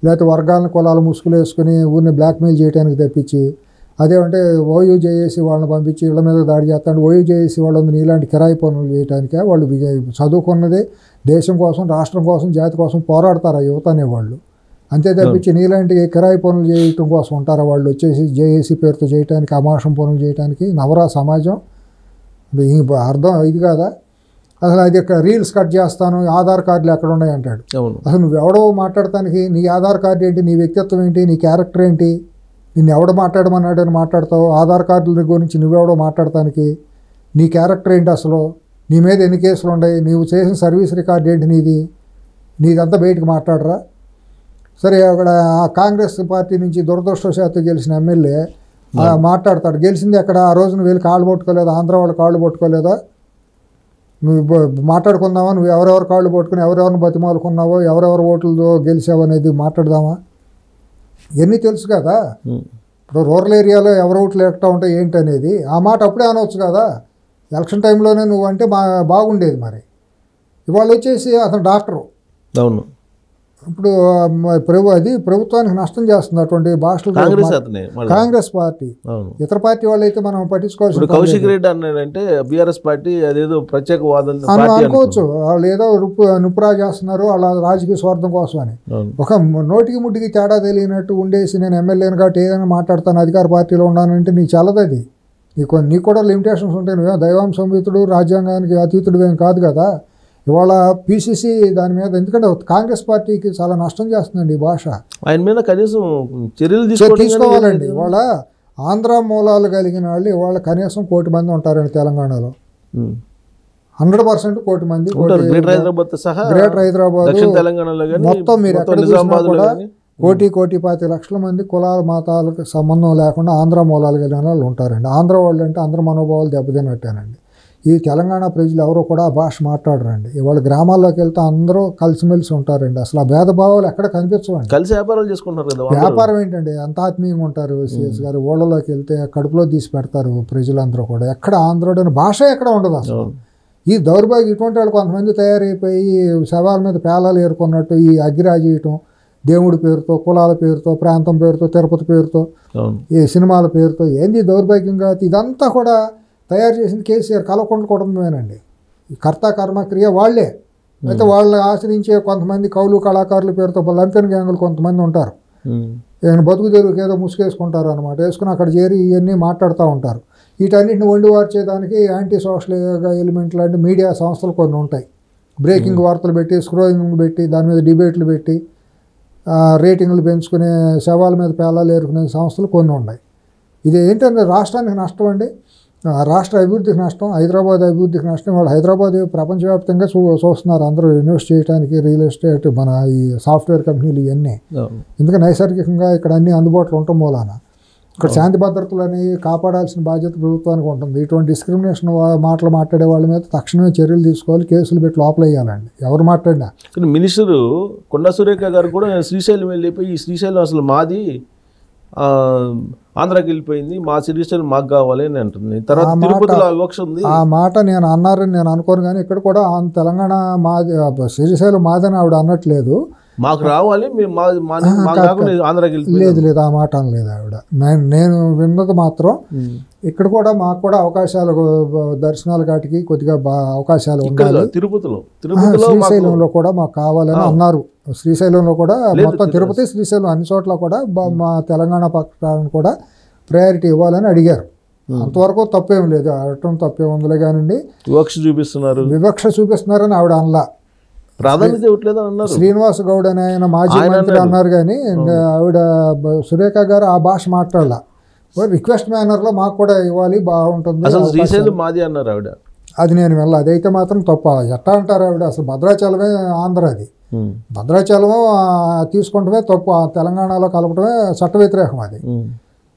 లేకపోతే వర్గాలను కులాలు ముసుగులు వేసుకుని ఊరిని బ్లాక్మెయిల్ చేయడానికి తప్పించి, అదేమంటే ఓయూ చేసి వాళ్ళని పంపించి ఇళ్ల మీద దాడి చేస్తాడు. ఓయూ చేసి వాళ్ళని ఇలాంటి కిరాయి పనులు చేయడానికే వాళ్ళు చదువుకున్నది దేశం కోసం, రాష్ట్రం కోసం, జాతి కోసం పోరాడతారు ఆ యువత అనేవాళ్ళు. అంతే తప్పించి నీలాంటి కిరాయి పనులు చేయటం కోసం ఉంటారా వాళ్ళు? వచ్చేసి జేఏసీ పేరుతో చేయడానికి, అమాషం పనులు చేయడానికి నవరా సమాజం. అర్థం ఇది కాదా? అసలు అది రీల్స్ కట్ చేస్తాను, ఆధార్ కార్డులు ఎక్కడ ఉన్నాయి అంటాడు. అసలు నువ్వెవడో మాట్లాడటానికి నీ ఆధార్ కార్డు ఏంటి, నీ వ్యక్తిత్వం ఏంటి, నీ క్యారెక్టర్ ఏంటి? నిన్ను ఎవడో మాట్లాడమన్నాడని మాట్లాడతావు. ఆధార్ కార్డుల గురించి నువ్వెవడో మాట్లాడటానికి నీ క్యారెక్టర్ ఏంటి? అసలు నీ మీద ఎన్ని కేసులు ఉన్నాయి? నీవు చేసిన సర్వీస్ రికార్డు ఏంటి నీదంతా బయటకు మాట్లాడరా? సరే, అక్కడ కాంగ్రెస్ పార్టీ నుంచి దురదృష్టవశాత్తు గెలిచిన ఎమ్మెల్యే మాట్లాడతాడు. గెలిచింది ఎక్కడ? ఆ రోజు నువ్వు వెళ్ళి కాళ్ళు పట్టుకోలేదా? ఆంధ్ర వాళ్ళు కాళ్ళు పట్టుకోలేదా? నువ్వు మాట్లాడుకుందామా? నువ్వు ఎవరెవరు కాళ్ళు పట్టుకుని ఎవరెవరిని బతిమాలుకున్నావో, ఎవరెవరు ఓట్లతో గెలిచావు అనేది మాట్లాడదామా? ఇవన్నీ తెలుసు కదా. ఇప్పుడు రూరల్ ఏరియాలో ఎవరు ఓట్లు ఎట్టా ఉంటాయి ఏంటి అనేది ఆ మాట అప్పుడే అనవచ్చు కదా. ఎలక్షన్ టైంలోనే నువ్వు అంటే బాగుండేది. మరి ఇవాళ వచ్చేసి అతను డాక్టరు. అవును. ఇప్పుడు అది ప్రభుత్వానికి నష్టం చేస్తుంది అటువంటి భాషలు. కాంగ్రెస్ పార్టీ, ఇతర పార్టీ వాళ్ళు అయితే మనం పట్టించుకోవాల్సిన. కౌశిక్ రెడ్డి అన్నాడంటే బీఆర్ఎస్ పార్టీ అదేదో ప్రత్యేక వాదన అనుకోవచ్చు. వాళ్ళు ఏదో నుప్పురా చేస్తున్నారు వాళ్ళ రాజకీయ స్వార్థం కోసం అని. ఒక నోటికి ముట్టికి తేడా తెలియనట్టు ఉండేసి నేను ఎమ్మెల్యేని కాబట్టి ఏదైనా మాట్లాడతాను, అధికార పార్టీలో ఉన్నానంటే నీకు చల్లదు. అది నీకు కూడా లిమిటేషన్స్ ఉంటాయి. నువ్వే దైవాంశ సంహితుడు, రాజ్యాంగానికి అతీతుడు ఏం కాదు కదా. ఇవాళ పీసీసీ దాని మీద, ఎందుకంటే కాంగ్రెస్ పార్టీకి చాలా నష్టం చేస్తుందండి ఈ భాష. ఆయన మీద కనీసం చర్యలు తీసుకోవాలండి. ఇవాళ ఆంధ్ర మూలాలు కలిగిన వాళ్ళు ఇవాళ కనీసం 1 కోటి మంది ఉంటారండి తెలంగాణలో. 100% 1 కోటి మంది. గ్రేటర్ హైదరాబాద్ మొత్తం మీరు ఎక్కడ చూసినా కూడా 1,25,00,000 మంది కులాల మతాలకు సంబంధం లేకుండా ఆంధ్ర మూలాలు కలిగిన వాళ్ళు ఉంటారండి. ఆంధ్ర వాళ్ళు అంటే అందరి మనోభావాలు దెబ్బతిన్నట్టేనండి. ఈ తెలంగాణ ప్రజలు ఎవరో కూడా ఆ భాష మాట్లాడరండి. ఇవాళ గ్రామాల్లోకి వెళ్తే అందరూ కలిసిమెలిసి ఉంటారండి. అసలు ఆ భేదభావాలు ఎక్కడ కనిపించవండి. కలిసి వ్యాపారాలు చేసుకుంటారు కదా. వ్యాపారం ఏంటండి, అంత ఆత్మీయంగా ఉంటారు. సిఎస్ గారు ఊళ్ళలోకి వెళ్తే కడుపులో తీసి పెడతారు ప్రజలందరూ కూడా. ఎక్కడ ఆంధ్రుడని భాష ఎక్కడ ఉండదు అసలు. ఈ దౌర్భాగ్యం ఇటువంటి వాళ్ళు కొంతమంది తయారైపోయి శవాల మీద పేలాలు ఏరుకున్నట్టు ఈ అగ్గిరాజు చేయటం, దేవుడి పేరుతో, కులాల పేరుతో, ప్రాంతం పేరుతో, తిరుపతి పేరుతో, ఈ సినిమాల పేరుతో, ఏంది దౌర్భాగ్యంగా ఇదంతా కూడా తయారు చేసింది కేసీఆర్ కల్వకుంట్ల కుటుంబమేనండి. ఈ కర్త కర్మ క్రియ వాళ్లే. అయితే వాళ్ళని ఆశ్రయించే కొంతమంది కౌలు కళాకారుల పేరుతో లంపెన్ గ్యాంగులు కొంతమంది ఉంటారు. బతుకు తెరువుకి ఏదో ముసుగేసుకుంటారు అనమాట. వేసుకుని అక్కడ చేరి ఇవన్నీ మాట్లాడుతూ ఉంటారు. వీటన్నిటిని వండి వార్చేదానికి యాంటీ సోషల్ ఎలిమెంట్ లాంటి మీడియా సంస్థలు కొన్ని ఉంటాయి. బ్రేకింగ్ వార్తలు పెట్టి, స్క్రోలింగ్ పెట్టి, దాని మీద డిబేట్లు పెట్టి, రేటింగ్లు పెంచుకునే, శవాల మీద పేలాలు ఏరుకునే సంస్థలు కొన్ని ఉన్నాయి. ఇది ఏంటంటే రాష్ట్రానికి నష్టం అండి. రాష్ట్ర అభివృద్ధికి నష్టం, హైదరాబాద్ అభివృద్ధికి నష్టం. వాళ్ళు హైదరాబాద్ ప్రపంచవ్యాప్తంగా చూస్తున్నారు అందరూ ఇన్వెస్ట్ చేయడానికి, రియల్ ఎస్టేట్, మన ఈ సాఫ్ట్వేర్ కంపెనీలు ఇవన్నీ. ఎందుకంటే నైసర్గికంగా ఇక్కడ అన్ని అందుబాటులో ఉండటం మూలాన ఇక్కడ శాంతి భద్రతలు అనేవి కాపాడాల్సిన బాధ్యత ప్రభుత్వానికి ఉంటుంది. ఇటువంటి డిస్క్రిమినేషన్ మాటలు మాట్లాడే వాళ్ళ మీద తక్షణమే చర్యలు తీసుకోవాలి, కేసులు పెట్టి లోపల వేయాలండి ఎవరు మాట్లాడినా. మినిస్టరు కొండా సురేఖ గారు కూడా శ్రీశైలం వెళ్ళిపోయి ఈ శ్రీశైలం అసలు మాది ఆంధ్రాకి వెళ్ళిపోయింది, మా శ్రీశైలం మాకు కావాలి అని అంటుంది. తర్వాత తిరుపతిలో వివక్ష ఉంది. ఆ మాట నేను అన్నారని నేను అనుకోను, కానీ ఇక్కడ కూడా తెలంగాణ మాది, శ్రీశైలం మాదని ఆవిడ అనట్లేదు, మాకు రావాలి ఆంధ్రాకి లేదు లేదు ఆ మాట అనలేదు ఆవిడ. నేను విన్నది మాత్రం ఇక్కడ కూడా మాకు కూడా అవకాశాలు, దర్శనాల కాటికి కొద్దిగా అవకాశాలు ఉండాలి, శ్రీశైలంలో కూడా మాకు కావాలని అన్నారు. శ్రీశైలంలో కూడా మొత్తం తిరుపతి, శ్రీశైలం అన్ని చోట్ల కూడా మా తెలంగాణ పక్షాలను కూడా ప్రయారిటీ ఇవ్వాలని అడిగారు. అంతవరకు తప్పేం లేదు, అడగటం తప్పేం ఉందిలే కానివ్వండి. వివక్ష చూపిస్తున్నారని ఆవిడ అనలా, ప్రాధాన్యత ఇవ్వట్లేదు అన్నారు. శ్రీనివాస్ గౌడ్ అని ఆయన మాజీ మంత్రి అన్నారు, కానీ ఆవిడ సురేఖ గారు ఆ భాష మాట్లాడాల. రిక్వెస్ట్ మేనర్లో మాకు కూడా ఇవ్వాలి, బాగుంటుంది, మాది అన్నారు ఆవిడ. అది నేను వెళ్ళా, అదైతే మాత్రం తప్ప. ఎట్టా అంటారు ఆవిడ, అసలు భద్రాచలమే ఆంధ్ర, అది భద్రాచలం తీసుకుంటమే తప్పు, తెలంగాణలో కలపటమే చట్ట వ్యతిరేకం. అది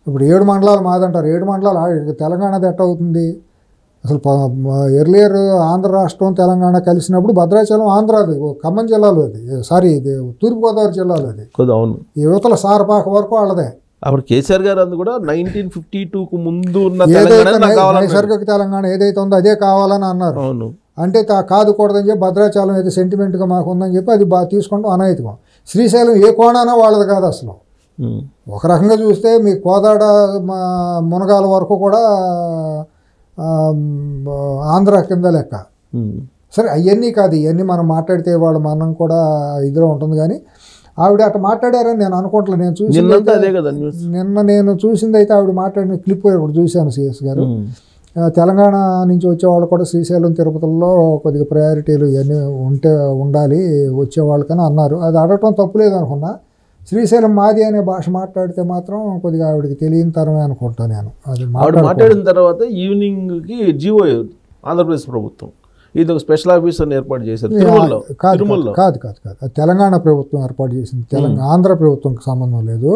ఇప్పుడు 7 మండలాలు మాదంటారు, 7 మండలాలు తెలంగాణది ఎట్ట అవుతుంది? అసలు ఎర్లియర్ ఆంధ్ర రాష్ట్రం తెలంగాణ కలిసినప్పుడు భద్రాచలం ఆంధ్రాది, ఖమ్మం జిల్లాలో, అది సారీ ఇది తూర్పుగోదావరి జిల్లాలో, అది యువతల సారపాక వరకు వాళ్ళదే. అప్పుడు కేసీఆర్ గారు అందు కూడా 1952కు ముందు నైసర్గిక తెలంగాణ ఏదైతే ఉందో అదే కావాలని అన్నారు. అంటే కాదుకూడదని చెప్పి భద్రాచలం ఏదో సెంటిమెంట్గా మాకు ఉందని చెప్పి అది తీసుకుంటాం అనైతికం. శ్రీశైలం ఏ కోణానా వాళ్ళది కాదు అసలు. ఒక రకంగా చూస్తే మీ కోదాడ మునగాల వరకు కూడా ఆంధ్ర కింద లెక్క. సరే అవన్నీ కాదు, ఇవన్నీ మనం మాట్లాడితే వాళ్ళు మనం కూడా ఇదిలో ఉంటుంది. కానీ ఆవిడ అట్లా మాట్లాడారని నేను అనుకోవట్లేదు. నేను నిన్న నేను చూసింది అయితే ఆవిడ మాట్లాడిన క్లిప్ ఒకటి చూశాను. సిఎస్ గారు తెలంగాణ నుంచి వచ్చేవాళ్ళు కూడా శ్రీశైలం తిరుపతిలో కొద్దిగా ప్రయారిటీలు ఇవన్నీ ఉండాలి వచ్చేవాళ్ళకని అన్నారు. అది అడగటం తప్పులేదు అనుకున్నా. శ్రీశైలం మాది అనే భాష మాట్లాడితే మాత్రం కొద్దిగా ఆవిడకి తెలియని తరమే అనుకుంటాను నేను. అది మాట్లాడిన తర్వాత ఈవినింగ్కి జీవో ఆంధ్రప్రదేశ్ ప్రభుత్వం ఇది ఒక స్పెషల్ ఆఫీసర్ని ఏర్పాటు చేశారు. కాదు తెలంగాణ ప్రభుత్వం ఏర్పాటు చేసింది, ఆంధ్ర ప్రభుత్వంకి సంబంధం లేదు.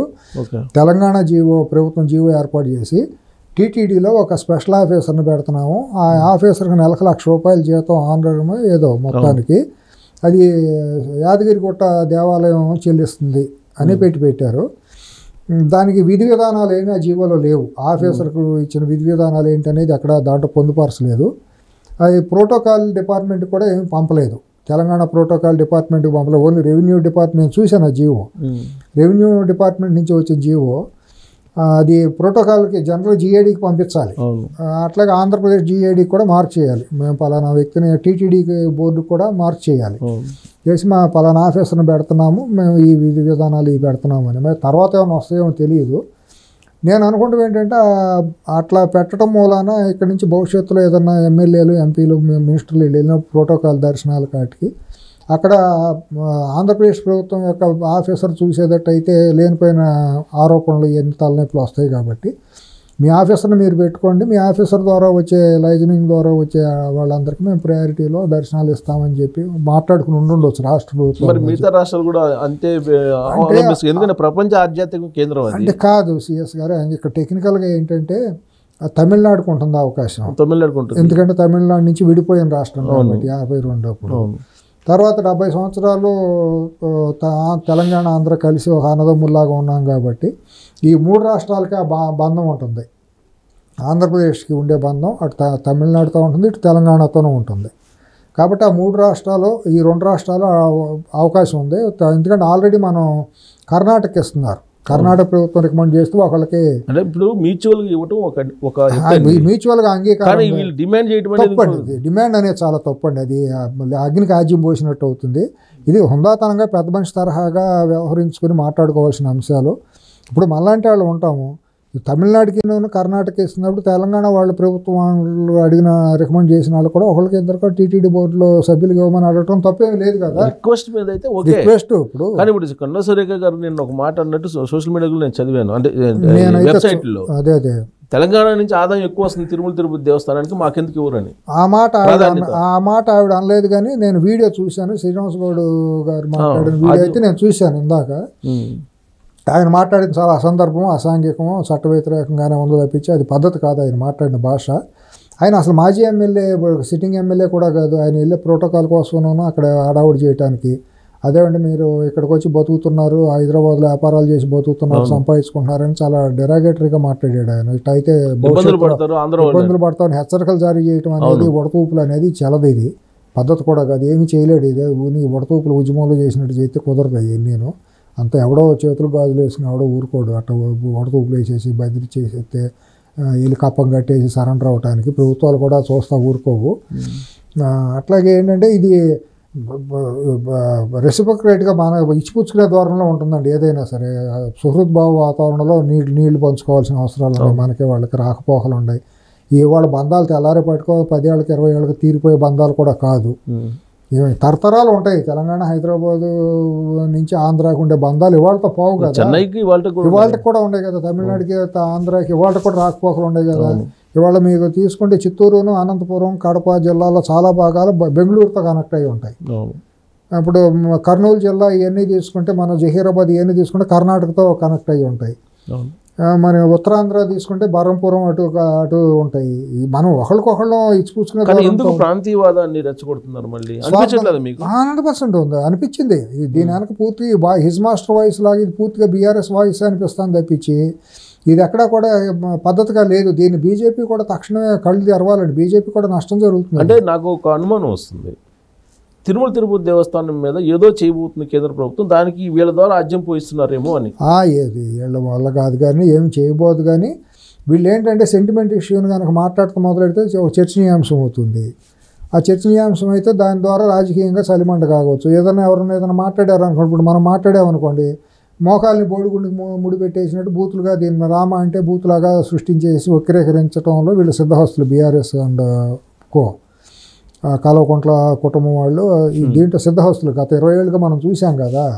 తెలంగాణ ప్రభుత్వం జీవో ఏర్పాటు చేసి టీటీడీలో ఒక స్పెషల్ ఆఫీసర్ని పెడుతున్నాము, ఆ ఆఫీసర్కి నెలకు ₹1,00,000 జీతం ఆంధ్రమో ఏదో మొత్తానికి, అది యాదగిరిగుట్ట దేవాలయం చెల్లిస్తుంది అని పెట్టారు. దానికి విధి విధానాలు ఏమీ ఆ జీవోలో లేవు. ఆఫీసర్కు ఇచ్చిన విధి విధానాలు ఏంటనేది అక్కడ దాంట్లో పొందుపరచలేదు. అది ప్రోటోకాల్ డిపార్ట్మెంట్ కూడా ఏమి పంపలేదు, తెలంగాణ ప్రోటోకాల్ డిపార్ట్మెంట్కి పంపలేదు. ఓన్లీ రెవెన్యూ డిపార్ట్మెంట్ చూశాను ఆ జీవో, రెవెన్యూ డిపార్ట్మెంట్ నుంచి వచ్చే జీవో. అది ప్రోటోకాల్కి జనరల్ జీఏడీకి పంపించాలి, అట్లాగే ఆంధ్రప్రదేశ్ జీఏడీకి కూడా మార్క్ చేయాలి. మేము పలానా వ్యక్తిని టీటీడీకి బోర్డు కూడా మార్క్ చేయాలి, చేసి మా పలానా ఆఫీసర్ని పెడుతున్నాము, మేము ఈ విధి విధానాలు ఇవి పెడుతున్నాము అని. మరి తర్వాత ఏమైనా వస్తాయేమో తెలియదు. నేను అనుకుంటాం ఏంటంటే అట్లా పెట్టడం మూలాన ఇక్కడ నుంచి భవిష్యత్తులో ఏదన్నా ఎమ్మెల్యేలు, ఎంపీలు, మినిస్టర్లు వెళ్ళిన ప్రోటోకాల్ దర్శనాల కాటికి అక్కడ ఆంధ్రప్రదేశ్ ప్రభుత్వం యొక్క ఆఫీసర్ చూసేటట్టయితే లేనిపోయిన ఆరోపణలు ఎన్ని తలనొప్పులు వస్తాయి. కాబట్టి మీ ఆఫీసర్ని మీరు పెట్టుకోండి, మీ ఆఫీసర్ ద్వారా వచ్చే లైజనింగ్ ద్వారా వచ్చే వాళ్ళందరికీ మేము ప్రయారిటీలో దర్శనాలు ఇస్తామని చెప్పి మాట్లాడుకుని ఉండొచ్చు రాష్ట్ర ప్రభుత్వం. మిగతా రాష్ట్రాలు కూడా అంతే, ఎందుకంటే ప్రపంచ ఆధ్యాత్మిక కేంద్రం అంటే కాదు సిఎస్ గారు. ఇక్కడ టెక్నికల్గా ఏంటంటే తమిళనాడుకు ఉంటుంది అవకాశం, ఎందుకంటే తమిళనాడు నుంచి విడిపోయిన రాష్ట్రం కాబట్టి 52 అప్పుడు. తర్వాత 70 సంవత్సరాలు తెలంగాణ ఆంధ్ర కలిసి ఒక అన్నదమ్ముల్లాగా ఉన్నాం కాబట్టి ఈ 3 రాష్ట్రాలకి ఆ బంధం ఉంటుంది. ఆంధ్రప్రదేశ్కి ఉండే బంధం అటు తమిళనాడుతో ఉంటుంది, ఇటు తెలంగాణతోనూ ఉంటుంది. కాబట్టి ఆ 3 రాష్ట్రాలు, ఈ 2 రాష్ట్రాలు అవకాశం ఉంది. ఎందుకంటే ఆల్రెడీ మనం కర్ణాటక ఇస్తున్నారు, కర్ణాటక ప్రభుత్వం రికమెండ్ చేస్తూ ఒకళ్ళకి అంటే ఇప్పుడు మ్యూచువల్గా ఇవ్వటం ఒక మ్యూచువల్గా అంగీకారం తప్పండి. డిమాండ్ అనేది చాలా తప్పండి. అది అగ్నికి ఆజ్యం పోసినట్టు అవుతుంది. ఇది హుందాతనంగా పెద్ద మనిషి తరహాగా వ్యవహరించుకొని మాట్లాడుకోవాల్సిన అంశాలు. ఇప్పుడు మనలాంటి వాళ్ళు ఉంటాము, తమిళనాడుకి కర్ణాటక ఇస్తున్నప్పుడు తెలంగాణ వాళ్ళ ప్రభుత్వం అడిగిన రికమెండ్ చేసిన వాళ్ళు కూడా ఒకరికి ఇద్దరు టీటీడీ బోర్డులో సభ్యులుగా ఇవ్వమని అడగటం తప్పేమి లేదు కదా. రిక్వెస్ట్ మీద అయితే రిక్వెస్ట్. ఇప్పుడు కానీ ఇప్పుడు కొండా సురేఖ గారు నేను ఒక మాట అన్నట్టు సోషల్ మీడియాలో నేను చదివాను, అంటే నేనైతే అదే తెలంగాణ నుంచి ఆదాయం ఎక్కువ వస్తుంది తిరుమల తిరుపతి దేవస్థానానికి, మాకెందుకు ఇవ్వరని ఆ మాట ఆవిడ అనలేదు. కానీ నేను వీడియో చూశాను, శ్రీనివాస్ గౌడ్ గారు మాట్లాడిన వీడియో అయితే నేను చూశాను ఇందాక. ఆయన మాట్లాడిన చాలా అసందర్భం, అసాంఘికము, చట్ట వ్యతిరేకంగానే ఉందో తప్పించి అది పద్ధతి కాదు ఆయన మాట్లాడిన భాష. ఆయన అసలు మాజీ ఎమ్మెల్యే, సిట్టింగ్ ఎమ్మెల్యే కూడా కాదు. ఆయన వెళ్ళే ప్రోటోకాల్ కోసమేనో అక్కడ హడావుడి చేయడానికి. అదేమంటే మీరు ఇక్కడికి వచ్చి బతుకుతున్నారు, హైదరాబాద్లో వ్యాపారాలు చేసి బతుకుతున్నారు, సంపాదించుకుంటున్నారని చాలా డెరాగేటరీగా మాట్లాడాడు ఆయన. ఇటు అయితే ఇబ్బందులు పడతామని హెచ్చరికలు జారీ చేయడం అనేది, ఉడతూపులు అనేది చలదు. ఇది పద్ధతి కూడా కాదు, ఏమీ చేయలేడు. ఇదే నీ ఉడతూపులు ఉద్యమంలో చేసినట్టు చేస్తే కుదరదు. నేను అంత ఎవడో చేతులు గాజులు వేసుకుని ఎవడో ఊరుకోడు. అట్ట ఉడతూపులు వేసేసి బదిలీ చేసేస్తే వీళ్ళు కప్పం కట్టేసి సరెండర్ అవడానికి ప్రభుత్వాలు కూడా చూస్తా ఊరుకోవు. అట్లాగే ఏంటంటే ఇది రెసిప్రొకేట్గా మన ఇచ్చిపుచ్చుకునే ధోరణిలో ఉంటుందండి. ఏదైనా సరే సుహృద్భావ వాతావరణంలో నీళ్లు పంచుకోవాల్సిన అవసరాలు ఉన్నాయి. మనకి వాళ్ళకి రాకపోకలు ఉన్నాయి. ఇవాళ బంధాలు తెల్లారి పట్టుకో 10 ఏళ్ళకి 20 ఏళ్ళకి తీరిపోయే బంధాలు కూడా కాదు. తరతరాలు ఉంటాయి. తెలంగాణ, హైదరాబాదు నుంచి ఆంధ్రాకి ఉండే బంధాలు ఇవాళతో పోవు కదా. చెన్నైకి ఇవాళకి కూడా ఉన్నాయి కదా. తమిళనాడుకి, ఆంధ్రాకి ఇవాళ కూడా రాకపోకలు ఉన్నాయి కదా. ఇవాళ మీకు తీసుకుంటే చిత్తూరును, అనంతపురం, కడప జిల్లాలో చాలా భాగాలు బెంగళూరుతో కనెక్ట్ అయ్యి ఉంటాయి. ఇప్పుడు కర్నూలు జిల్లా ఇవన్నీ తీసుకుంటే, మన జహీరాబాద్ ఇవన్నీ తీసుకుంటే కర్ణాటకతో కనెక్ట్ అయ్యి ఉంటాయి. మన ఉత్తరాంధ్ర తీసుకుంటే బరంపురం అటు ఉంటాయి. మనం ఒకళ్ళకొకళ్ళు ఇచ్చిపుచ్చుకునే. ఎందుకు ప్రాంతీయవాదాన్ని రెచ్చగొడుతున్నారు మళ్ళీ? 100% ఉంది అనిపించింది. దీని వెనక పూర్తి హిజ్ మాస్టర్ వాయిస్ లాగా ఇది పూర్తిగా బీఆర్ఎస్ వాయిస్ అనిపిస్తుంది తప్పించి ఇది ఎక్కడా కూడా పద్ధతిగా లేదు. దీన్ని బీజేపీ కూడా తక్షణమే కళ్ళు తెరవాలండి. బీజేపీ కూడా నష్టం జరుగుతుంది. అంటే నాకు ఒక అనుమానం వస్తుంది, తిరుమల తిరుపతి దేవస్థానం మీద ఏదో చేయబోతుంది కేంద్ర ప్రభుత్వం, దానికి వీళ్ళ ద్వారా ఆజ్యం పోయిస్తున్నారేమో అని. ఏది వీళ్ళ వల్ల కాదు కానీ ఏమి చేయబోదు. కానీ వీళ్ళు ఏంటంటే సెంటిమెంట్ ఇష్యూని కనుక మాట్లాడుతూ మొదలెడితే చర్చనీయాంశం అవుతుంది. ఆ చర్చనీయాంశం అయితే దాని ద్వారా రాజకీయంగా చలిమంట కావచ్చు. ఎవరైనా ఏదైనా మాట్లాడారు అనుకోండి, ఇప్పుడు మనం మాట్లాడామనుకోండి, మోకాల్ని బోడిగుండికి ముడిపెట్టేసినట్టు బూతులుగా దీన్ని రామ అంటే బూతులాగా సృష్టించేసి వక్రీకరించడంలో వీళ్ళు సిద్ధహస్తులు, బీఆర్ఎస్ అండ్ కో కల్వకుంట్ల కుటుంబం వాళ్ళు దీంట్లో సిద్ధహస్తులు. గత 20 ఏళ్ళుగా మనం చూసాం కదా.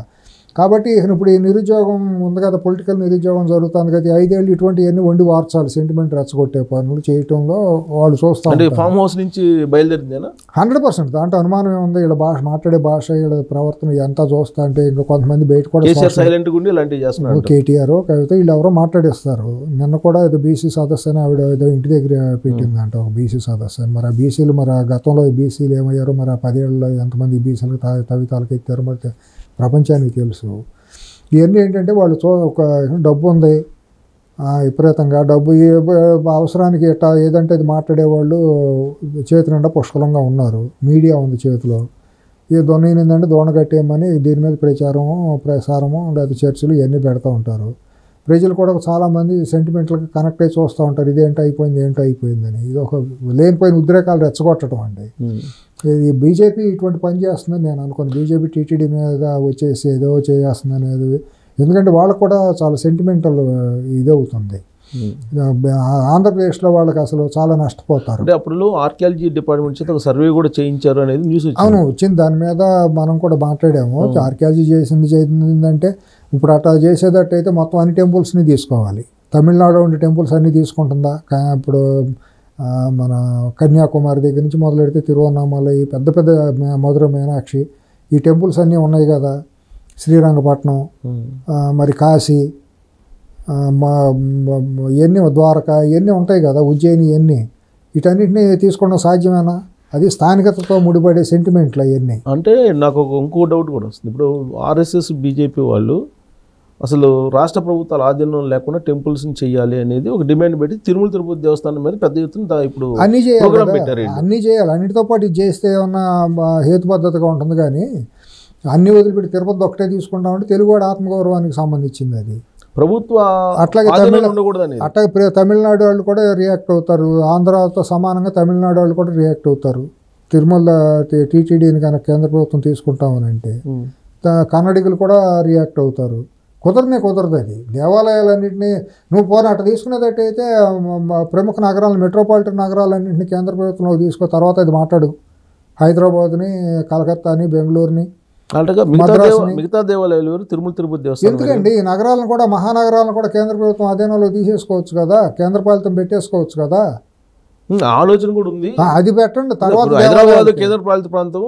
కాబట్టి ఇప్పుడు ఈ నిరుద్యోగం ఉంది కదా, పొలిటికల్ నిరుద్యోగం జరుగుతుంది కదా, 5 ఏళ్ళు ఇటువంటివన్నీ వండి వార్చాలి. సెంటిమెంట్ రెచ్చగొట్టే పనులు చేయటంలో వాళ్ళు చూస్తాం. ఫామ్ హౌస్ నుంచి బయలుదేరిందేనా? 100% దాంట్లో అనుమానం ఏముంది. వీళ్ళ భాష, మాట్లాడే భాష, వీళ్ళ ప్రవర్తన ఎంత చూస్తా అంటే ఇంకా కొంతమంది బయట కూడా సైలెంట్ ఉండి ఇలాంటివి చేస్తున్నారు. కేటీఆర్ కవిత వీళ్ళు ఎవరో మాట్లాడేస్తారు. నిన్న కూడా ఏదో బీసీ సదస్సు అని ఆవిడ ఏదో ఇంటి దగ్గర పెట్టిందంట, ఒక బీసీ సదస్సు అని. మరి ఆ బీసీలు, మరి ఆ గతంలో బీసీలు ఏమయ్యారో, మరి ఆ 10 ఏళ్ళలో ఎంతమంది బీసీలకు తవితాలకు ఎత్తారో మరి ప్రపంచానికి తెలుసు. ఇవన్నీ ఏంటంటే వాళ్ళు ఒక డబ్బు ఉంది విపరీతంగా, డబ్బు అవసరానికి ఎట్టా ఏదంటే అది మాట్లాడేవాళ్ళు చేతి నిండా పుష్కలంగా ఉన్నారు. మీడియా ఉంది చేతిలో. ఈ దొన్నేందంటే దోణ కట్టేయమని దీని మీద ప్రసారము లేదా చర్చలు ఇవన్నీ పెడతా ఉంటారు. ప్రజలు కూడా చాలామంది సెంటిమెంట్లకు కనెక్ట్ అయ్యి చూస్తూ ఉంటారు. ఇదేంటో అయిపోయిందని. ఇది ఒక లేనిపోయిన ఉద్రేకాలు రెచ్చగొట్టడం అండి. ఇది బీజేపీ ఇటువంటి పని చేస్తుందని నేను అనుకోను. బీజేపీ టీటీడీ మీద వచ్చేసి ఏదో చేస్తుంది అనేది. ఎందుకంటే వాళ్ళకు కూడా చాలా సెంటిమెంటల్ ఇది అవుతుంది. ఆంధ్రప్రదేశ్లో వాళ్ళకి అసలు చాలా నష్టపోతారు. అంటే అప్పుడు ఆర్కియాలజీ డిపార్ట్మెంట్ చేత ఒక సర్వే కూడా చేయించారు అనేది న్యూస్ వచ్చింది. దాని మీద మనం కూడా మాట్లాడాము. ఆర్కియాలజీ చేసిందంటే ఇప్పుడు అట్లా చేసేటట్టయితే మొత్తం అన్ని టెంపుల్స్ని తీసుకోవాలి. తమిళనాడు ఉండే టెంపుల్స్ అన్నీ తీసుకుంటుందా? ఇప్పుడు మన కన్యాకుమారి దగ్గర నుంచి మొదలెడితే తిరువన్నామలై, పెద్ద పెద్ద మధుర మీనాక్షి, ఈ టెంపుల్స్ అన్నీ ఉన్నాయి కదా. శ్రీరంగపట్నం, మరి కాశీ, ఇవన్నీ ద్వారకా, ఇవన్నీ ఉంటాయి కదా, ఉజ్జయిని, ఇవన్నీ వీటన్నిటిని తీసుకోవడం సాధ్యమేనా? అది స్థానికతతో ముడిపడే సెంటిమెంట్లు అవన్నీ. అంటే నాకు ఇంకో డౌట్ కూడా వస్తుంది. ఇప్పుడు ఆర్ఎస్ఎస్, బీజేపీ వాళ్ళు అసలు రాష్ట్ర ప్రభుత్వాల ఆధీనం లేకుండా టెంపుల్స్ని చేయాలి అనేది ఒక డిమాండ్ పెట్టి తిరుమల తిరుపతి దేవస్థానం మీద పెద్ద ఎత్తున ఇప్పుడు అన్నీ చేయాలి. అన్నిటితో పాటు ఇది చేస్తే ఏమన్నా హేతుబద్ధతగా ఉంటుంది. కానీ అన్ని వదిలిపెట్టి తిరుపతి ఒకటే తీసుకుంటామంటే తెలుగువాడి ఆత్మగౌరవానికి సంబంధించింది అది. ప్రభుత్వ అట్లాగే తమిళనాడు వాళ్ళు కూడా రియాక్ట్ అవుతారు. ఆంధ్రాతో సమానంగా తమిళనాడు వాళ్ళు కూడా రియాక్ట్ అవుతారు. తిరుమల టీటీడీని కనుక కేంద్ర ప్రభుత్వం తీసుకుంటామని అంటే కన్నడిగులు కూడా రియాక్ట్ అవుతారు. కుదరదు అది. దేవాలయాలన్నింటినీ నువ్వు అట్లా తీసుకునేటట్టయితే ప్రముఖ నగరాలను, మెట్రోపాలిటన్ నగరాలన్నింటినీ కేంద్ర ప్రభుత్వంలో తీసుకో. తర్వాత అది మాట్లాడు. హైదరాబాద్ని, కలకత్తాని, బెంగళూరుని, అంటే మిగతా దేవాలయాలు ఎవరు తిరుమల తిరుపతి దేవస్థానం ఎందుకండి ఈ నగరాలను కూడా మహానగరాలను కూడా కేంద్ర ప్రభుత్వం అధీనంలో తీసేసుకోవచ్చు కదా, కేంద్రపాలితం పెట్టేసుకోవచ్చు కదా. ఆలోచన కూడా ఉంది. అది పెట్టండి. తర్వాత హైదరాబాద్ కేంద్రపాలిత ప్రాంతం,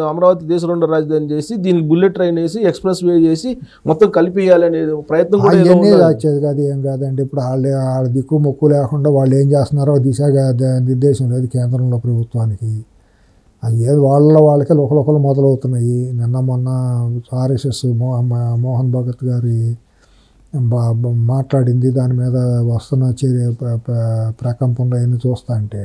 అమరావతి దేశ రెండో రాజధాని చేసి దీనికి బుల్లెట్ ట్రైన్ వేసి ఎక్స్ప్రెస్ వే చేసి మొత్తం కలిపియాలనే ప్రయత్నం కూడా అవన్నీ వచ్చేది కాదు. ఏం కాదండి, ఇప్పుడు వాళ్ళ దిక్కు మొక్కు లేకుండా వాళ్ళు ఏం చేస్తున్నారో దిశగా నిర్దేశం లేదు కేంద్రంలో ప్రభుత్వానికి. ఏది వాళ్ళకే ఒకరొకరు మొదలవుతున్నాయి. నిన్న మొన్న ఆర్ఎస్ఎస్ మోహన్ భగత్ గారి మాట్లాడింది, దాని మీద వస్తున్న చర్య ప్రకంపనలు అవన్నీ చూస్తా అంటే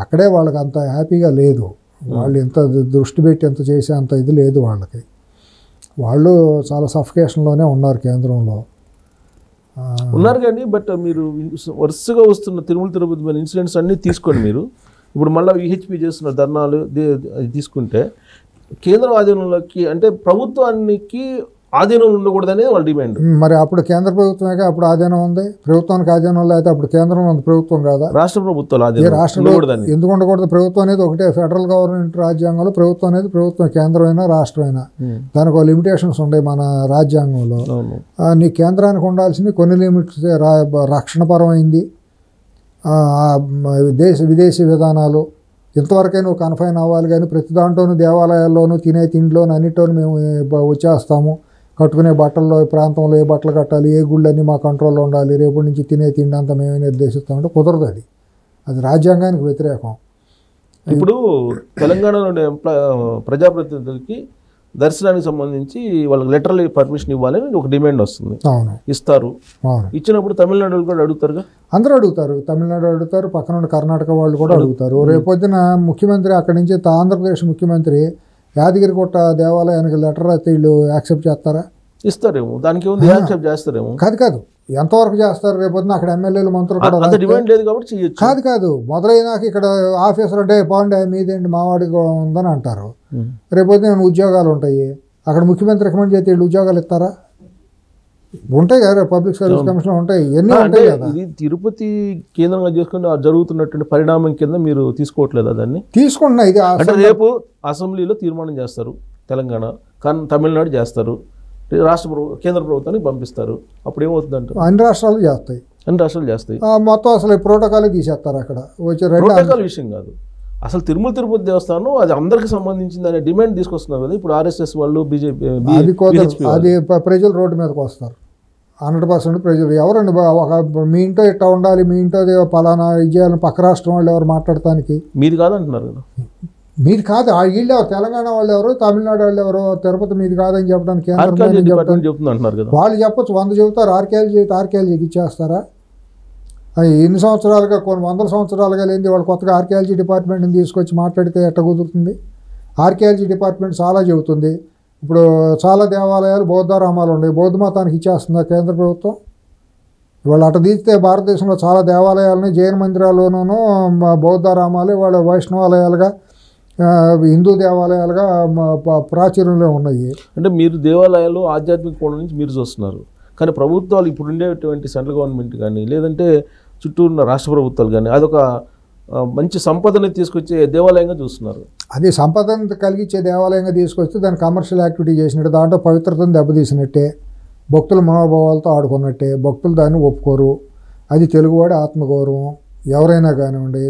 అక్కడే వాళ్ళకి అంత హ్యాపీగా లేదు. వాళ్ళు ఎంత దృష్టి పెట్టి ఎంత చేసే అంత ఇది లేదు వాళ్ళకి. వాళ్ళు చాలా సఫికేషన్లోనే ఉన్నారు కేంద్రంలో ఉన్నారు. కానీ బట్ మీరు వరుసగా వస్తున్న తిరుమల తిరుపతి ఇన్సిడెంట్స్ అన్నీ తీసుకోండి. మీరు ఇప్పుడు మళ్ళీ విహెచ్పి చేస్తున్న ధర్నాలు తీసుకుంటే కేంద్రం ఆధీనంలోకి, అంటే ప్రభుత్వానికి ఆధీనంలో ఉండకూడదనేది వాళ్ళ డిమాండ్. మరి అప్పుడు కేంద్ర ప్రభుత్వమే అప్పుడు ఆధీనం ఉంది, ప్రభుత్వానికి ఆధీనంలో అయితే అప్పుడు కేంద్రం ఉంది, ప్రభుత్వం కాదా? రాష్ట్ర ప్రభుత్వాలు ఎందుకు ఉండకూడదు? ప్రభుత్వం అనేది ఒకటే, ఫెడరల్ గవర్నమెంట్ రాజ్యాంగంలో ప్రభుత్వం అనేది ప్రభుత్వం, కేంద్రమైనా రాష్ట్రమైనా దానికి ఒక లిమిటేషన్స్ ఉన్నాయి మన రాజ్యాంగంలో. నీ కేంద్రానికి ఉండాల్సింది కొన్ని లిమిట్స్, రక్షణపరమైంది, విదేశీ విధానాలు ఇంతవరకే నువ్వు కన్ఫైన్ అవ్వాలి. కానీ ప్రతి దాంట్లోనూ దేవాలయాల్లోనూ తినే తిండిలోనూ అన్నింటిలోనూ మేము వచ్చేస్తాము, కట్టుకునే బట్టల్లో ప్రాంతంలో ఏ బట్టలు కట్టాలి, ఏ గుళ్ళన్నీ మా కంట్రోల్లో ఉండాలి, రేపటి నుంచి తినే తిండి అంతా మేమే నిర్దేశిస్తామంటే కుదరదు. అది రాజ్యాంగానికి వ్యతిరేకం. ఇప్పుడు తెలంగాణలోని ప్రజాప్రతినిధులకి దర్శనానికి సంబంధించి వాళ్ళకి లెటర్లీ పర్మిషన్ ఇవ్వాలని ఒక డిమాండ్ వస్తుంది. అవును, ఇస్తారు. ఇచ్చినప్పుడు తమిళనాడు కూడా అడుగుతారుగా, అందరూ అడుగుతారు. తమిళనాడు అడుగుతారు, పక్కన కర్ణాటక వాళ్ళు కూడా అడుగుతారు. రేపొద్దున ముఖ్యమంత్రి అక్కడి నుంచి ఆంధ్రప్రదేశ్ ముఖ్యమంత్రి యాదగిరిగుట్ట దేవాలయానికి లెటర్ అయితే వీళ్ళు యాక్సెప్ట్ చేస్తారా? ఇస్తారేమో, దానికి యాక్సెప్ట్ చేస్తారేమో. కాదు, ఎంతవరకు చేస్తారు? రేపొద్దున అక్కడ ఎమ్మెల్యేలు మంత్రులు కూడా డిమాండ్ లేదు కాబట్టి కాదు మొదలైనాక ఇక్కడ ఆఫీసర్ అంటే బాగుండే మీదేంటి మావాడికి ఉందని అంటారు. రేపొద్దున ఉద్యోగాలు ఉంటాయి, అక్కడ ముఖ్యమంత్రి రికమెండ్ చేస్తే వీళ్ళు ఉద్యోగాలు ఇస్తారా? ఉంటాయి కదా, పబ్లిక్ సర్వీస్ కమిషన్ ఉంటాయి, ఎన్ని ఉంటాయి కదా. ఇది తిరుపతి కేంద్రంగా చేసుకుని జరుగుతున్నటువంటి పరిణామం కింద మీరు తీసుకోవట్లేదా దాన్ని? తీసుకుంటున్నా. ఇది అంటే రేపు అసెంబ్లీలో తీర్మానం చేస్తారు, తెలంగాణ తమిళనాడు చేస్తారు, కేంద్ర ప్రభుత్వానికి పంపిస్తారు. అప్పుడు ఏమవుతుందంటే అన్ని రాష్ట్రాలు చేస్తాయి. మొత్తం అసలు ప్రోటోకాల్ తీసేస్తారు. అక్కడ వచ్చే ప్రోటోకాల్ విషయం కాదు, అసలు తిరుమల తిరుపతి దేవస్థానం అది అందరికి సంబంధించింది అనే డిమాండ్ తీసుకొస్తున్నారు కదా ఇప్పుడు ఆర్ఎస్ఎస్ వాళ్ళు, బీజేపీ. అది ప్రజలు రోడ్డు మీదకి వస్తారు 100%. ప్రజలు ఎవరండి మీ ఇంట్లో ఇట్లా ఉండాలి, మీ ఇంట్లో పలానా విజయాలను పక్క రాష్ట్రం వాళ్ళు ఎవరు మాట్లాడటానికి? మీది కాదంటున్నారు కదా. మీది కాదు, వీళ్ళు ఎవరు? తెలంగాణ వాళ్ళు ఎవరు, తమిళనాడు వాళ్ళు ఎవరు? తిరుపతి మీది కాదని చెప్పడానికి చెప్తున్నారు కదా. వాళ్ళు చెప్పచ్చు, 100 చెబుతారు. ఆర్కేఎల్జీకి ఇచ్చేస్తారా? ఎన్ని సంవత్సరాలుగా, కొన్ని వందల సంవత్సరాలుగా లేని వాళ్ళు కొత్తగా ఆర్కేఎల్జీ డిపార్ట్మెంట్ని తీసుకొచ్చి మాట్లాడితే ఎట్ట కుదురుతుంది? ఆర్కేఎల్జీ డిపార్ట్మెంట్ చాలా చెబుతుంది. ఇప్పుడు చాలా దేవాలయాలు బౌద్ధరామాలు ఉన్నాయి, బౌద్ధ మతానికి ఇచ్చేస్తుందా కేంద్ర ప్రభుత్వం? ఇవాళ అటు తీస్తే భారతదేశంలో చాలా దేవాలయాలని జైన మందిరాల్లోనూ బౌద్ధరామాలు వాళ్ళ వైష్ణవాలయాలుగా, హిందూ దేవాలయాలుగా ప్రాచుర్యంలో ఉన్నాయి. అంటే మీరు దేవాలయాలు ఆధ్యాత్మిక కోణం నుంచి మీరు చూస్తున్నారు, కానీ ప్రభుత్వాలు ఇప్పుడు ఉండేటువంటి సెంట్రల్ గవర్నమెంట్ కానీ లేదంటే చుట్టూ ఉన్న రాష్ట్ర ప్రభుత్వాలు కానీ అదొక మంచి సంపదని తీసుకొచ్చే దేవాలయంగా చూస్తున్నారు. అది సంపదను కలిగించే దేవాలయంగా తీసుకొస్తే దాన్ని కమర్షియల్ యాక్టివిటీ చేసినట్టు, దాంట్లో పవిత్రతను దెబ్బతీసినట్టే, భక్తుల మనోభావాలతో ఆడుకున్నట్టే. భక్తులు దాన్ని ఒప్పుకోరు. అది తెలుగువాడి ఆత్మగౌరవం. ఎవరైనా కానివ్వండి,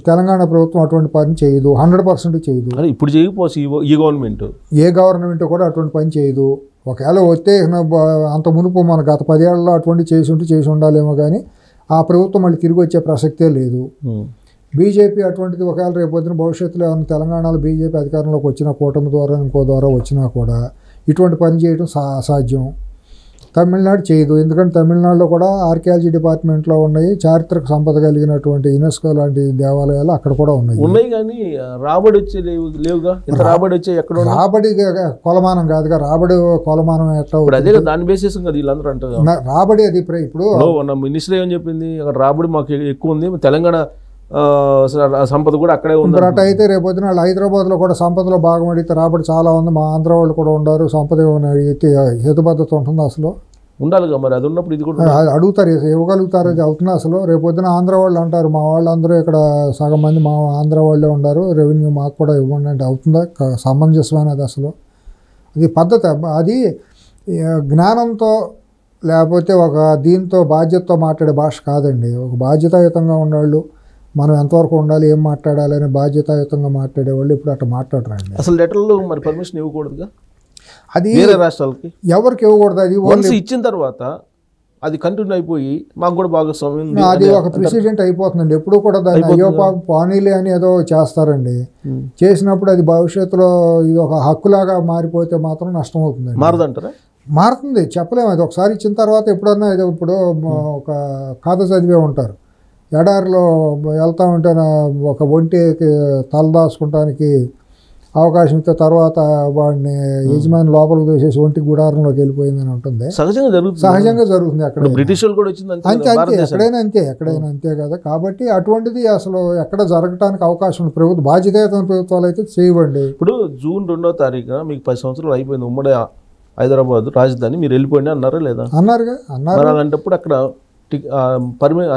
తెలంగాణ ప్రభుత్వం అటువంటి పని చేయదు, 100% చేయదు. ఇప్పుడు చేయకపోవచ్చు ఈ గవర్నమెంట్, ఏ గవర్నమెంట్ కూడా అటువంటి పని చేయదు. ఒకవేళ వస్తే అంత మునుపు మన గత 10 ఏళ్లలో అటువంటి చేసి ఉండాలేమో, కానీ ఆ ప్రభుత్వం మళ్ళీ తిరిగి వచ్చే ప్రసక్తే లేదు. బీజేపీ అటువంటిది ఒకవేళ రేపొద్దున భవిష్యత్తులో ఏమైనా తెలంగాణలో బీజేపీ అధికారంలోకి వచ్చిన కూటమి ద్వారా ఇంకో ద్వారా వచ్చినా కూడా ఇటువంటి పని చేయడం అసాధ్యం. తమిళనాడు చేయదు, ఎందుకంటే తమిళనాడులో కూడా ఆర్కియాలజీ డిపార్ట్మెంట్లో ఉన్నాయి, చారిత్రక సంపద కలిగినటువంటి యునెస్కో లాంటి దేవాలయాలు అక్కడ కూడా ఉన్నాయి. కానీ రాబడి వచ్చే లేవుగా, రాబడి వచ్చే ఎక్కడ రాబడి కొలమానం కాదుగా, రాబడి కొలమానం ఎట్లా అదే దాని బేసిస్ కదా వీళ్ళందరూ అంటారు. రాబడి అది ఇప్పుడు మినిస్టర్ ఏమని చెప్పింది, అక్కడ రాబడి మాకు ఎక్కువ ఉంది, తెలంగాణ సంపద కూడా అక్కడే ఉంది. అట్ట అయితే రేపొద్దున వాళ్ళు హైదరాబాద్లో కూడా సంపదలో భాగం అడిగితే రాబడి చాలా ఉంది, మా ఆంధ్ర వాళ్ళు కూడా ఉన్నారు, సంపద అడిగితే హేతుబద్ధత ఉంటుంది అసలు ఉండాలిగా. మరి అది ఉన్నప్పుడు ఇది కూడా అడుగుతారు, ఇవ్వగలుగుతారు. అది అవుతుంది అసలు. రేపొద్దున ఆంధ్ర వాళ్ళు అంటారు, మా వాళ్ళందరూ ఇక్కడ సగం మంది మా ఆంధ్ర వాళ్ళే ఉన్నారు, రెవెన్యూ మాకు కూడా ఇవ్వండి అంటే అవుతుందా? సమంజసమైనది అసలు అది పద్ధతి. అది జ్ఞానంతో లేకపోతే ఒక దీంతో బాధ్యతతో మాట్లాడే భాష కాదండి. ఒక బాధ్యతాయుతంగా ఉన్నవాళ్ళు మనం ఎంతవరకు ఉండాలి, ఏం మాట్లాడాలి అనే బాధ్యతాయుతంగా మాట్లాడేవాళ్ళు ఇప్పుడు అట్లా మాట్లాడరండి. అసలు లెటర్లు మరి పర్మిషన్ ఇవ్వకూడదుగా అది వేరే రాష్ట్రాలకి, ఎవరికి ఇవ్వకూడదు. అది వన్స్ ఇచ్చిన తర్వాత అది కంటిన్యూ అయిపోయి మాకు కూడా భాగస్వామ్యం ఉంది. అది ఒక ప్రెసిడెంట్ అయిపోతుందండి. ఎప్పుడు కూడా దాన్ని అయ్యో పానీలే అని ఏదో చేస్తారండి. చేసినప్పుడు అది భవిష్యత్తులో ఇది ఒక హక్కులాగా మారిపోతే మాత్రం నష్టం అవుతుందండి. మారదంటారా? మారుతుంది, చెప్పలేము. అది ఒకసారి ఇచ్చిన తర్వాత ఎప్పుడన్నా ఇది ఇప్పుడు ఒక కథ చదివే ఉంటారు. ఎడారిలో వెళ్తా ఉంటే ఒక ఒంటికి తలదాచుకుంటానికి అవకాశం ఇస్తే తర్వాత వాడిని యజమాని లోపలికి దోసేసి ఒంటికి గుడారంలోకి వెళ్ళిపోయిందని ఉంటుంది. సహజంగా జరుగుతుంది అక్కడ. బ్రిటిష్ వాళ్ళు కూడా వచ్చింది అంతే అంతే, ఎక్కడైనా అంతే కదా. కాబట్టి అటువంటిది అసలు ఎక్కడ జరగడానికి అవకాశం ఉంది. ప్రభుత్వ బాధ్యతాయుతమైన ప్రభుత్వాలు అయితే చేయవండి. ఇప్పుడు జూన్ 2వ తారీఖున మీకు 10 సంవత్సరాలు అయిపోయింది ఉమ్మడి హైదరాబాద్ రాజధాని, మీరు వెళ్ళిపోయినా అన్నారా లేదా? అన్నారు. అలాంటప్పుడు అక్కడ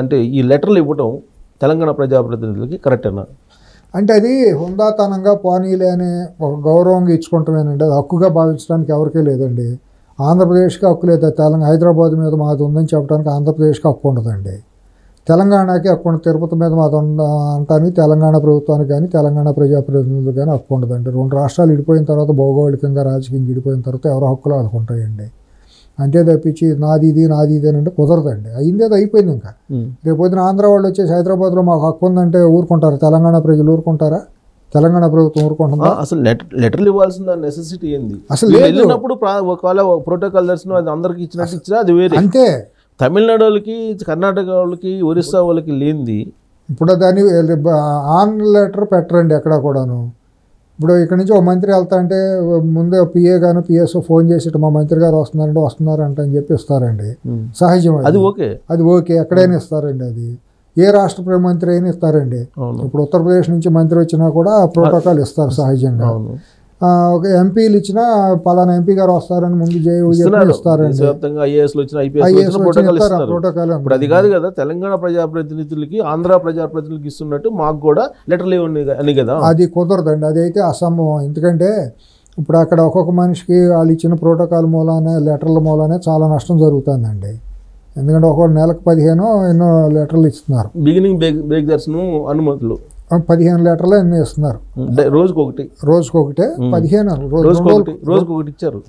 అంటే ఈ లెటర్లు ఇవ్వడం తెలంగాణ ప్రజాప్రతినిధులకి కరెక్ట్ అన్నారు. అంటే అది హుందాతనంగా పోనీలే అనే ఒక గౌరవంగా ఇచ్చుకుంటామేనండి. అది హక్కుగా భావించడానికి ఎవరికే లేదండి. ఆంధ్రప్రదేశ్కి హక్కు లేదు. తెలంగాణ హైదరాబాద్ మీద మాది ఉందని చెప్పడానికి ఆంధ్రప్రదేశ్కి హక్కు ఉండదండి. తెలంగాణకి హక్కు ఉండదు. తిరుపతి మీద మాది అంటానికి తెలంగాణ ప్రభుత్వానికి కానీ తెలంగాణ ప్రజాప్రతినిధులు కానీ హక్కు ఉండదండి. 2 రాష్ట్రాలు విడిపోయిన తర్వాత భౌగోళికంగా రాజకీయంగా విడిపోయిన తర్వాత ఎవరో హక్కులు వాళ్ళకు ఉంటాయండి. అంతే తప్పించి నాది ఇది అని అంటే కుదరదండి. అయిందేదో అయిపోయింది. ఇంకా రేపు పొద్దున ఆంధ్ర వాళ్ళు వచ్చేసి హైదరాబాద్లో మాకు హక్కు ఉందంటే ఊరుకుంటారు? తెలంగాణ ప్రజలు ఊరుకుంటారా? తెలంగాణ ప్రభుత్వం ఊరుకుంటుందా? అసలు లెటర్లు ఇవ్వాల్సిన నెసెసిటీ ఏంది? అసలు వెళ్ళినప్పుడు ఒకవేళ ప్రోటోకాల్ దర్శనం అది అందరికి ఇచ్చినట్టు ఇచ్చినా అది వేరే. అంతే. తమిళనాడు వాళ్ళకి, కర్ణాటక వాళ్ళకి, ఒరిస్సా వాళ్ళకి లేనిది ఇప్పుడు దాన్ని ఆన్ లెటర్ పెట్టరండి ఎక్కడా కూడాను. ఇప్పుడు ఇక్కడ నుంచి ఒక మంత్రి వెళ్తా అంటే ముందే పిఏ గాను పిఎస్ఓ ఫోన్ చేసి మా మంత్రి గారు వస్తున్నారంట అని చెప్పి ఇస్తారండి. సహజం. అది ఓకే ఎక్కడైనా ఇస్తారండి. అది ఏ రాష్ట్ర మంత్రి అయినా ఇస్తారండి. ఇప్పుడు ఉత్తరప్రదేశ్ నుంచి మంత్రి వచ్చినా కూడా ప్రోటోకాల్ ఇస్తారు సహజంగా. ఒక ఎంపీలు ఇచ్చినా పలానా ఎంపీ గారు వస్తారని ముందు ఇస్తారండి. ప్రోటోకాల్ ఇప్పుడు అది కాదు కదా. తెలంగాణ ప్రజాప్రతినిధులకి ఆంధ్ర ప్రజాప్రతినిధులకి ఇస్తున్నట్టు మాకు కూడా లెటర్లు ఇవ్వండి కదా. అది కుదరదండి. అది అయితే అసంభవం. ఎందుకంటే ఇప్పుడు అక్కడ ఒక్కొక్క మనిషికి వాళ్ళు ఇచ్చిన ప్రోటోకాల్ మూలానే లెటర్ల మూలానే చాలా నష్టం జరుగుతుందండి. ఎందుకంటే ఒక్కొక్క నెలకు 15 ఎన్నో లెటర్లు ఇస్తున్నారు. బిగినింగ్ బ్రేక్ దర్శనం అనుమతులు 15 లెటర్లు ఎన్నో ఇస్తున్నారు. రోజుకొకటి 15 రోజుకొకటి ఇచ్చారు.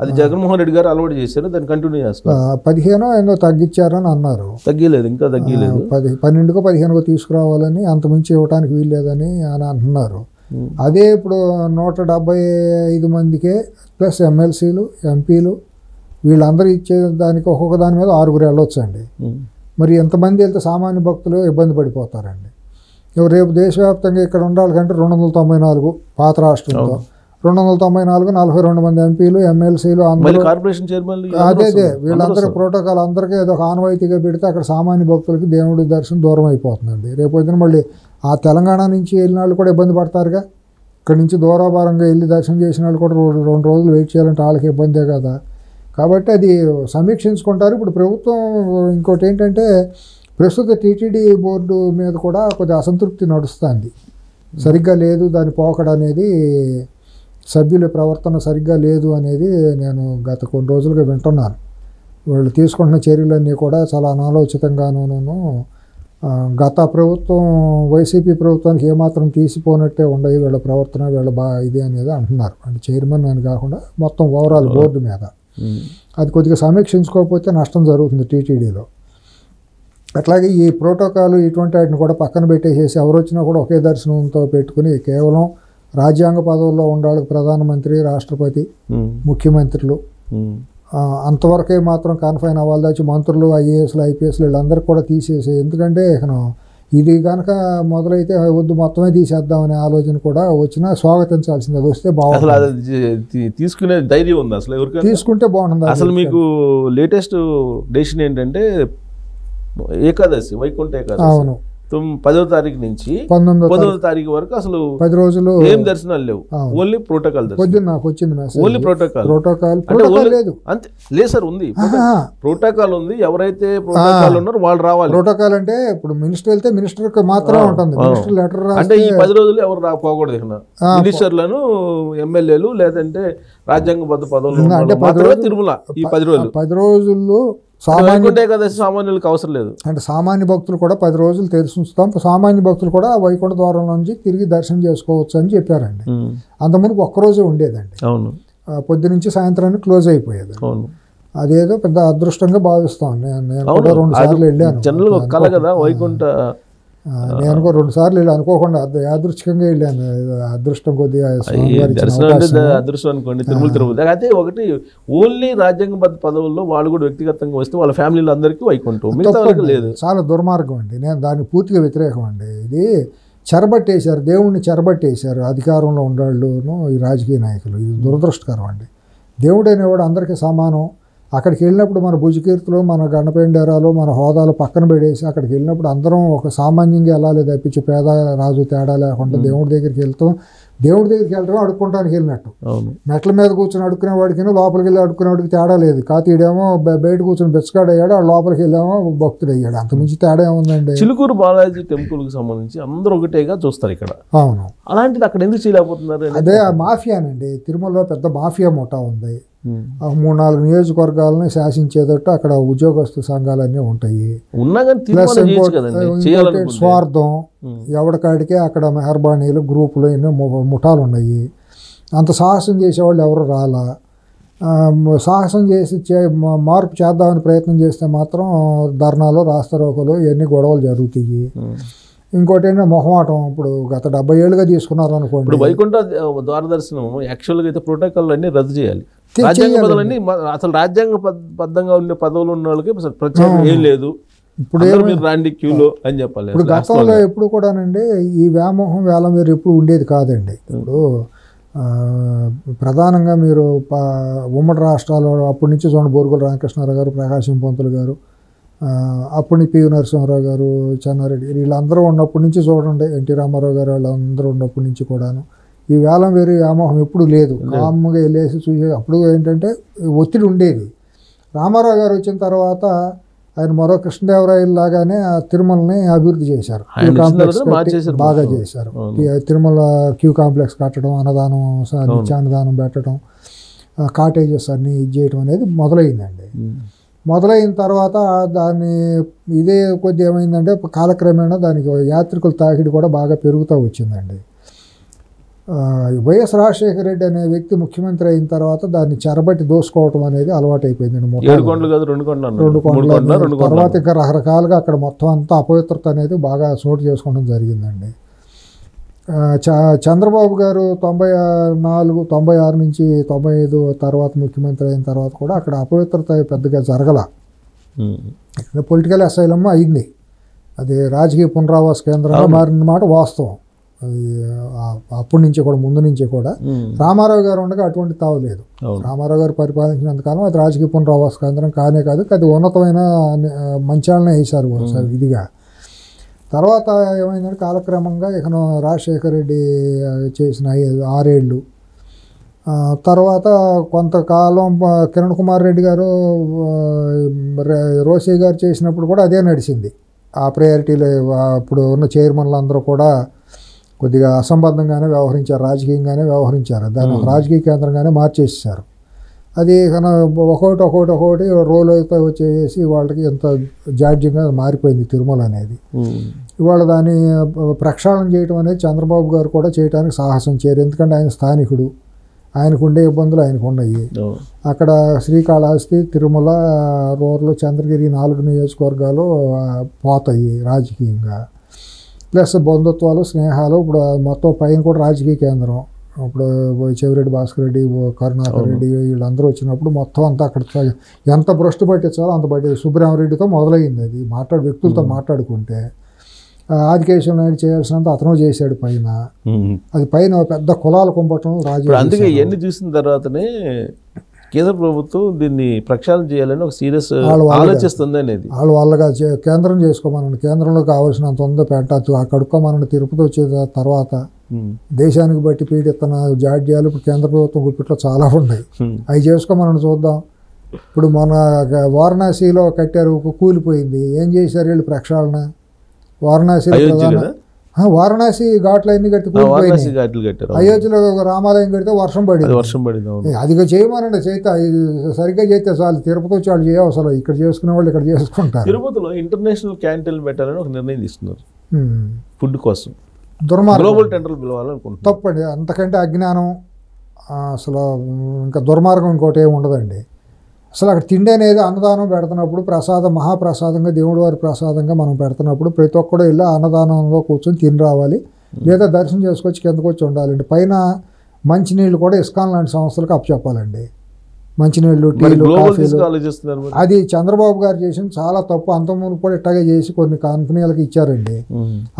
అది జగన్మోహన్ రెడ్డి గారు అలవాటు చేశారు. దాన్ని కంటిన్యూ చేస్తారు. 15 ఎన్నో తగ్గించారని అన్నారు. తగ్గలేదు, ఇంకా తగ్గలేదు. 12కో 15కో తీసుకురావాలని, అంతమించి ఇవ్వడానికి వీల్లేదని అని అంటున్నారు. అదే ఇప్పుడు 175 మందికే ప్లస్ ఎమ్మెల్సీలు, ఎంపీలు వీళ్ళందరూ ఇచ్చే దానికి ఒక్కొక్క దాని మీద 6 వెళ్ళొచ్చండి. మరి ఎంతమంది వెళ్తే సామాన్య భక్తులు ఇబ్బంది పడిపోతారండి. రేపు దేశవ్యాప్తంగా ఇక్కడ ఉండాలి కంటే 294 పాత రాష్ట్రంలో 294 42 మంది ఎంపీలు, ఎమ్మెల్సీలు అందరూ కార్పొరేషన్ చైర్మన్. అదే వీళ్ళందరూ ప్రోటోకాల్ అందరికీ ఏదో ఒక ఆనవాయితీగా పెడితే అక్కడ సామాన్య భక్తులకి దేవుడి దర్శనం దూరం అయిపోతుందండి. రేపు పొద్దున మళ్ళీ ఆ తెలంగాణ నుంచి వెళ్ళిన వాళ్ళు కూడా ఇబ్బంది పడతారుగా. ఇక్కడ నుంచి దూరాభారంగా వెళ్ళి దర్శనం చేసిన వాళ్ళు కూడా 2 రోజులు వెయిట్ చేయాలంటే వాళ్ళకి ఇబ్బందే కదా. కాబట్టి అది సమీక్షించుకుంటారు. ఇప్పుడు ప్రభుత్వం ఇంకోటి ఏంటంటే ప్రస్తుత టీటీడీ బోర్డు మీద కూడా కొద్దిగా అసంతృప్తి నడుస్తుంది. సరిగ్గా లేదు దాని పోకడ అనేది, సభ్యుల ప్రవర్తన సరిగ్గా లేదు అనేది నేను గత కొన్ని రోజులుగా వింటున్నాను. వాళ్ళు తీసుకుంటున్న చర్యలన్నీ కూడా చాలా అనాలోచితంగానూ, గత ప్రభుత్వం వైసీపీ ప్రభుత్వానికి ఏమాత్రం తీసిపోనట్టే ఉండవు వీళ్ళ ప్రవర్తన, వీళ్ళ ఇది అనేది అంటున్నారు. అంటే చైర్మన్ అని కాకుండా మొత్తం ఓవరాల్ బోర్డు మీద. అది కొద్దిగా సమీక్షించుకోకపోతే నష్టం జరుగుతుంది టీటీడీలో. అట్లాగే ఈ ప్రోటోకాల్ ఇటువంటి వాటిని కూడా పక్కన పెట్టేసేసి ఎవరు వచ్చినా కూడా ఒకే దర్శనంతో పెట్టుకుని కేవలం రాజ్యాంగ పదవుల్లో ఉండాలి ప్రధానమంత్రి, రాష్ట్రపతి, ముఖ్యమంత్రులు అంతవరకే మాత్రం కన్ఫైన్ అవ్వాలి. దాచి మంత్రులు, ఐఏఎస్లు, ఐపీఎస్లు వీళ్ళందరికీ కూడా తీసేసి, ఎందుకంటే ఇది కనుక మొదలైతే వద్దు మొత్తమే తీసేద్దామనే ఆలోచన కూడా వచ్చినా స్వాగతించాల్సింది. అది వస్తే బాగుంటుంది. తీసుకునే ధైర్యం ఉంది అసలు ఎవరికైనా? తీసుకుంటే బాగుంటుంది. అసలు మీకు లేటెస్ట్ డెసిషన్ ఏంటంటే ఏకాదశి, వైకుంఠ ఏకాదశి. అవును, 10వ తారీఖు నుంచి 19వ తారీఖు వరకు అసలు 10 రోజులు ఏం దర్శనాలు లేవు, ఓన్లీ ప్రోటోకాల్ దర్శనం. పొద్దున్న నాకు వచ్చింది మెసేజ్, ఓన్లీ ప్రోటోకాల్ లేదు అంతే. లేదు సార్, ఉంది ప్రోటోకాల్ ఉంది. ఎవరైతే ప్రోటోకాల్ ఉన్నారో వాళ్ళు రావాలి. ప్రోటోకాల్ అంటే ఇప్పుడు మినిస్టర్ వెళ్తే మినిస్టర్ మాత్రమే ఉంటుంది. మినిస్టర్ లెటర్ అంటే ఈ 10 రోజులు ఎవరు రాకపోకూడదు. ఇక్కడ మినిస్టర్లను, ఎమ్మెల్యేలు లేదంటే రాజ్యాంగబద్ధ పదవులు మాత్రమే తిరుమల ఈ 10 రోజుల్లో సామాన్యులకు అవసరం లేదు. అంటే సామాన్య భక్తులు కూడా 10 రోజులు తెరిచి ఉంచుతాం, సామాన్య భక్తులు కూడా వైకుంఠ ద్వారం నుంచి తిరిగి దర్శనం చేసుకోవచ్చు అని చెప్పారండి. అంతకుముందు ఒక్కరోజే ఉండేదండి. అవును, పొద్దు నుంచి సాయంత్రానికి క్లోజ్ అయిపోయేది. అవును, అదేదో పెద్ద అదృష్టంగా భావిస్తాం. నేను కూడా 2 సార్లు వెళ్ళాను. జనరల్ కల కదా వైకుంఠ. నేను కూడా 2 సార్లు వెళ్ళి అనుకోకుండా యాదృచ్ఛికంగా వెళ్ళాను. అదృష్టం కొద్దిగా అదృష్టం అనుకోండి తిరుమల తిరుపతి. అయితే ఒకటి ఓన్లీ రాజ్యాంగబద్ధ పదవుల్లో వాళ్ళు కూడా వ్యక్తిగతంగా వస్తే వాళ్ళ ఫ్యామిలీలు అందరికీ వైకుంఠం, మిగతా వాళ్ళకి లేదు. చాలా దుర్మార్గం అండి. నేను దానికి పూర్తిగా వ్యతిరేకం అండి. ఇది చెరబట్టేశారు, దేవుణ్ణి చెరబట్టేశారు అధికారంలో ఉండేవాళ్ళును ఈ రాజకీయ నాయకులు. ఇది దురదృష్టకరం అండి. దేవుడు అనేవాడు అందరికీ సమానం. అక్కడికి వెళ్ళినప్పుడు మన భుజకీర్తులు, మన గండపేండేరాలు, మన హోదాలు పక్కన పెడేసి అక్కడికి వెళ్ళినప్పుడు అందరం ఒక సామాన్యంగా వెళ్ళాలి తప్పించి పేద రాజు తేడా లేకుండా దేవుడి దగ్గరికి వెళ్ళటం అడుక్కుంటానికి వెళ్ళినట్టు. మెట్ల మీద కూర్చొని అడుక్కునే వాడికి లోపలికి వెళ్ళి అడుక్కునేవాడికి తేడా లేదు. కాతీడేమో బయట కూర్చొని బెచ్చగాడు అయ్యాడు, ఆ లోపలికి వెళ్ళేమో భక్తుడు అయ్యాడు. అంతమించి తేడా ఏముందండి? చిలుకూరు బాలాజీ టెంపుల్కి సంబంధించి అందరూ ఒకటేగా చూస్తారు ఇక్కడ. అవును, అలాంటిది అక్కడ ఎందుకు చేయలేకపోతున్నారు? అదే ఆ మాఫియానండి. తిరుమలలో పెద్ద మాఫియా ముఠా ఉంది. 3-4 నియోజకవర్గాలని శాసించేటట్టు అక్కడ ఉద్యోగస్తు సంఘాలన్నీ ఉంటాయి. ప్లస్ ఇంకోటి స్వార్థం, ఎవరికాడికే అక్కడ మెహర్బానీలు, గ్రూపులు, ఎన్నో ముఠాలు ఉన్నాయి. అంత సాహసం చేసేవాళ్ళు ఎవరు రాలా. సాహసం చేసి మార్పు చేద్దామని ప్రయత్నం చేస్తే మాత్రం ధర్నాలు, రాస్తారోకలు, ఇవన్నీ గొడవలు జరుగుతాయి. ఇంకోటి ఏంటంటే మొహమాటం. ఇప్పుడు గత 70 ఏళ్ళుగా తీసుకున్నారు అనుకోండి. ఇప్పుడు వైకుంఠ ద్వారదర్శనం యాక్చువల్గా అయితే ప్రోటోకాల్ అన్నీ రద్దు చేయాలి. రాజ్యాంగ పదవులన్నీ అసలు రాజ్యాంగబద్ధంగా ఉండే పదవులు ఉన్న వాళ్ళకి ప్రత్యేకం ఏం లేదు. ఇప్పుడు మీరు రాండి క్యూలో అని చెప్పాలి. ఇప్పుడు గతంలో ఎప్పుడు కూడానండి ఈ వ్యామోహం వేలం వేరు ఎప్పుడు ఉండేది కాదండి. ఇప్పుడు ప్రధానంగా మీరు ఉమ్మడి రాష్ట్రాల్లో అప్పటి నుంచి చూడండి, బోరుగుల రామకృష్ణారావు గారు, ప్రకాశం పంతులు గారు, అప్పటి పివి నరసింహారావు గారు, చెన్నారెడ్డి గారు, వీళ్ళందరూ ఉన్నప్పటి నుంచి చూడండి, ఎన్టీ రామారావు గారు వాళ్ళందరూ ఉన్నప్పటి నుంచి కూడాను ఈ వేలం వేరు వ్యామోహం ఎప్పుడు లేదు. కామ్గా వెళ్ళేసి చూసే అప్పుడు ఏంటంటే ఒత్తిడి ఉండేది. రామారావు గారు వచ్చిన తర్వాత ఆయన మరో కృష్ణదేవరాయలు లాగానే ఆ తిరుమలని అభివృద్ధి చేశారు. క్యూ కాంప్లెక్స్ బాగా చేశారు. తిరుమల క్యూ కాంప్లెక్స్ కట్టడం, అన్నదానం, నిత్యాన్నదానం పెట్టడం, కాటేజెస్ అన్నీ ఇది చేయడం అనేది మొదలైందండి. మొదలైన తర్వాత దాన్ని ఇదే కొద్ది ఏమైందంటే కాలక్రమేణా దానికి యాత్రికుల తాకిడి కూడా బాగా పెరుగుతూ వచ్చిందండి. వైఎస్ రాజశేఖర రెడ్డి అనే వ్యక్తి ముఖ్యమంత్రి అయిన తర్వాత దాన్ని చెరబట్టి దోసుకోవటం అనేది అలవాటు అయిపోయిందండి. 2 కొండలు తర్వాత ఇంకా రకరకాలుగా అక్కడ మొత్తం అంతా అపవిత్రత అనేది బాగా చోటు చేసుకోవడం జరిగిందండి. చంద్రబాబు గారు 94, 96 నుంచి 95 తర్వాత ముఖ్యమంత్రి అయిన తర్వాత కూడా అక్కడ అపవిత్రత పెద్దగా జరగల. పొలిటికల్ అసైలమ్ అయింది. అది రాజకీయ పునరావాస కేంద్రంగా మారిన మాట వాస్తవం. అప్పటి నుంచి కూడా, ముందు నుంచి కూడా రామారావు గారు ఉండగా అటువంటి తావులేదు. రామారావు గారు పరిపాలించినంతకాలం అది రాజకీయ పునరావాస కేంద్రం కానే కాదు, అది ఉన్నతమైన మంచాలనే వేశారు ఇదిగా. తర్వాత ఏమైందంటే కాలక్రమంగా ఇక రాజశేఖర రెడ్డి చేసిన 6 ఏళ్ళు తర్వాత కొంతకాలం కిరణ్ కుమార్ రెడ్డి గారు, రోసే గారు చేసినప్పుడు కూడా అదే నడిచింది. ఆ ప్రయారిటీలు ఇప్పుడు ఉన్న చైర్మన్లు అందరూ కూడా కొద్దిగా అసంబద్ధంగానే వ్యవహరించారు, రాజకీయంగానే వ్యవహరించారు. దాన్ని ఒక రాజకీయ కేంద్రంగానే మార్చేసారు. అది ఒకటి రోల్ అయితే వచ్చేసి వాళ్ళకి ఎంత జాడ్యంగా మారిపోయింది తిరుమల అనేది. ఇవాళ దాన్ని ప్రక్షాళన చేయడం అనేది చంద్రబాబు గారు కూడా చేయడానికి సాహసం చేయరు. ఎందుకంటే ఆయన స్థానికుడు, ఆయనకు ఉండే ఇబ్బందులు ఆయనకు ఉన్నాయి. అక్కడ శ్రీకాళహస్తి, తిరుమల, రూరల్, చంద్రగిరి 4 నియోజకవర్గాలు పోతాయి రాజకీయంగా. ప్లస్ బంధుత్వాలు, స్నేహాలు. ఇప్పుడు మొత్తం పైన కూడా రాజకీయ కేంద్రం. ఇప్పుడు చెవిరెడ్డి భాస్కర్ రెడ్డి, కరుణాకర్ రెడ్డి వీళ్ళందరూ వచ్చినప్పుడు మొత్తం అంతా అక్కడ ఎంత భ్రష్టు పట్టించాలో అంత పట్టి సుబ్రహ్మరెడ్డితో మొదలైంది. అది వ్యక్తులతో మాట్లాడుకుంటే ఆదికేశవ నాయుడు చేయాల్సినంత అతను చేశాడు పైన. అది పైన పెద్ద కులాల కుంపటం రాజకీయం. అందుకే ఇవన్నీ చూసిన తర్వాతనే కేంద్ర ప్రభుత్వం దీన్ని ప్రక్షాళన చేయాలని ఒక సీరియస్ ఆలోచిస్తుంది అనేది. వాళ్ళు వాళ్ళగా కేంద్రం చేసుకోమనండి, కేంద్రంలో కావాల్సినంత ఉందో పెట్టచ్చు, ఆ కడుక్కోమనండి. తిరుపతి వచ్చే తర్వాత దేశానికి బట్టి పీడిస్తున్న జాడ్యాలు ఇప్పుడు కేంద్ర ప్రభుత్వం గుప్పిట్లో చాలా ఉన్నాయి, అవి చేసుకోమని చూద్దాం. ఇప్పుడు మన వారణాసిలో కట్టారు, కూలిపోయింది, ఏం చేశారు వీళ్ళు ప్రక్షాళన? వారణాసిలో వారణాసి ఘాట్లు అన్ని కట్టి కూలిపోయింది. అయోధ్యలో రామాలయం కడితే వర్షం పడింది. అదిగా చేయమనండి, చేత సరిగ్గా చేస్తే చాలు. తిరుపతి వచ్చి వాళ్ళు చేయవసరం, ఇక్కడ చేసుకునే వాళ్ళు ఇక్కడ చేసుకుంటారు. తిరుపతిలో ఇంటర్నేషనల్ క్యాంటీన్లు పెట్టాలని ఒక నిర్ణయం తీసుకున్నారు ఫుడ్ కోసం. దుర్మార్గం, గ్లోబల్ టెండర్లు పిలవాలనుకుంటున్నారు. తప్పండి, అంతకంటే అజ్ఞానం అసలు. ఇంకా దుర్మార్గం ఇంకోటి ఏమి ఉండదండి. అసలు అక్కడ తిండి అనేది అన్నదానం పెడుతున్నప్పుడు ప్రసాదం, మహాప్రసాదంగా దేవుడి వారి ప్రసాదంగా మనం పెడుతున్నప్పుడు ప్రతి ఒక్కడు వెళ్ళి అన్నదానంలో కూర్చొని తిని రావాలి, లేదా దర్శనం చేసుకొచ్చి కిందకు వచ్చి ఉండాలండి. పైన మంచినీళ్ళు కూడా ఇస్కాన్ లాంటి సంస్థలకు అప్పచెప్పాలండి. మంచినీళ్ళు, టీలు, కాఫీలు. అది చంద్రబాబు గారు చేసిన చాలా తప్పు. అంత మునుపు కూడా ఇట్లాగే చేసి కొన్ని కంపెనీలకు ఇచ్చారండి.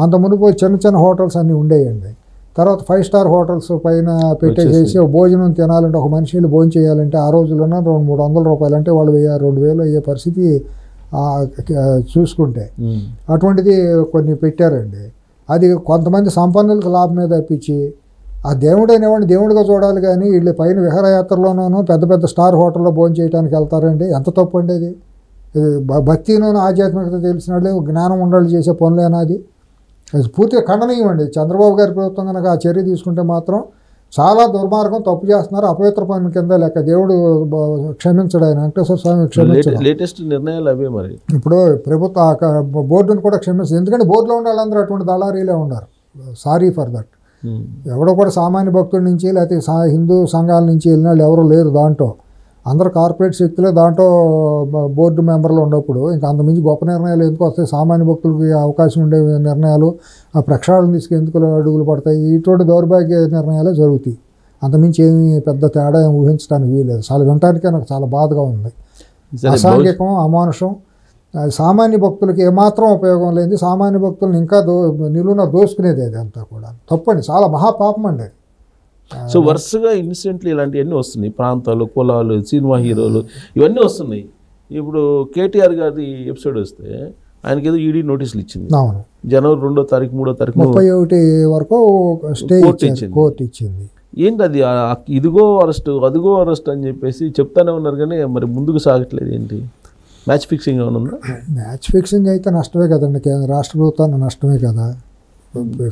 అంత మునుపు చిన్న చిన్న హోటల్స్ అన్నీ ఉండేయండి. తర్వాత 5 స్టార్ హోటల్స్ పైన పెట్టేసేసి భోజనం తినాలంటే, ఒక మనిషి వెళ్ళి భోజనం చేయాలంటే ఆ రోజుల్లోనే 200-300 రూపాయలు, అంటే వాళ్ళు 1000-2000 అయ్యే పరిస్థితి చూసుకుంటే. అటువంటిది కొన్ని పెట్టారండి. అది కొంతమంది సంపన్నులకు లాభం మీద తప్పించి, ఆ దేవుడు అనేవాడిని దేవుడిగా చూడాలి కానీ వీళ్ళు పైన విహారయాత్రలోనూ పెద్ద పెద్ద స్టార్ హోటల్లో భోజనం చేయడానికి వెళ్తారండి. ఎంత తప్పు అండి అది. భక్తిలోనూ ఆధ్యాత్మికత తెలిసిన వాళ్ళు, జ్ఞానం ఉండాలి చేసే పనులేనాది. అది పూర్తిగా ఖండనీయం అండి. చంద్రబాబు గారి ప్రభుత్వం కనుక ఆ చర్య తీసుకుంటే మాత్రం చాలా దుర్మార్గం, తప్పు చేస్తున్నారు. అపవిత్ర పని కింద లెక్క. దేవుడు క్షమించడు, ఆయన వెంకటేశ్వర స్వామి క్షమించడు. లేటెస్ట్ నిర్ణయాలు అవే. మరి ఇప్పుడు ప్రభుత్వ బోర్డును కూడా క్షమిస్తుంది, ఎందుకంటే బోర్డులో ఉండే వాళ్ళందరూ అటువంటి దళారీలే ఉన్నారు. Sorry for that. ఎవడో కూడా సామాన్య భక్తుల నుంచి లేకపోతే హిందూ సంఘాల నుంచి వెళ్ళిన వాళ్ళు ఎవరు లేరు దాంట్లో. అందరూ కార్పొరేట్ శక్తులే దాంట్లో బోర్డు మెంబర్లు ఉన్నప్పుడు ఇంకా అంతమించి గొప్ప నిర్ణయాలు ఎందుకు వస్తాయి? సామాన్య భక్తులకి అవకాశం ఉండే నిర్ణయాలు, ఆ ప్రక్షాళన తీసుకు ఎందుకు అడుగులు పడతాయి? ఇటువంటి దౌర్భాగ్య నిర్ణయాలే జరుగుతాయి. అంతమించి ఏమి పెద్ద తేడా ఊహించడానికి వీలేదు. చాలా వినటానికే నాకు చాలా బాధగా ఉంది. అసాంఘికం, అమానుషం. సామాన్య భక్తులకి ఏమాత్రం ఉపయోగం లేదు. సామాన్య భక్తులను ఇంకా నిలువున దోసుకునేది అది అంతా కూడా తప్పండి, చాలా మహాపాపం అండి. సో వరుసగా ఇన్సిడెంట్లు ఇలాంటివన్నీ వస్తున్నాయి. ప్రాంతాలు, కులాలు, సినిమా హీరోలు ఇవన్నీ వస్తున్నాయి. ఇప్పుడు కేటీఆర్ గారి ఎపిసోడ్ వస్తే ఆయనకి ఏదో ఈడీ నోటీసులు ఇచ్చింది. జనవరి 2వ తారీఖు 3వ తారీఖు 31 వరకు కోర్టు ఇచ్చింది. ఏంటి అది? ఇదిగో అరెస్ట్, అదిగో అరెస్ట్ అని చెప్పేసి చెప్తానే ఉన్నారు కానీ మరి ముందుకు సాగట్లేదు. ఏంటి మ్యాచ్ ఫిక్సింగ్ ఏమైనా ఉందా? మ్యాచ్ ఫిక్సింగ్ అయితే నష్టమే కదండి, రాష్ట్ర ప్రభుత్వానికి నష్టమే కదా.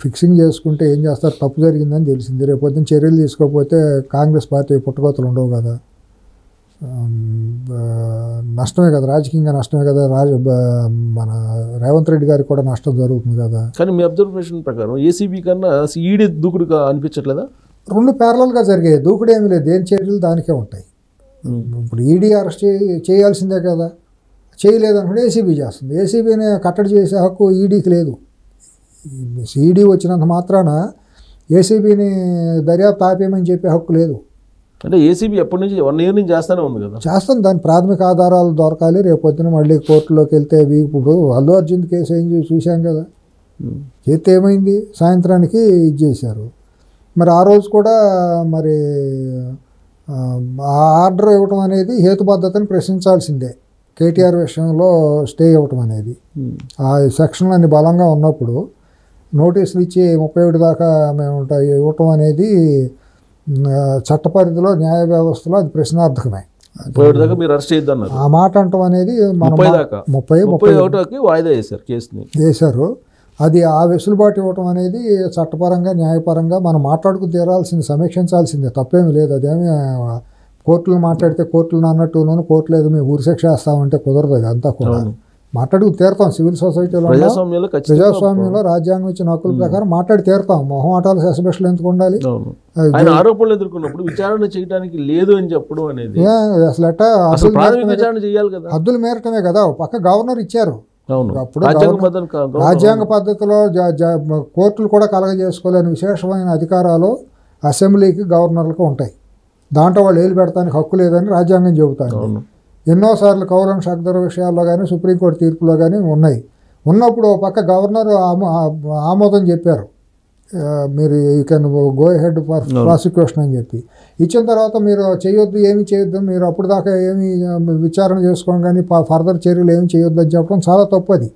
ఫిక్సింగ్ చేసుకుంటే ఏం చేస్తారు? తప్పు జరిగిందని తెలిసింది, రేపు పొద్దున్న చర్యలు తీసుకోకపోతే కాంగ్రెస్ పార్టీ పుట్టగోతలు ఉండవు కదా. నష్టమే కదా, రాజకీయంగా నష్టమే కదా. మన రేవంత్ రెడ్డి గారికి కూడా నష్టం జరుగుతుంది కదా. కానీ మీ అబ్జర్వేషన్ ప్రకారం ఏసీబీ కన్నా ఈడీ దూకుడుగా అనిపించట్లేదా? రెండు ప్యారలల్గా జరిగాయి. దూకుడు ఏమి లేదు, దేని చర్యలు దానికే ఉంటాయి. ఇప్పుడు ఈడీ అరెస్ట్ చేయాల్సిందే కదా, చేయలేదనుకుంటే ఏసీబీ చేస్తుంది. ఏసీబీని కట్టడి చేసే హక్కు ఈడీకి లేదు. ఈడీ వచ్చినంత మాత్రాన ఏసీబీని దర్యాప్తు ఆపేయమని చెప్పే హక్కు లేదు. అంటే ఏసీబీ ఎప్పటి నుంచి 1 year నుంచి చేస్తూనే ఉంది కదా. చేస్తాను, దాని ప్రాథమిక ఆధారాలు దొరకాలి. రేపు పొద్దున మళ్ళీ కోర్టులోకి వెళ్తే ఇప్పుడు అల్లు అర్జున్ కేసు ఏం చూసాం కదా. చేస్తే ఏమైంది? సాయంత్రానికి ఇది చేశారు. మరి ఆ రోజు కూడా మరి ఆ ఆర్డర్ ఇవ్వటం అనేది హేతుబద్ధతను ప్రశ్నించాల్సిందే. కేటీఆర్ విషయంలో స్టే ఇవ్వటం అనేది ఆ సెక్షన్లన్నీ బలంగా ఉన్నప్పుడు నోటీసులు ఇచ్చి 31 దాకా మేము ఇవ్వటం అనేది చట్ట పరిధిలో, న్యాయ వ్యవస్థలో అది ప్రశ్నార్థకమే. ఆ మాట అంటాం అనేది 31కి వాయిదా వేశారు, కేసుని వేశారు. అది ఆ వెసులుబాటు ఇవ్వటం అనేది చట్టపరంగా, న్యాయపరంగా మనం మాట్లాడుకుని తీరాల్సింది, సమీక్షించాల్సిందే, తప్పేమీ లేదు. అదేమి కోర్టులు మాట్లాడితే కోర్టులు అన్నట్టును కోర్టులు ఏదో మేము ఉరిశిక్ష వేస్తామంటే కుదరదు. అది అంతా కూడా మాట్లాడుకు తీరుతాం. సివిల్ సొసైటీలో, ప్రజాస్వామ్యంలో రాజ్యాంగం ఇచ్చిన హక్కుల ప్రకారం మాట్లాడి తీరుతాం. మొహమాటాలు సెసబెస్ట్లు ఎందుకు ఉండాలి? ఆరోపణలు ఎదుర్కొన్నప్పుడు విచారణ చేయడానికి లేదు అని చెప్పడం అనేది అసలు హద్దులు మేరటమే కదా. పక్క గవర్నర్ ఇచ్చారు. అప్పుడు రాజ్యాంగ పద్ధతిలో కోర్టులు కూడా కలగజేసుకోలేని విశేషమైన అధికారాలు అసెంబ్లీకి, గవర్నర్లకు ఉంటాయి. దాంట్లో వాళ్ళు ఏలు పెడతానికి హక్కు లేదని రాజ్యాంగం చెబుతారు. ఎన్నోసార్లు కౌలం షక్దర్ విషయాల్లో కానీ, సుప్రీంకోర్టు తీర్పులో కానీ ఉన్నాయి. ఉన్నప్పుడు పక్క గవర్నర్ ఆమోదం చెప్పారు. మీరు you can go head for prosecution అని చెప్పి ఇచ్చిన తర్వాత మీరు చేయొద్దు, ఏమి చేయొద్దు, మీరు అప్పుడు దాకా ఏమి విచారణ చేసుకోండి కానీ ఫర్దర్ చర్యలు ఏమి చేయొద్దు అని చెప్పడం చాలా తప్పది.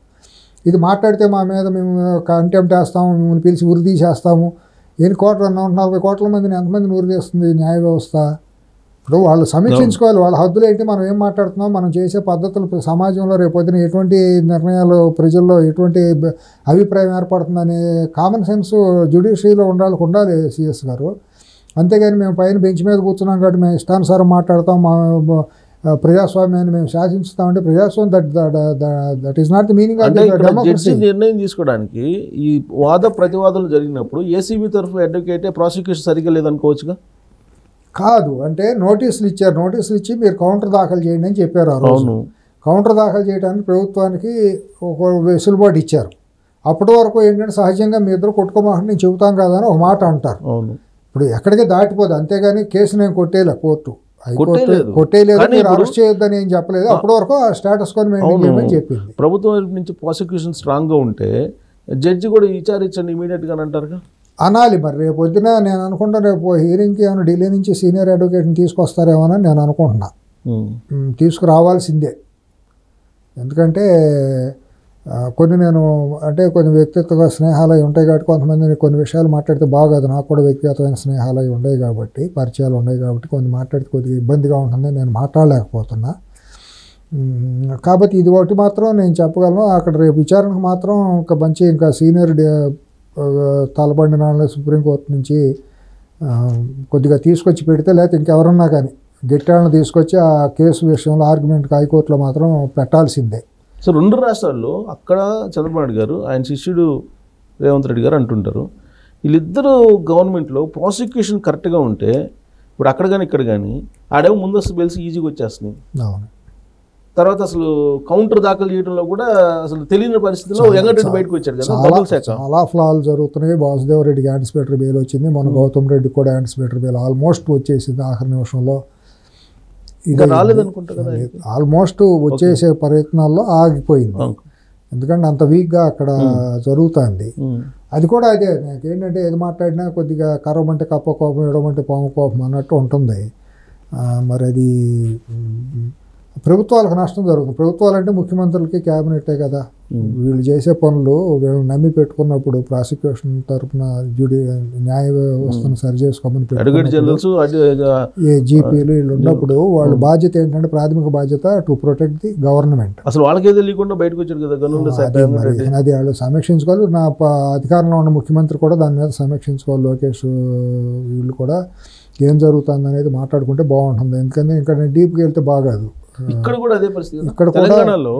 ఇది మాట్లాడితే మా మీద మేము కంటెంప్ట్ వేస్తాము, మిమ్మల్ని పిలిచి ఉరి తీసేస్తాము. 40 కోట్ల మందిని ఎంతమందిని ఉరి తీస్తుంది న్యాయ వ్యవస్థ? ఇప్పుడు వాళ్ళు సమీక్షించుకోవాలి, వాళ్ళ హద్దులు ఏంటి, మనం ఏం మాట్లాడుతున్నాం, మనం చేసే పద్ధతులు సమాజంలో రేపొద్దున ఎటువంటి నిర్ణయాలు ప్రజల్లో ఎటువంటి అభిప్రాయం ఏర్పడుతుందనే కామన్ సెన్స్ జ్యుడిషియరీలో ఉండాలి సిఎస్ గారు. అంతేగాని మేము పైన బెంచ్ మీద కూర్చున్నాం కాబట్టి మేము ఇష్టానుసారం మాట్లాడతాం, మా ప్రజాస్వామ్యాన్ని మేము శాసించుతామంటే ప్రజాస్వామ్యం that is not the meaning of democracy. నిర్ణయం తీసుకోవడానికి ఈ వాద ప్రతివాదాలు జరిగినప్పుడు ఏసీబీ తరఫు అడ్వకేటే ప్రాసిక్యూషన్ సరిగ్గా లేదనుకోవచ్చుగా? కాదు, అంటే నోటీసులు ఇచ్చారు, నోటీసులు ఇచ్చి మీరు కౌంటర్ దాఖలు చేయండి అని చెప్పారు. ఆ రోజు కౌంటర్ దాఖలు చేయడానికి ప్రభుత్వానికి ఒక వెసులుబాటు ఇచ్చారు. అప్పటి వరకు ఏంటంటే సహజంగా మీ ఇద్దరు కొట్టుకోమాకండి నేను చెబుతాం కదా అని ఒక మాట అంటారు. ఇప్పుడు ఎక్కడికి దాటిపోదు, అంతేగాని కేసు నేను కొట్టేలే, కోర్టు కొట్టేయలేదు, మీరు అరెస్ట్ చేయొద్దని ఏం చెప్పలేదు. అప్పటి వరకు ఆ స్టేటస్ కొని మెయింటైన్ చేయమని చెప్పింది. ప్రభుత్వం నుంచి ప్రాసిక్యూషన్ స్ట్రాంగ్గా ఉంటే జడ్జి కూడా విచారించండి ఇమీడియట్గా అంటారుగా అనాలి. మరి రేపు పొద్దున నేను అనుకుంటా రేపు హీరింగ్కి ఏమైనా ఢిల్లీ నుంచి సీనియర్ అడ్వకేట్ని తీసుకొస్తారేమోనని నేను అనుకుంటున్నా. తీసుకురావాల్సిందే. ఎందుకంటే కొన్ని వ్యక్తిగత స్నేహాలు ఉంటాయి కాబట్టి కొంతమంది కొన్ని విషయాలు మాట్లాడితే బాగోదు. నాకు కూడా వ్యక్తిగతమైన స్నేహాలు ఉండేవి కాబట్టి, పరిచయాలు ఉన్నాయి కాబట్టి కొన్ని మాట్లాడితే కొద్దిగా ఇబ్బందిగా ఉంటుంది, నేను మాట్లాడలేకపోతున్నా. కాబట్టి ఇది ఒకటి మాత్రం నేను చెప్పగలను. అక్కడ రేపు విచారణకు మాత్రం ఇంకా సీనియర్ తలబండి నాన్న సుప్రీంకోర్టు నుంచి కొద్దిగా తీసుకొచ్చి పెడితే, లేకపోతే ఇంకెవరన్నా కానీ గట్టాలను తీసుకొచ్చి ఆ కేసు విషయంలో ఆర్గ్యుమెంట్కి హైకోర్టులో మాత్రం పెట్టాల్సిందే. సో 2 రాష్ట్రాల్లో అక్కడ చంద్రబాబు నాయుడు గారు, ఆయన శిష్యుడు రేవంత్ రెడ్డి గారు అంటుంటారు, వీళ్ళిద్దరూ గవర్నమెంట్లో ప్రాసిక్యూషన్ కరెక్ట్గా ఉంటే ఇప్పుడు అక్కడ కానీ ఇక్కడ కానీ ఆడేమో ముందస్తు బెల్స్ ఈజీగా వచ్చేస్తున్నాయి. అవును. తర్వాత అసలు కౌంటర్ దాఖలు చేయడంలో కూడా అసలు తెలియని పరిస్థితిలో వెంకటరెడ్డి బయటకు వచ్చాడు కదా. చాలా ఫ్లాలు జరుగుతున్నాయి. వాసుదేవ్ రెడ్డికి యాంటిసిపేటరీ బెయిల్ వచ్చింది, మన గౌతమ్ రెడ్డికి కూడా యాంటిసిపేటరీ బెయిల్ ఆల్మోస్ట్ వచ్చేసింది ఆఖరి నిమిషంలో. ఇది రాలేదనుకుంటా కదా, ఆల్మోస్ట్ వచ్చేసే ప్రయత్నాల్లో ఆగిపోయింది. ఎందుకంటే అంత వీక్గా అక్కడ జరుగుతుంది. అది కూడా అదే, నాకేంటంటే ఏది మాట్లాడినా కొద్దిగా కరవమంటే కప్ప కోపం, ఇవ్వమంటే పాము కోపం అన్నట్టు ఉంటుంది. మరి అది ప్రభుత్వాలకు నష్టం జరుగుతుంది. ప్రభుత్వాలు అంటే ముఖ్యమంత్రులకి క్యాబినెట్టే కదా. వీళ్ళు చేసే పనులు వీళ్ళు నమ్మి పెట్టుకున్నప్పుడు ప్రాసిక్యూషన్ తరఫున న్యాయ వ్యవస్థను సరి చేసుకోమని జీపీలు వీళ్ళు ఉన్నప్పుడు వాళ్ళ బాధ్యత ఏంటంటే, ప్రాథమిక బాధ్యత టు ప్రొటెక్ట్ ది గవర్నమెంట్. అసలు వాళ్ళకే తెలియకుండా బయటకు వచ్చారు కదా. అది వాళ్ళు సమీక్షించుకోవాలి. నా అధికారంలో ఉన్న ముఖ్యమంత్రి కూడా దాని మీద సమీక్షించుకోవాలి. లోకేష్ వీళ్ళు కూడా ఏం జరుగుతుంది అనేది మాట్లాడుకుంటే బాగుంటుంది. ఎందుకంటే ఇక్కడ డీప్కి వెళ్తే బాగాదు. ఇక్కడ కూడా అదే పరిస్థితి. ఇక్కడ తెలంగాణలో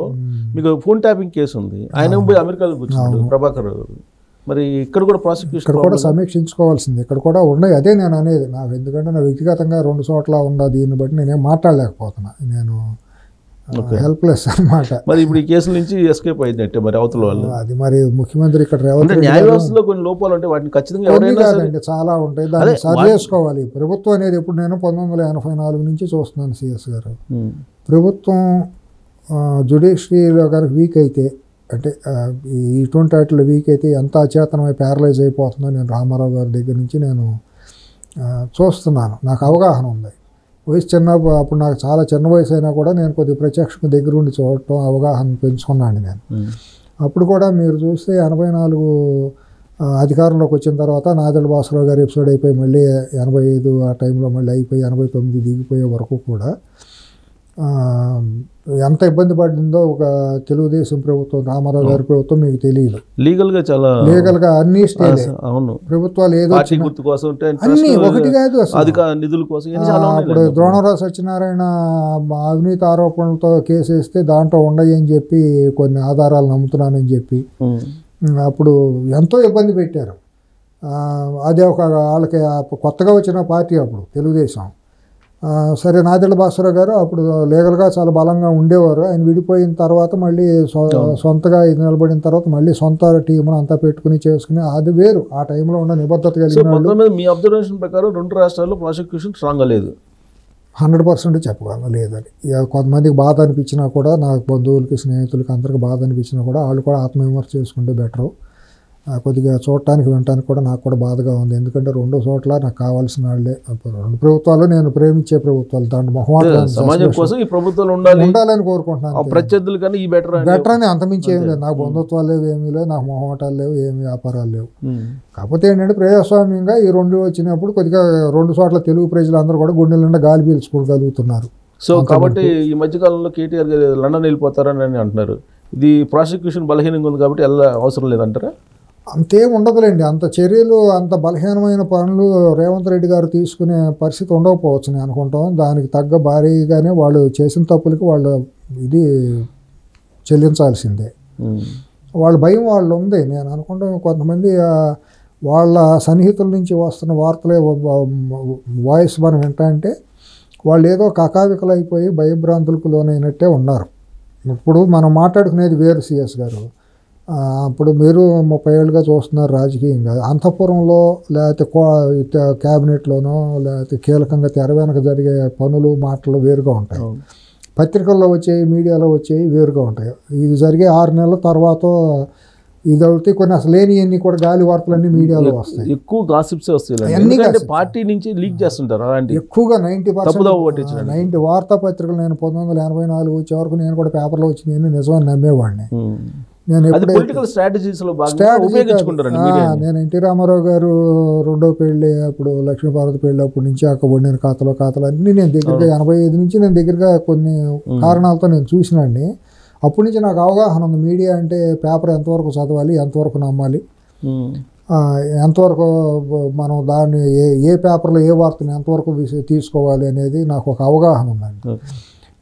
మీకు ఫోన్ ట్యాపింగ్ కేసు ఉంది, ఆయన పోయి అమెరికాలో కూర్చున్నాడు ప్రభాకర్. మరి ఇక్కడ కూడా ప్రాసిక్యూషన్ ఇక్కడ కూడా సమీక్షించుకోవాల్సింది. ఇక్కడ కూడా ఉన్నాయి. అదే నేను అనేది. నాకు ఎందుకంటే నా వ్యక్తిగతంగా 2 చోట్ల ఉందా, దీన్ని బట్టి నేనేం మాట్లాడలేకపోతున్నా. నేను హెల్ప్లెస్ అన్నమాట. మరి ఇప్పుడు ఈ కేసుల నుంచి ఎస్కేప్ అయిందంటే మరి అవతల వాళ్ళు అది మరి ముఖ్యమంత్రి ఇక్కడ రేవంత్ న్యాయ వ్యవస్థలో కొన్ని లోపాలు ఉంటాయి, వాటిని ఖచ్చితంగా కాదండి చాలా ఉంటాయి, దాన్ని సరి చేసుకోవాలి. ప్రభుత్వం అనేది ఎప్పుడు నేను 1984 నుంచి చూస్తున్నాను సిఎస్ గారు. ప్రభుత్వం జ్యుడిషియరీలో కనుక వీక్ అయితే, అంటే ఇటువంటి వాటిలో వీక్ అయితే ఎంత అచేతనమై ప్యారలైజ్ అయిపోతుందో నేను రామారావు గారి దగ్గర నుంచి నేను చూస్తున్నాను. నాకు అవగాహన ఉంది. వయసు అప్పుడు నాకు చాలా చిన్న వయసు అయినా కూడా నేను కొద్దిగా ప్రత్యక్షంగా దగ్గర ఉండి చూడటం, అవగాహన పెంచుకున్నాను నేను. అప్పుడు కూడా మీరు చూస్తే 84 అధికారంలోకి వచ్చిన తర్వాత నాదెళ్ల భాస్కరరావు గారి ఎపిసోడ్ అయిపోయి మళ్ళీ 85 ఆ టైంలో మళ్ళీ అయిపోయి 89 దిగిపోయే వరకు కూడా ఎంత ఇబ్బంది పడిందో ఒక తెలుగుదేశం ప్రభుత్వం, రామారావు గారి ప్రభుత్వం మీకు తెలియదు. లీగల్గా అన్ని స్టేజ్ ప్రభుత్వాలు ఏదో అన్ని ఒకటి కాదు అసలు. అప్పుడు ద్రోణరావు సత్యనారాయణ అవినీతి ఆరోపణలతో కేసు వేస్తే దాంట్లో ఉండయని చెప్పి కొన్ని ఆధారాలు నమ్ముతున్నానని చెప్పి అప్పుడు ఎంతో ఇబ్బంది పెట్టారు. అదే ఒక వాళ్ళకి కొత్తగా వచ్చిన పార్టీ అప్పుడు తెలుగుదేశం. సరే నాదెళ్ల భాస్కరరావు గారు అప్పుడు లీగల్గా చాలా బలంగా ఉండేవారు. ఆయన విడిపోయిన తర్వాత మళ్ళీ సొంతగా నిలబడిన తర్వాత మళ్ళీ సొంత టీమును అంతా పెట్టుకుని చేసుకుని అది వేరు. ఆ టైంలో ఉన్న నిబద్ధత కలిగిన. మీ అబ్జర్వేషన్ ప్రకారం 2 రాష్ట్రాల్లో ప్రాసిక్యూషన్ స్ట్రాంగ్గా లేదు. 100% చెప్పగలను లేదని. కొంతమందికి బాధ అనిపించినా కూడా, నాకు బంధువులకి స్నేహితులకి అందరికి బాధ అనిపించినా కూడా వాళ్ళు కూడా ఆత్మవిమర్శ చేసుకుంటే బెటరు. కొద్దిగా చూడటానికి వినటానికి కూడా నాకు కూడా బాధగా ఉంది. ఎందుకంటే రెండు చోట్ల నాకు కావాల్సిన వాళ్ళే రెండు ప్రభుత్వాలు నేను ప్రేమించే ప్రభుత్వాలు, దాంట్లో మొహమాటం సమాజం కోసం ఈ ప్రభుత్వాలు ఉండాలని కోరుకుంటున్నాను. ప్రత్యర్థులు కానీ ఈ బెటర్ అని అంతమించి ఏమి లేదు. నాకు బంధుత్వాలు లేవు, ఏమీ లేవు, నాకు మొహమాటాలు లేవు, ఏమి వ్యాపారాలు లేవు. కాకపోతే ఏంటంటే ప్రజాస్వామ్యంగా ఈ రెండు వచ్చినప్పుడు కొద్దిగా రెండు చోట్ల తెలుగు ప్రజలు అందరూ కూడా గుండెల నిండా గాలి పీల్చుకోగలుగుతున్నారు. సో కాబట్టి ఈ మధ్యకాలంలో కేటీఆర్ గారు లండన్ వెళ్ళిపోతారని అంటున్నారు. ఇది ప్రాసిక్యూషన్ బలహీనంగా ఉంది కాబట్టి అవసరం లేదంటారా? అంతేం ఉండదులేండి. అంత చర్యలు, అంత బలహీనమైన పనులు రేవంత్ రెడ్డి గారు తీసుకునే పరిస్థితి ఉండకపోవచ్చు నేను అనుకుంటాం. దానికి తగ్గ భారీగానే వాళ్ళు చేసిన తప్పులకి వాళ్ళు ఇది చెల్లించాల్సిందే. వాళ్ళ భయం వాళ్ళు ఉంది. నేను అనుకుంటాం కొంతమంది వాళ్ళ సన్నిహితుల నుంచి వస్తున్న వార్తలే వాయిస్ మనం వింటా వాళ్ళు ఏదో కకావికలైపోయి భయభ్రాంతులకు లోనైనట్టే ఉన్నారు. ఇప్పుడు మనం మాట్లాడుకునేది వేరు సిఎస్ గారు. అప్పుడు మీరు 30 ఏళ్ళుగా చూస్తున్నారు రాజకీయంగా. అంతఃపురంలో లేకపోతే క్యాబినెట్లోనో లేకపోతే కీలకంగా తెర వెనక జరిగే పనులు మాటలు వేరుగా ఉంటాయి. పత్రికల్లో వచ్చేవి, మీడియాలో వచ్చేవి వేరుగా ఉంటాయి. ఇది జరిగే 6 నెలల తర్వాత ఇదవుతే కొన్ని అసలు లేనివన్నీ కూడా గాలి వార్తలన్నీ మీడియాలో వస్తాయి. ఎక్కువ గాసిప్స్ వస్తాయి. పార్టీ నుంచి లీక్ చేస్తుంటారు. ఎక్కువగా 90% వార్తాపత్రికలు నేను 1984 వచ్చే వరకు నేను కూడా పేపర్లో వచ్చి నేను నిజమని నమ్మేవాడిని. నేను ఎన్టీ రామారావు గారు రెండో పెళ్ళి అప్పుడు లక్ష్మీపార్వతి పెళ్ళి అప్పటి నుంచి అక్కడ వండిన ఖాతాలు అన్నీ నేను దగ్గరగా 85 నుంచి నేను దగ్గరగా కొన్ని కారణాలతో నేను చూసినండి. అప్పటి నుంచి నాకు అవగాహన ఉంది. మీడియా అంటే పేపర్ ఎంతవరకు చదవాలి, ఎంతవరకు నమ్మాలి, ఎంతవరకు మనం దాన్ని ఏ పేపర్లో ఏ వార్తను ఎంతవరకు తీసుకోవాలి అనేది నాకు ఒక అవగాహన ఉందండి.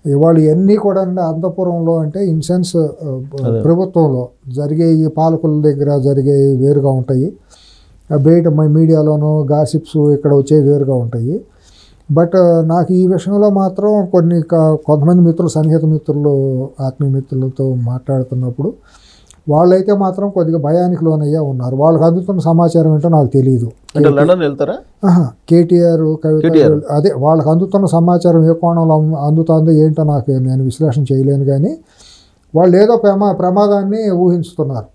ఇవాళ ఇవన్నీ కూడా అంతఃపురంలో అంటే ఇన్ సెన్స్ ప్రభుత్వంలో జరిగే ఈ పాలకుల దగ్గర జరిగే వేరుగా ఉంటాయి. బయట మీడియాలోనూ గాసిప్స్ ఇక్కడ వచ్చేవి వేరుగా ఉంటాయి. బట్ నాకు ఈ విషయంలో మాత్రం కొంతమంది మిత్రులు, సన్నిహిత మిత్రులు, ఆత్మీయ మిత్రులతో మాట్లాడుతున్నప్పుడు వాళ్ళైతే మాత్రం కొద్దిగా భయానికి లోనయ్యా ఉన్నారు. వాళ్ళకి అందుతున్న సమాచారం ఏంటో నాకు తెలియదు. కేటీఆర్ కవిత అదే వాళ్ళకి అందుతున్న సమాచారం ఏ కోణంలో అందుతుందో ఏంటో నేను విశ్లేషణ చేయలేను. కానీ వాళ్ళు ఏదో ప్రమాదాన్ని ఊహించుతున్నారు.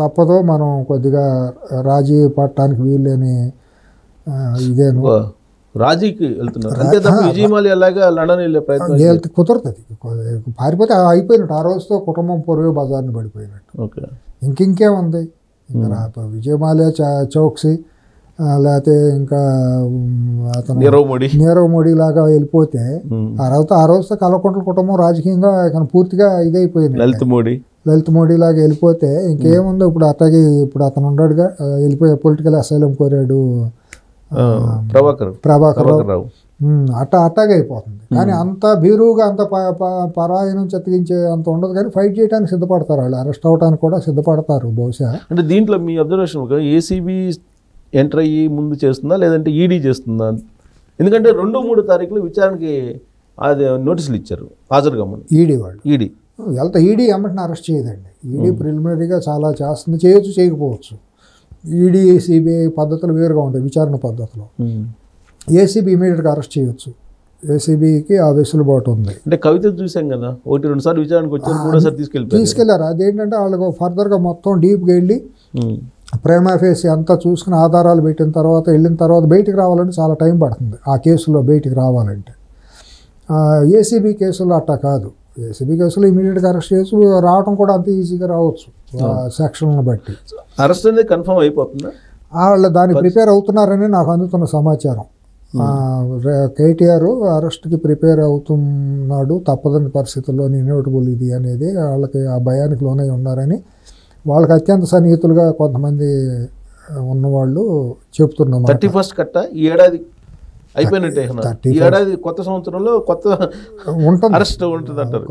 తప్పదో మనం కొద్దిగా రాజీ పడటానికి వీల్లేని ఇదేను రాజీకి వెళ్తున్నారు. కుదరతుంది. పారిపోతే అయిపోయినట్టు. ఆ రోజుతో కుటుంబం పొరుగు బజార్ని పడిపోయినట్టు. ఇంకేముంది? ఇంకా విజయమాల్యా చౌక్సీ లేకపోతే ఇంకా అతను నీరవ్ మోడీ లాగా వెళ్ళిపోతే ఆ రోజుతో కల్వకుంట్ల కుటుంబం రాజకీయంగా పూర్తిగా ఇదైపోయింది. లలిత్ మోడీ లాగా వెళ్ళిపోతే ఇంకేముందో. ఇప్పుడు అట్లాగే ఇప్పుడు అతను ఉన్నాడుగా, వెళ్ళిపోయే పొలిటికల్ అసైలం కోరాడు ప్రభాకర్ రావు. అట్టాగే అయిపోతుంది. కానీ అంత భీరువుగా అంత పరాయణం చెత్తగించే అంత ఉండదు. కానీ ఫైట్ చేయడానికి సిద్ధపడతారు వాళ్ళు. అరెస్ట్ అవడానికి కూడా సిద్ధపడతారు బహుశా. అంటే దీంట్లో మీ అబ్జర్వేషన్ ఏసీబీ ఎంటర్ అయ్యి ముందు చేస్తుందా లేదంటే ఈడీ చేస్తుందా? ఎందుకంటే 2-3 తారీఖులు విచారణకి అది నోటీసులు ఇచ్చారు హాజరుగా. ఈడీ వెళ్తా ఈడీ ఎమ్మటిని అరెస్ట్ చేయదండి. ఈడీ ప్రిలిమినరీగా చాలా చేస్తుంది. చేయొచ్చు, చేయకపోవచ్చు. ఈడీ సిబిఐ పద్ధతులు వేరుగా ఉంటాయి విచారణ పద్ధతిలో. ఏసీబీ ఇమీడియట్గా అరెస్ట్ చేయొచ్చు. ఏసీబీకి ఆ వెసులుబాటు ఉంది. అంటే కవిత చూసాం కదా, 1-2 సార్లు విచారణకు వచ్చారు, 3వ సారి తీసుకెళ్లారు. అదేంటంటే వాళ్ళకు ఫర్దర్గా మొత్తం డీప్గా వెళ్ళి ప్రేమా ఫేస్ అంతా చూసుకుని ఆధారాలు పెట్టిన తర్వాత వెళ్ళిన తర్వాత బయటికి రావాలంటే చాలా టైం పడుతుంది. ఆ కేసులో బయటికి రావాలంటే. ఏసీబీ కేసులో అట్టా కాదు. ఏసీబీ కేసులో ఇమీడియట్గా అరెస్ట్ చేసి రావడం కూడా అంత ఈజీగా రావచ్చు సెక్షన్లను బట్టి. అరెస్ట్ అనేది కన్ఫర్మ్ అయిపోతుందా? వాళ్ళు దాన్ని ప్రిపేర్ అవుతున్నారని నాకు అందుతున్న సమాచారం. కేటీఆర్ అరెస్ట్కి ప్రిపేర్ అవుతున్నాడు, తప్పదని పరిస్థితుల్లో ఇన్ఎవిటబుల్ ఇది అనేది వాళ్ళకి ఆ భయానికి లోనై ఉన్నారని వాళ్ళకి అత్యంత సన్నిహితులుగా కొంతమంది ఉన్నవాళ్ళు చెప్తున్నారు. 31st కట్ట ఈ ఏడాది అయిపోయినట్టే. ఈ ఏడాది కొత్త సంవత్సరంలో కొత్త ఉంటుంది, అరెస్ట్ ఉంటుంది అంటారు.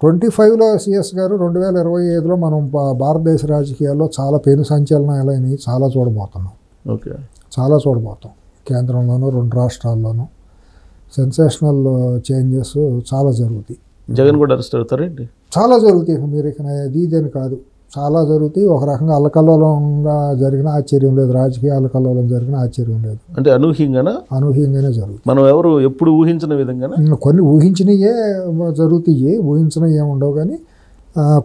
25లో సిఎస్ గారు 2025లో మనం భారతదేశ రాజకీయాల్లో చాలా పెను సంచలనాలని చాలా చూడబోతున్నాం. చాలా చూడబోతాం. కేంద్రంలోనూ 2 రాష్ట్రాల్లోనూ సెన్సేషనల్ చేంజెస్ చాలా జరుగుతాయి. జగన్ కూడా అరెస్ట్ అవుతారేంటి? చాలా జరుగుతాయి. మీరు ఇక ఇదేని కాదు, చాలా జరుగుతాయి. ఒక రకంగా అల్లకల్లోలంగా జరిగిన ఆశ్చర్యం లేదు. రాజకీయ అల్లకల్లోలం జరిగిన ఆశ్చర్యం లేదు. అంటే అనూహ్యంగానే జరుగుతుంది. మనం ఎవరు ఎప్పుడు ఊహించిన విధంగా కొన్ని ఊహించినయే జరుగుతాయి, ఊహించినవి ఏముండవు. కానీ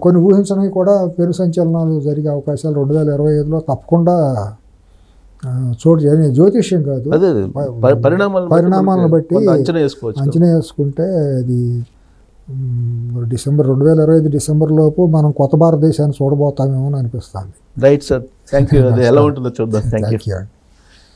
కొన్ని ఊహించనివి కూడా పెను సంచలనాలు జరిగే అవకాశాలు 2025లో తప్పకుండా చోటు జ్యోతిష్యం కాదు, అదే పరిణామాలను బట్టి అంచనా వేసుకుంటే అది డిసెంబర్ 2025 డిసెంబర్ లోపు మనం కొత్త భారతదేశాన్ని చూడబోతామేమో అని అనిపిస్తుంది. Right sir, thank you. అది ఎలా ఉంటుందో చూద్దాం. Thank you.